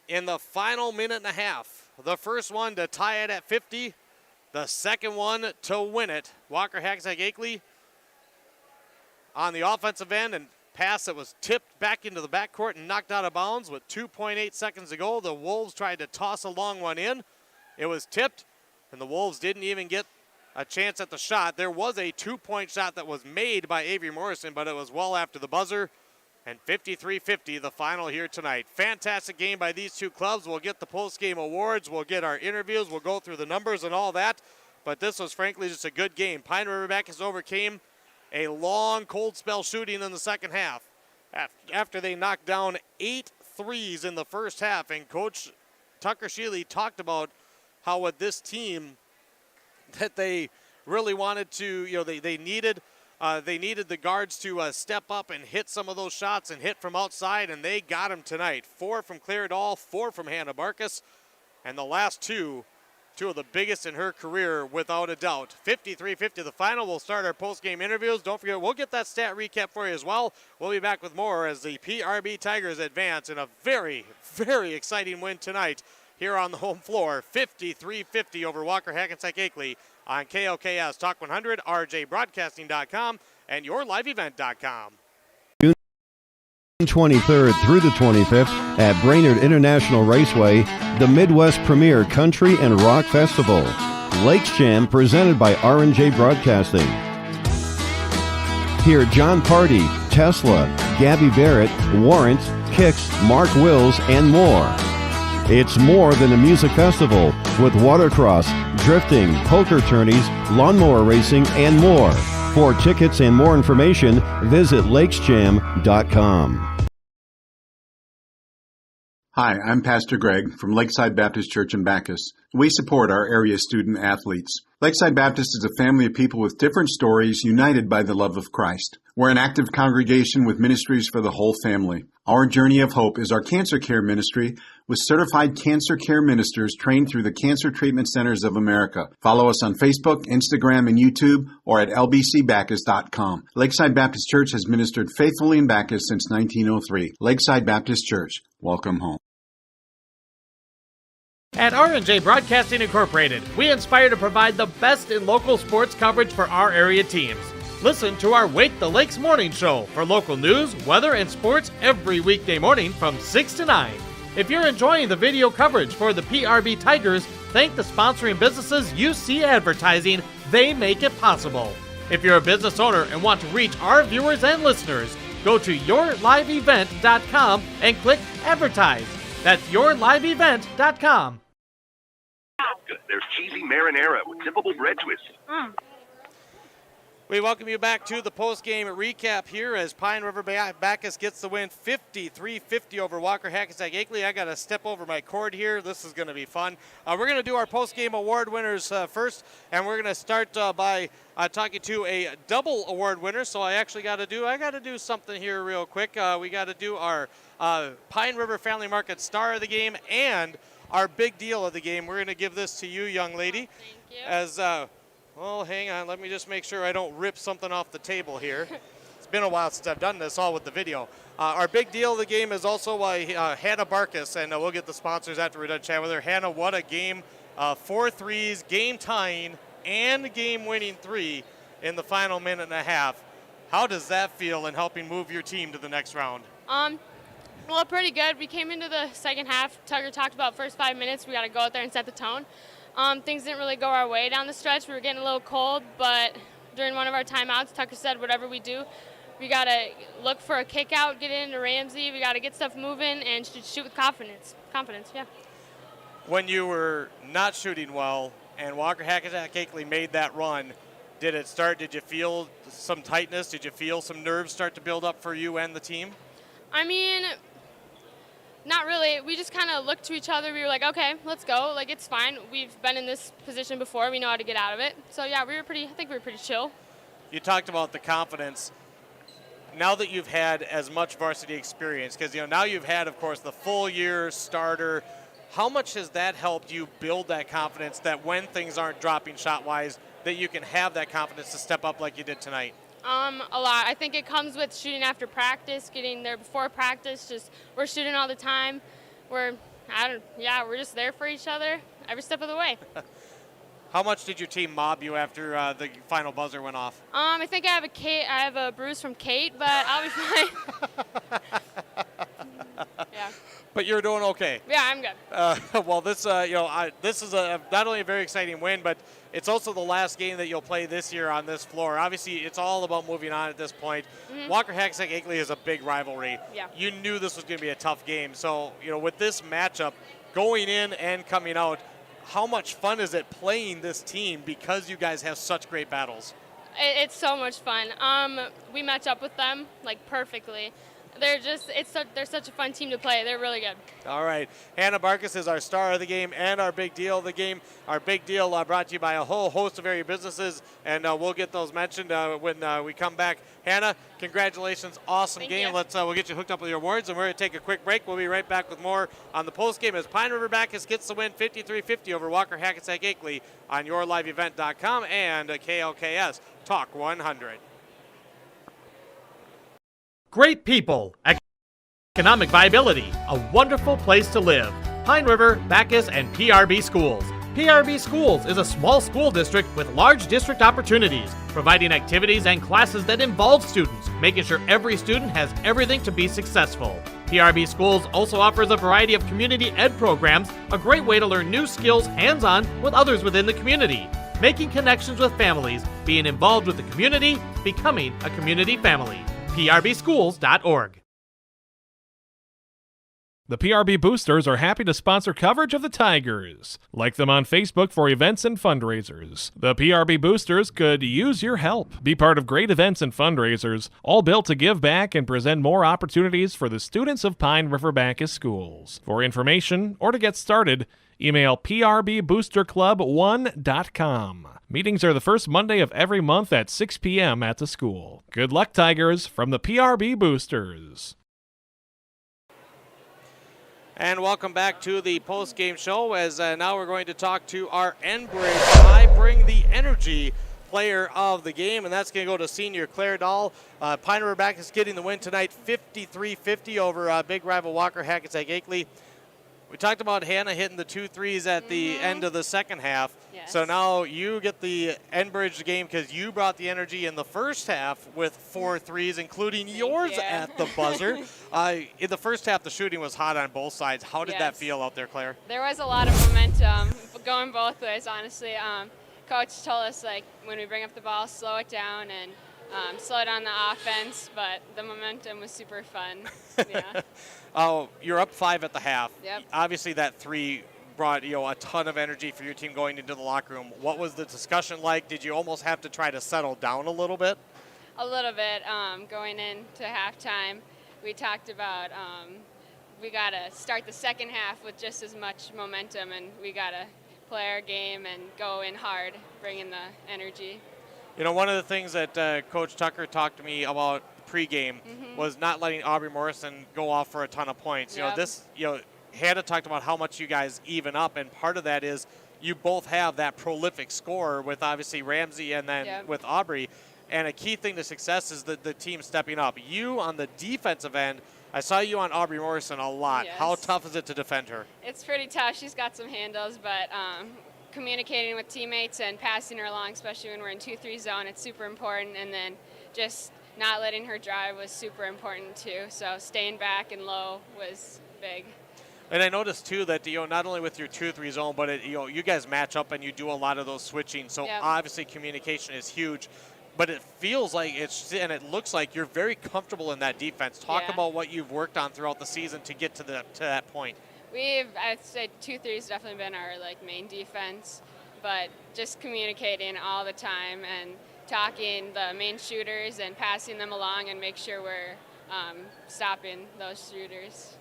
in the final minute and a half. The first one to tie it at 50, the second one to win it. Walker-Hackensack-Akeley on the offensive end, and pass that was tipped back into the backcourt and knocked out of bounds with 2.8 seconds to go. The Wolves tried to toss a long one in. It was tipped, and the Wolves didn't even get a chance at the shot. There was a 2-point shot that was made by Avery Morrison, but it was well after the buzzer. And 53-50, the final here tonight. Fantastic game by these two clubs. We'll get the post-game awards. We'll get our interviews. We'll go through the numbers and all that. But this was, frankly, just a good game. Pine River-Backus overcame a long, cold spell shooting in the second half after they knocked down 8 threes in the first half. And Coach Tucker Shealy talked about how with this team that they really wanted to, they needed the guards to step up and hit some of those shots and hit from outside, and they got them tonight. 4 from Claire Dahl, 4 from Hannah Barkus, and the last two of the biggest in her career without a doubt. 53-50 the final. We'll start our post-game interviews. Don't forget, we'll get that stat recap for you as well. We'll be back with more as the PRB Tigers advance in a very, very exciting win tonight here on the home floor. 53-50 over Walker-Hackensack-Akeley on KOKS Talk 100, RJBroadcasting.com, and YourLiveEvent.com. June 23rd through the 25th at Brainerd International Raceway, the Midwest Premier Country and Rock Festival. Lakes Jam presented by R&J Broadcasting. Hear John Party, Tesla, Gabby Barrett, Warrant, Kicks, Mark Wills, and more. It's more than a music festival with watercross, drifting, poker tourneys, lawnmower racing, and more. For tickets and more information, visit lakesjam.com. Hi, I'm Pastor Greg from Lakeside Baptist Church in Backus. We support our area student athletes. Lakeside Baptist is a family of people with different stories united by the love of Christ. We're an active congregation with ministries for the whole family. Our Journey of Hope is our cancer care ministry with certified cancer care ministers trained through the Cancer Treatment Centers of America. Follow us on Facebook, Instagram, and YouTube, or at lbcbackus.com. Lakeside Baptist Church has ministered faithfully in Backus since 1903. Lakeside Baptist Church, welcome home. At R&J Broadcasting Incorporated, we aspire to provide the best in local sports coverage for our area teams. Listen to our Wake the Lakes morning show for local news, weather, and sports every weekday morning from 6 to 9. If you're enjoying the video coverage for the PRB Tigers, thank the sponsoring businesses you see advertising. They make it possible. If you're a business owner and want to reach our viewers and listeners, go to yourliveevent.com and click Advertise. That's yourliveevent.com. There's cheesy marinara with dippable bread twists. We welcome you back to the post-game recap here as Pine River-Backus gets the win 53-50 over Walker-Hackensack-Akeley. I got to step over my cord here. This is going to be fun. We're going to do our post-game award winners first, and we're going to start by talking to a double award winner. So I got to do something here real quick. We got to do our Pine River Family Market Star of the Game and our Big Deal of the Game. We're going to give this to you, young lady. Thank you. As well, hang on. Let me just make sure I don't rip something off the table here. It's been a while since I've done this, all with the video. Our Big Deal of the Game is also Hannah Barkus, and we'll get the sponsors after we're done chatting with her. Hannah, what a game. 4 threes, game tying, and game winning 3 in the final minute and a half. How does that feel in helping move your team to the next round? Well, pretty good. We came into the second half. Tucker talked about first 5 minutes. We got to go out there and set the tone. Things didn't really go our way down the stretch. We were getting a little cold, but during one of our timeouts, Tucker said, whatever we do, we got to look for a kick out, get it into Ramsey. We got to get stuff moving and shoot with confidence. Yeah. When you were not shooting well and Walker-Hackensack-Akeley made that run, did you feel some tightness? Did you feel some nerves start to build up for you and the team? I mean, not really. We just kind of looked to each other. We were like, okay, let's go. Like, it's fine. We've been in this position before. We know how to get out of it. So, yeah, I think we were pretty chill. You talked about the confidence. Now that you've had as much varsity experience, because, now you've had, of course, the full year starter, how much has that helped you build that confidence that when things aren't dropping shot-wise, that you can have that confidence to step up like you did tonight? A lot. I think it comes with shooting after practice, getting there before practice. We're shooting all the time. We're just there for each other every step of the way. How much did your team mob you after the final buzzer went off? I think I have a bruise from Kate, but I'll be fine. Yeah. But you're doing okay. Yeah, I'm good. Well, this is not only a very exciting win, but it's also the last game that you'll play this year on this floor. Obviously, it's all about moving on at this point. Mm-hmm. Walker-Hackensack-Akeley is a big rivalry. Yeah. You knew this was going to be a tough game. So, with this matchup, going in and coming out, how much fun is it playing this team because you guys have such great battles? It's so much fun. We match up with them, perfectly. They're such a fun team to play. They're really good. All right. Hannah Barkus is our star of the game and our big deal of the game. Our big deal brought to you by a whole host of area businesses, and we'll get those mentioned when we come back. Hannah, congratulations. Awesome Thank game. you. We'll get you hooked up with your awards, and we're going to take a quick break. We'll be right back with more on the postgame as Pine River-Backus gets the win 53-50 over Walker-Hackensack-Akeley on yourliveevent.com and KLKS Talk 100. Great people, economic viability, a wonderful place to live. Pine River, Backus, and PRB Schools. PRB Schools is a small school district with large district opportunities, providing activities and classes that involve students, making sure every student has everything to be successful. PRB Schools also offers a variety of community ed programs, a great way to learn new skills hands-on with others within the community, making connections with families, being involved with the community, becoming a community family. PRBschools.org. The PRB Boosters are happy to sponsor coverage of the Tigers. Like them on Facebook for events and fundraisers. The PRB Boosters could use your help. Be part of great events and fundraisers, all built to give back and present more opportunities for the students of Pine River-Backus schools. For information or to get started, email prboosterclub1.com. Meetings are the first Monday of every month at 6 p.m. at the school. Good luck, Tigers, from the PRB Boosters. And welcome back to the post-game show, as now we're going to talk to our Enbridge I Bring the Energy player of the game, and that's going to go to senior Claire Dahl. Pine River-Backus getting the win tonight, 53-50 over big rival Walker-Hackensack-Akeley. We talked about Hannah hitting the 2 threes at the end of the second half. Yes. So now you get the Enbridge game because you brought the energy in the first half with 4 threes, including yours at the buzzer. In the first half, the shooting was hot on both sides. How did that feel out there, Claire? There was a lot of momentum going both ways, honestly. Coach told us, like, when we bring up the ball, slow it down and slow down the offense, but the momentum was super fun. Yeah. You're up 5 at the half. Yep. Obviously, that 3 brought a ton of energy for your team going into the locker room. What was the discussion like? Did you almost have to try to settle down a little bit? A little bit. Going into halftime, we talked about we got to start the second half with just as much momentum, and we got to play our game and go in hard, bring in the energy. One of the things that Coach Tucker talked to me about pregame was not letting Aubrey Morrison go off for a ton of points. Hannah talked about how much you guys even up, and part of that is you both have that prolific scorer with obviously Ramsey and then with Aubrey. And a key thing to success is the team stepping up. You on the defensive end, I saw you on Aubrey Morrison a lot. Yes. How tough is it to defend her? It's pretty tough. She's got some handles, but communicating with teammates and passing her along, especially when we're in 2-3 zone, it's super important. And then just not letting her drive was super important too. So staying back and low was big. And I noticed too that not only with your 2-3 zone, but you guys match up and you do a lot of those switching. So obviously communication is huge. But it feels like and it looks like you're very comfortable in that defense. Talk about what you've worked on throughout the season to get to that point. I'd say 2-3 has definitely been our main defense, but just communicating all the time and talking the main shooters and passing them along and make sure we're stopping those shooters.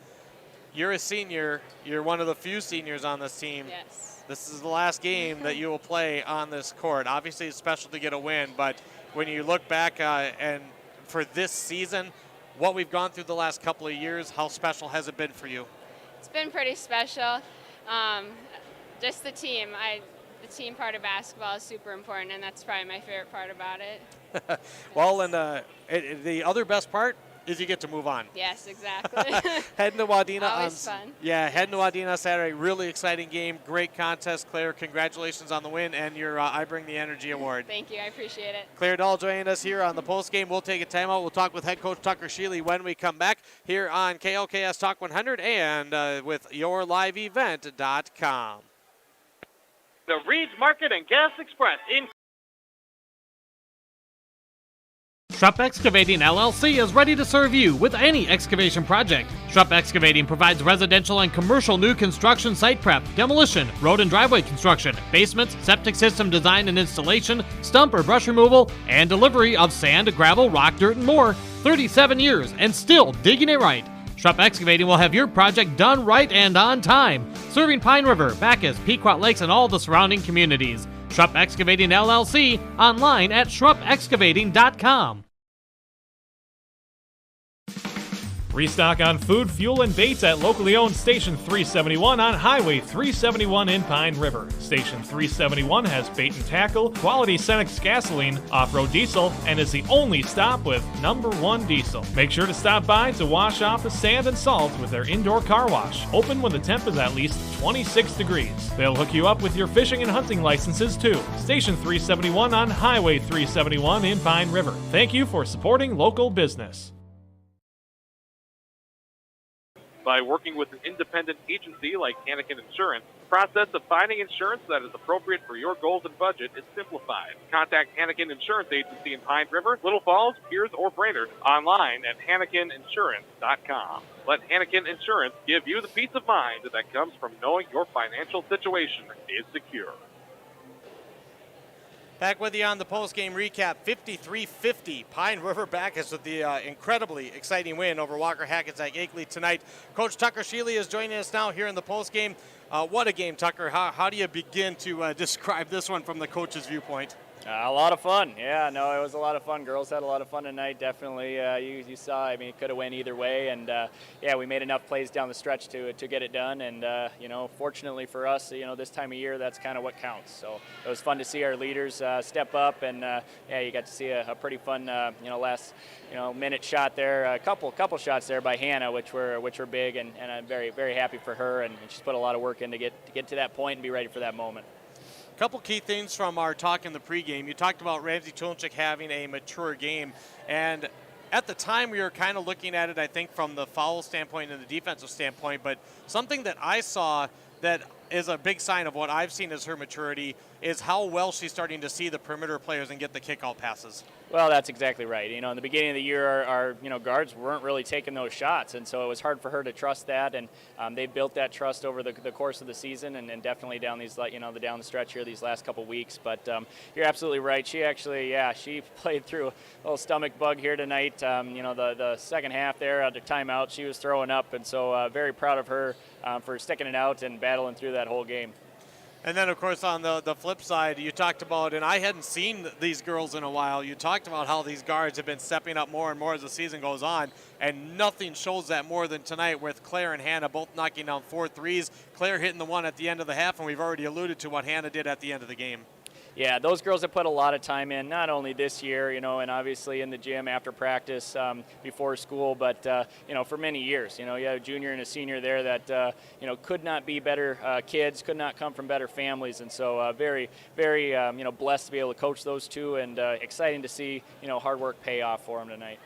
You're a senior. You're one of the few seniors on this team. Yes. This is the last game that you will play on this court. Obviously, it's special to get a win, but when you look back and for this season, what we've gone through the last couple of years, how special has it been for you? It's been pretty special. Just the team. The team part of basketball is super important, and that's probably my favorite part about it. Well, and the other best part is you get to move on. Yes, exactly. Heading to Wadena. Always fun. Yeah, heading to Wadena Saturday. Really exciting game. Great contest, Claire. Congratulations on the win and your I Bring the Energy Award. Thank you. I appreciate it. Claire Dahl joining us here on the postgame. We'll take a timeout. We'll talk with head coach Tucker Sheely when we come back here on KLKS Talk 100 and with yourliveevent.com. The Reed's Market and Gas Express in Schrupp Excavating LLC is ready to serve you with any excavation project. Schrupp Excavating provides residential and commercial new construction site prep, demolition, road and driveway construction, basements, septic system design and installation, stump or brush removal, and delivery of sand, gravel, rock, dirt, and more. 37 years and still digging it right. Schrupp Excavating will have your project done right and on time, serving Pine River, Backus, Pequot Lakes, and all the surrounding communities. Schrupp Excavating LLC, online at schruppexcavating.com. Restock on food, fuel, and baits at locally owned Station 371 on Highway 371 in Pine River. Station 371 has bait and tackle, quality Cenex gasoline, off-road diesel, and is the only stop with #1 diesel. Make sure to stop by to wash off the sand and salt with their indoor car wash, open when the temp is at least 26 degrees. They'll hook you up with your fishing and hunting licenses too. Station 371 on Highway 371 in Pine River. Thank you for supporting local business. By working with an independent agency like Hannikin Insurance, the process of finding insurance that is appropriate for your goals and budget is simplified. Contact Hannikin Insurance Agency in Pine River, Little Falls, Pierce, or Brainerd online at HannikinInsurance.com. Let Hannikin Insurance give you the peace of mind that comes from knowing your financial situation is secure. Back with you on the post-game recap, 53-50. Pine River-Backus with the incredibly exciting win over Walker-Hackensack-Akeley tonight. Coach Tucker Sheely is joining us now here in the post-game. What a game, Tucker. How do you begin to describe this one from the coach's viewpoint? A lot of fun. Yeah, no, it was a lot of fun. Girls had a lot of fun tonight, definitely. You saw, I mean, it could have went either way. And, yeah, we made enough plays down the stretch to get it done. And, fortunately for us, this time of year, that's kind of what counts. So it was fun to see our leaders step up. And, yeah, you got to see a pretty fun, last, minute shot there. A couple shots there by Hannah, which were big. And I'm very, very happy for her. And she's put a lot of work in to get to that point and be ready for that moment. Couple key things from our talk in the pregame. You talked about Ramsey Tulchik having a mature game, and at the time we were kind of looking at it, I think, from the foul standpoint and the defensive standpoint, but something that I saw that is a big sign of what I've seen as her maturity is how well she's starting to see the perimeter players and get the kick-out passes. Well, that's exactly right. In the beginning of the year, our guards weren't really taking those shots, and so it was hard for her to trust that. And they built that trust over the course of the season, and definitely down these, down the stretch here these last couple weeks. But you're absolutely right. She actually, she played through a little stomach bug here tonight. The second half there at the timeout, she was throwing up, and so very proud of her for sticking it out and battling through that whole game. And then, of course, on the flip side, you talked about, and I hadn't seen these girls in a while, you talked about how these guards have been stepping up more and more as the season goes on, and nothing shows that more than tonight with Claire and Hannah both knocking down 4 threes. Claire hitting the one at the end of the half, and we've already alluded to what Hannah did at the end of the game. Yeah, those girls have put a lot of time in, not only this year, and obviously in the gym after practice, before school, but, for many years. You have a junior and a senior there that, could not be better kids, could not come from better families. And so very, very, blessed to be able to coach those two, and exciting to see, hard work pay off for them tonight.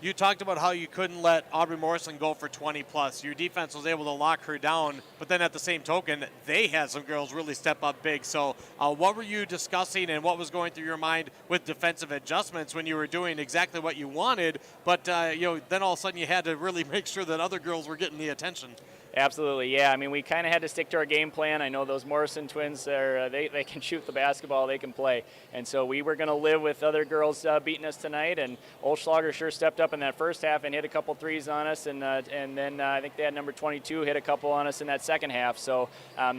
You talked about how you couldn't let Aubrey Morrison go for 20-plus. Your defense was able to lock her down, but then at the same token, they had some girls really step up big. So what were you discussing and what was going through your mind with defensive adjustments when you were doing exactly what you wanted, but then all of a sudden you had to really make sure that other girls were getting the attention? Absolutely, yeah. I mean, we kind of had to stick to our game plan. I know those Morrison twins, they can shoot the basketball, they can play. And so we were going to live with other girls beating us tonight. And Olschlager sure stepped up in that first half and hit a couple threes on us. And then I think they had number 22 hit a couple on us in that second half. So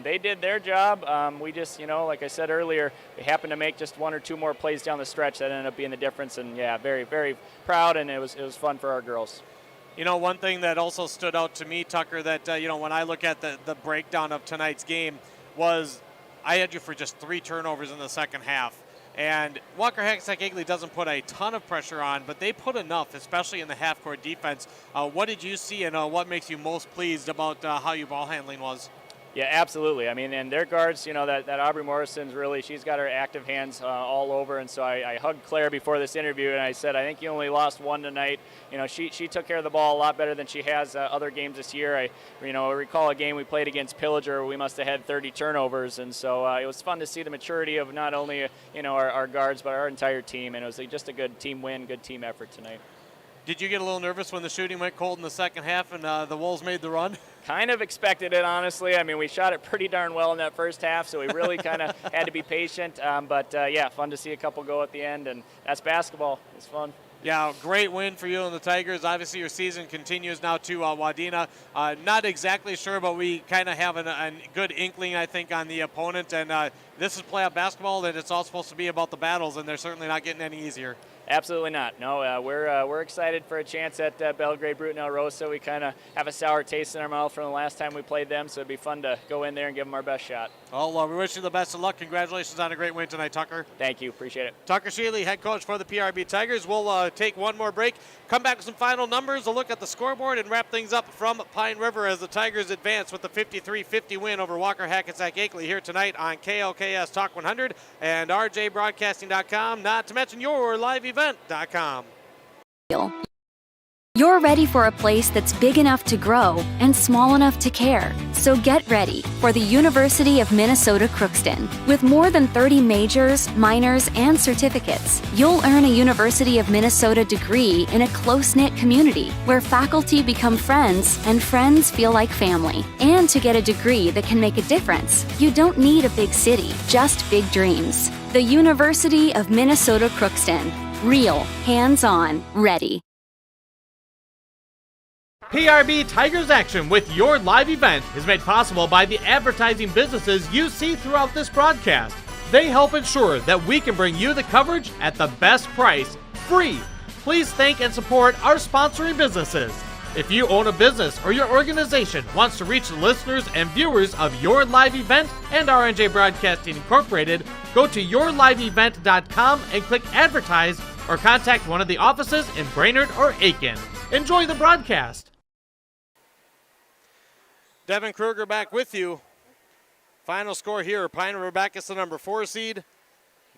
they did their job. We just, like I said earlier, we happened to make just 1 or 2 more plays down the stretch that ended up being the difference. And, yeah, very, very proud, and it was fun for our girls. One thing that also stood out to me, Tucker, that, when I look at the breakdown of tonight's game was I had you for just 3 turnovers in the second half. And Walker-Hackensack-Akeley doesn't put a ton of pressure on, but they put enough, especially in the half-court defense. What did you see, and what makes you most pleased about how your ball handling was? Yeah, absolutely. I mean, and their guards, that Aubrey Morrison's really, she's got her active hands all over. And so I hugged Claire before this interview, and I said, I think you only lost 1 tonight. She took care of the ball a lot better than she has other games this year. I recall a game we played against Pillager where we must have had 30 turnovers. And so it was fun to see the maturity of not only, our guards, but our entire team. And it was just a good team win, good team effort tonight. Did you get a little nervous when the shooting went cold in the second half and the Wolves made the run? Kind of expected it, honestly. I mean, we shot it pretty darn well in that first half, so we really kind of had to be patient. But, yeah, fun to see a couple go at the end, and that's basketball. It's fun. Yeah, great win for you and the Tigers. Obviously, your season continues now to Wadena. Not exactly sure, but we kind of have a good inkling, I think, on the opponent. And this is playoff basketball, and it's all supposed to be about the battles, and they're certainly not getting any easier. Absolutely not. No, we're excited for a chance at Belgrade Brute and El Rosa. We kind of have a sour taste in our mouth from the last time we played them, so it'd be fun to go in there and give them our best shot. Well, we wish you the best of luck. Congratulations on a great win tonight, Tucker. Thank you. Appreciate it. Tucker Sheely, head coach for the PRB Tigers. We'll take one more break, come back with some final numbers, a look at the scoreboard, and wrap things up from Pine River as the Tigers advance with the 53-50 win over Walker-Hackensack-Akeley here tonight on KLKS Talk 100 and RJBroadcasting.com, not to mention your live event.com. You're ready for a place that's big enough to grow and small enough to care. So get ready for the University of Minnesota Crookston. With more than 30 majors, minors, and certificates, you'll earn a University of Minnesota degree in a close-knit community where faculty become friends and friends feel like family. And to get a degree that can make a difference, you don't need a big city, just big dreams. The University of Minnesota Crookston. Real, hands-on, ready. PRB Tigers Action with your live event is made possible by the advertising businesses you see throughout this broadcast. They help ensure that we can bring you the coverage at the best price, free. Please thank and support our sponsoring businesses. If you own a business or your organization wants to reach the listeners and viewers of your live event and RNJ Broadcasting Incorporated, go to yourliveevent.com and click advertise or contact one of the offices in Brainerd or Aiken. Enjoy the broadcast. Devin Kruger back with you. Final score here, Pine River-Backus, the number 4 seed,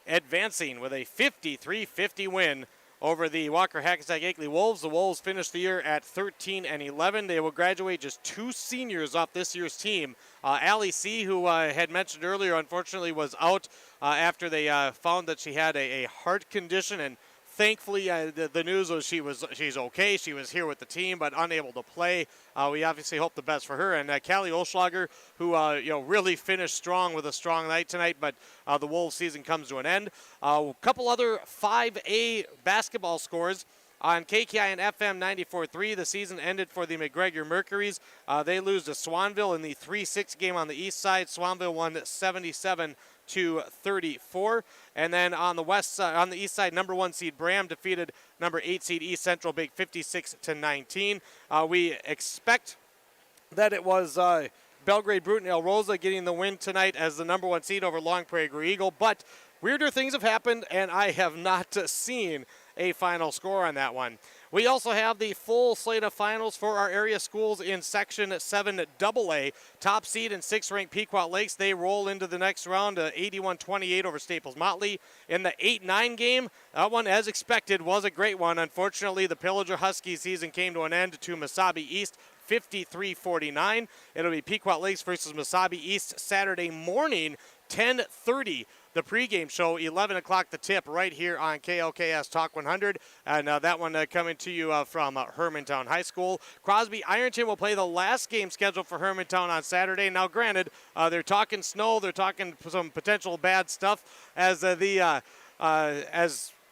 advancing with a 53-50 win over the Walker-Hackensack-Akeley Wolves. The Wolves finished the year at 13-11. They will graduate just 2 seniors off this year's team. Allie C., who I had mentioned earlier, unfortunately was out after they found that she had a heart condition, and thankfully the news was she's okay. She was here with the team but unable to play. We obviously hope the best for her. And Callie Olschlager, who really finished strong with a strong night tonight, but the Wolves season comes to an end. A couple other 5A basketball scores. On KKI and FM 94.3, the season ended for the McGregor Mercuries. They lose to Swanville in the 3-6 game on the east side. Swanville won 77-34. And then on the west side, on the east side, number 1 seed Bram defeated number 8 seed East Central Big 56-19. We expect that it was Belgrade Brute and El Rosa getting the win tonight as the number 1 seed over Long Prairie Eagle. But weirder things have happened, and I have not seen a final score on that one. We also have the full slate of finals for our area schools in Section 7 AA. Top seed and 6th ranked Pequot Lakes, they roll into the next round, 81-28 over Staples Motley. In the 8-9 game, that one, as expected, was a great one. Unfortunately, the Pillager Huskies season came to an end to Mesabi East, 53-49. It'll be Pequot Lakes versus Mesabi East Saturday morning, 10:30. The pregame show, 11 o'clock the tip, right here on KLKS Talk 100. And that one coming to you from Hermantown High School. Crosby Ironton will play the last game scheduled for Hermantown on Saturday. Now, granted, they're talking snow. They're talking some potential bad stuff as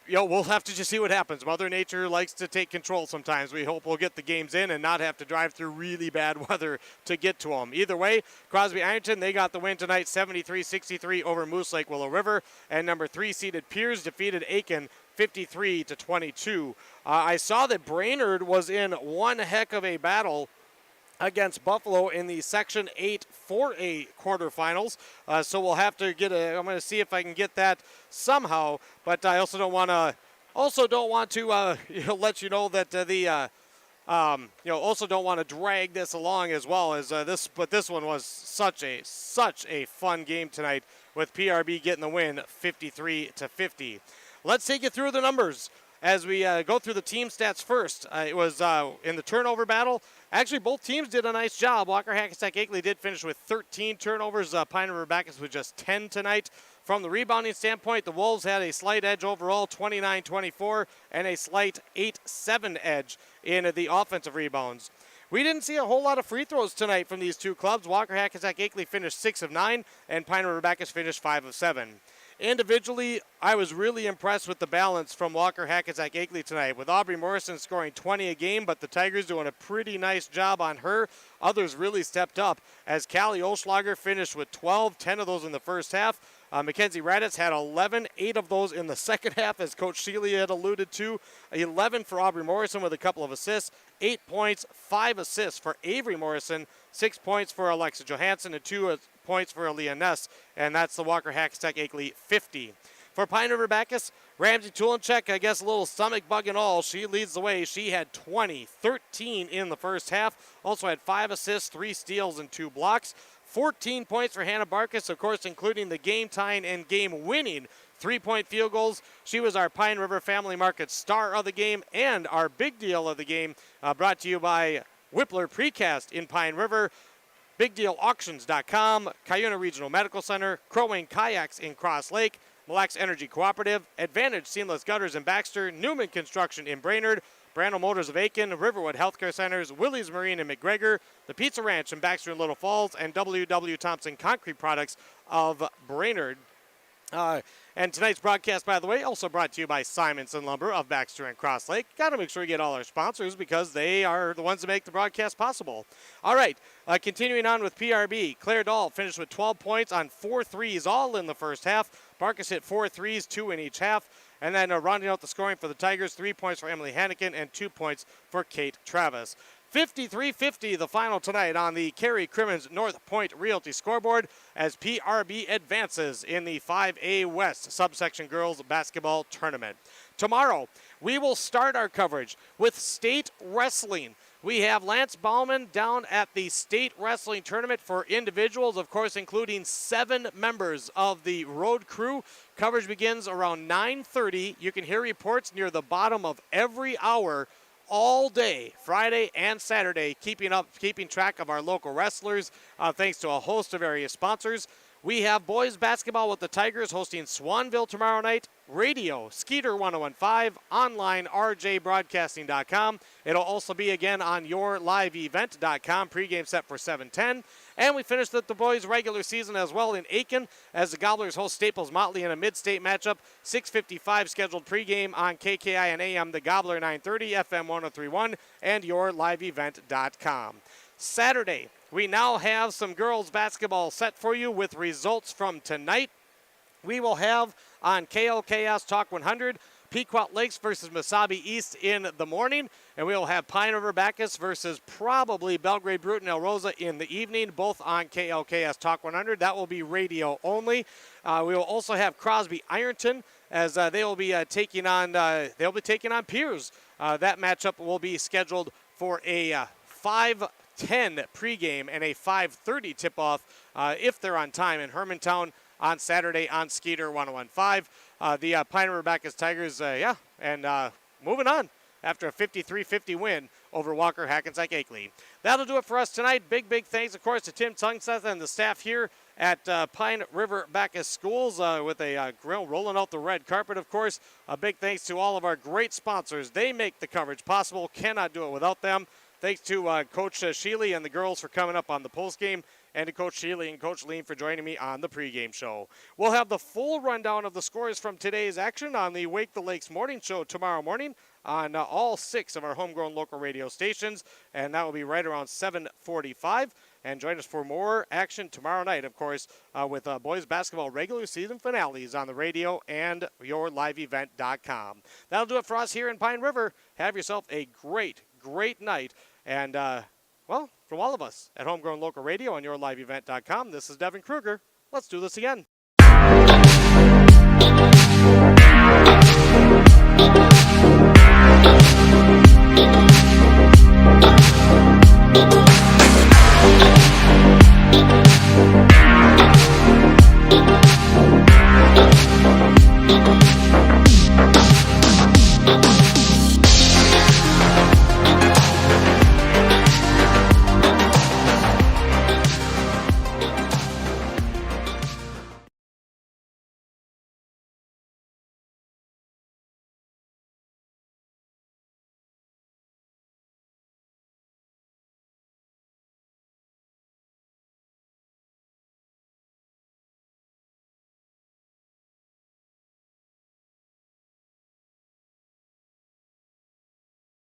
we'll have to just see what happens. Mother Nature likes to take control sometimes. We hope we'll get the games in and not have to drive through really bad weather to get to them. Either way, Crosby Ironton, they got the win tonight, 73-63 over Moose Lake Willow River. And number 3 seeded Piers defeated Aiken 53-22. I saw that Brainerd was in one heck of a battle against Buffalo in the Section 8 4A quarterfinals. So we'll have to I'm going to see if I can get that somehow. But I also don't want to let you know that also don't want to drag this along as well as this. But this one was such a fun game tonight with PRB getting the win 53-50. Let's take you through the numbers as we go through the team stats first. It was in the turnover battle. Actually, both teams did a nice job. Walker-Hackensack-Akeley did finish with 13 turnovers. Pine River-Backus with just 10 tonight. From the rebounding standpoint, the Wolves had a slight edge overall, 29-24, and a slight 8-7 edge in the offensive rebounds. We didn't see a whole lot of free throws tonight from these two clubs. Walker-Hackensack-Akeley finished 6 of 9, and Pine River-Backus finished 5 of 7. Individually, I was really impressed with the balance from Walker-Hackensack-Akeley tonight, with Aubrey Morrison scoring 20 a game, but the Tigers doing a pretty nice job on her. Others really stepped up, as Callie Olschlager finished with 12, 10 of those in the first half. Mackenzie Raditz had 11, 8 of those in the second half, as Coach Shealy had alluded to. 11 for Aubrey Morrison with a couple of assists, 8 points, 5 assists for Avery Morrison, 6 points for Alexa Johansson, and 2 points for Aaliyah Ness, and that's the Walker-Hackensack-Akeley 50. For Pine River-Backus, Ramsey Tulenchek, I guess a little stomach bug and all, she leads the way. She had 20, 13 in the first half, also had 5 assists, 3 steals, and 2 blocks. 14 points for Hannah Barkus, of course, including the game-tying and game-winning 3-point field goals. She was our Pine River Family Market star of the game and our big deal of the game, brought to you by Whippler Precast in Pine River, BigDealAuctions.com, Cuyuna Regional Medical Center, Crow Wing Kayaks in Cross Lake, Mille Lacs Energy Cooperative, Advantage Seamless Gutters in Baxter, Newman Construction in Brainerd, Brandel Motors of Aiken, Riverwood Healthcare Centers, Willie's Marine in McGregor, the Pizza Ranch in Baxter and Little Falls, and W.W. Thompson Concrete Products of Brainerd. And tonight's broadcast, by the way, also brought to you by Simonson Lumber of Baxter and Cross Lake. Got to make sure you get all our sponsors because they are the ones that make the broadcast possible. All right, continuing on with PRB, Claire Dahl finished with 12 points on 4 threes all in the first half. Backus hit 4 threes, 2 in each half. And then rounding out the scoring for the Tigers, 3 points for Emily Hannikin and 2 points for Kate Travis. 53-50 the final tonight on the Cary Crimmins North Point Realty scoreboard as PRB advances in the 5A West subsection girls basketball tournament. Tomorrow, we will start our coverage with state wrestling. We have Lance Bauman down at the state wrestling tournament for individuals, of course, including 7 members of the road crew. Coverage begins around 9:30. You can hear reports near the bottom of every hour all day, Friday and Saturday, keeping track of our local wrestlers, thanks to a host of various sponsors. We have boys basketball with the Tigers hosting Swanville tomorrow night. Radio, Skeeter 1015, online, rjbroadcasting.com. It'll also be again on yourliveevent.com. Pregame set for 7:10. And we finished the boys' regular season as well in Aiken as the Gobblers host Staples Motley in a mid-state matchup. 6:55 scheduled pregame on KKI and AM, the Gobbler 930, FM 1031, and yourliveevent.com. Saturday, we now have some girls basketball set for you with results from tonight. We will have on KLKS Talk 100, Pequot Lakes versus Mesabi East in the morning, and we will have Pine River-Backus versus probably Belgrade Bruton El Rosa in the evening, both on KLKS Talk 100. That will be radio only. We will also have Crosby Ironton as they will be taking on Piers. That matchup will be scheduled for a 5:10 pregame and a 5:30 tip-off if they're on time in Hermantown on Saturday on Skeeter 1015. The Pine River-Backus Tigers, moving on after a 53-50 win over Walker-Hackensack-Akeley. That'll do it for us tonight. Big thanks, of course, to Tim Tungseth and the staff here at Pine River-Backus Schools with a grill rolling out the red carpet, of course. A big thanks to all of our great sponsors. They make the coverage possible. Cannot do it without them. Thanks to Coach Sheely and the girls for coming up on the postgame, and to Coach Sheely and Coach Lean for joining me on the pregame show. We'll have the full rundown of the scores from today's action on the Wake the Lakes morning show tomorrow morning on all 6 of our homegrown local radio stations, and that will be right around 7:45. And join us for more action tomorrow night, of course, with boys basketball regular season finales on the radio and yourliveevent.com. That'll do it for us here in Pine River. Have yourself a great night. And, from all of us at Homegrown Local Radio and yourliveevent.com, this is Devin Kruger. Let's do this again.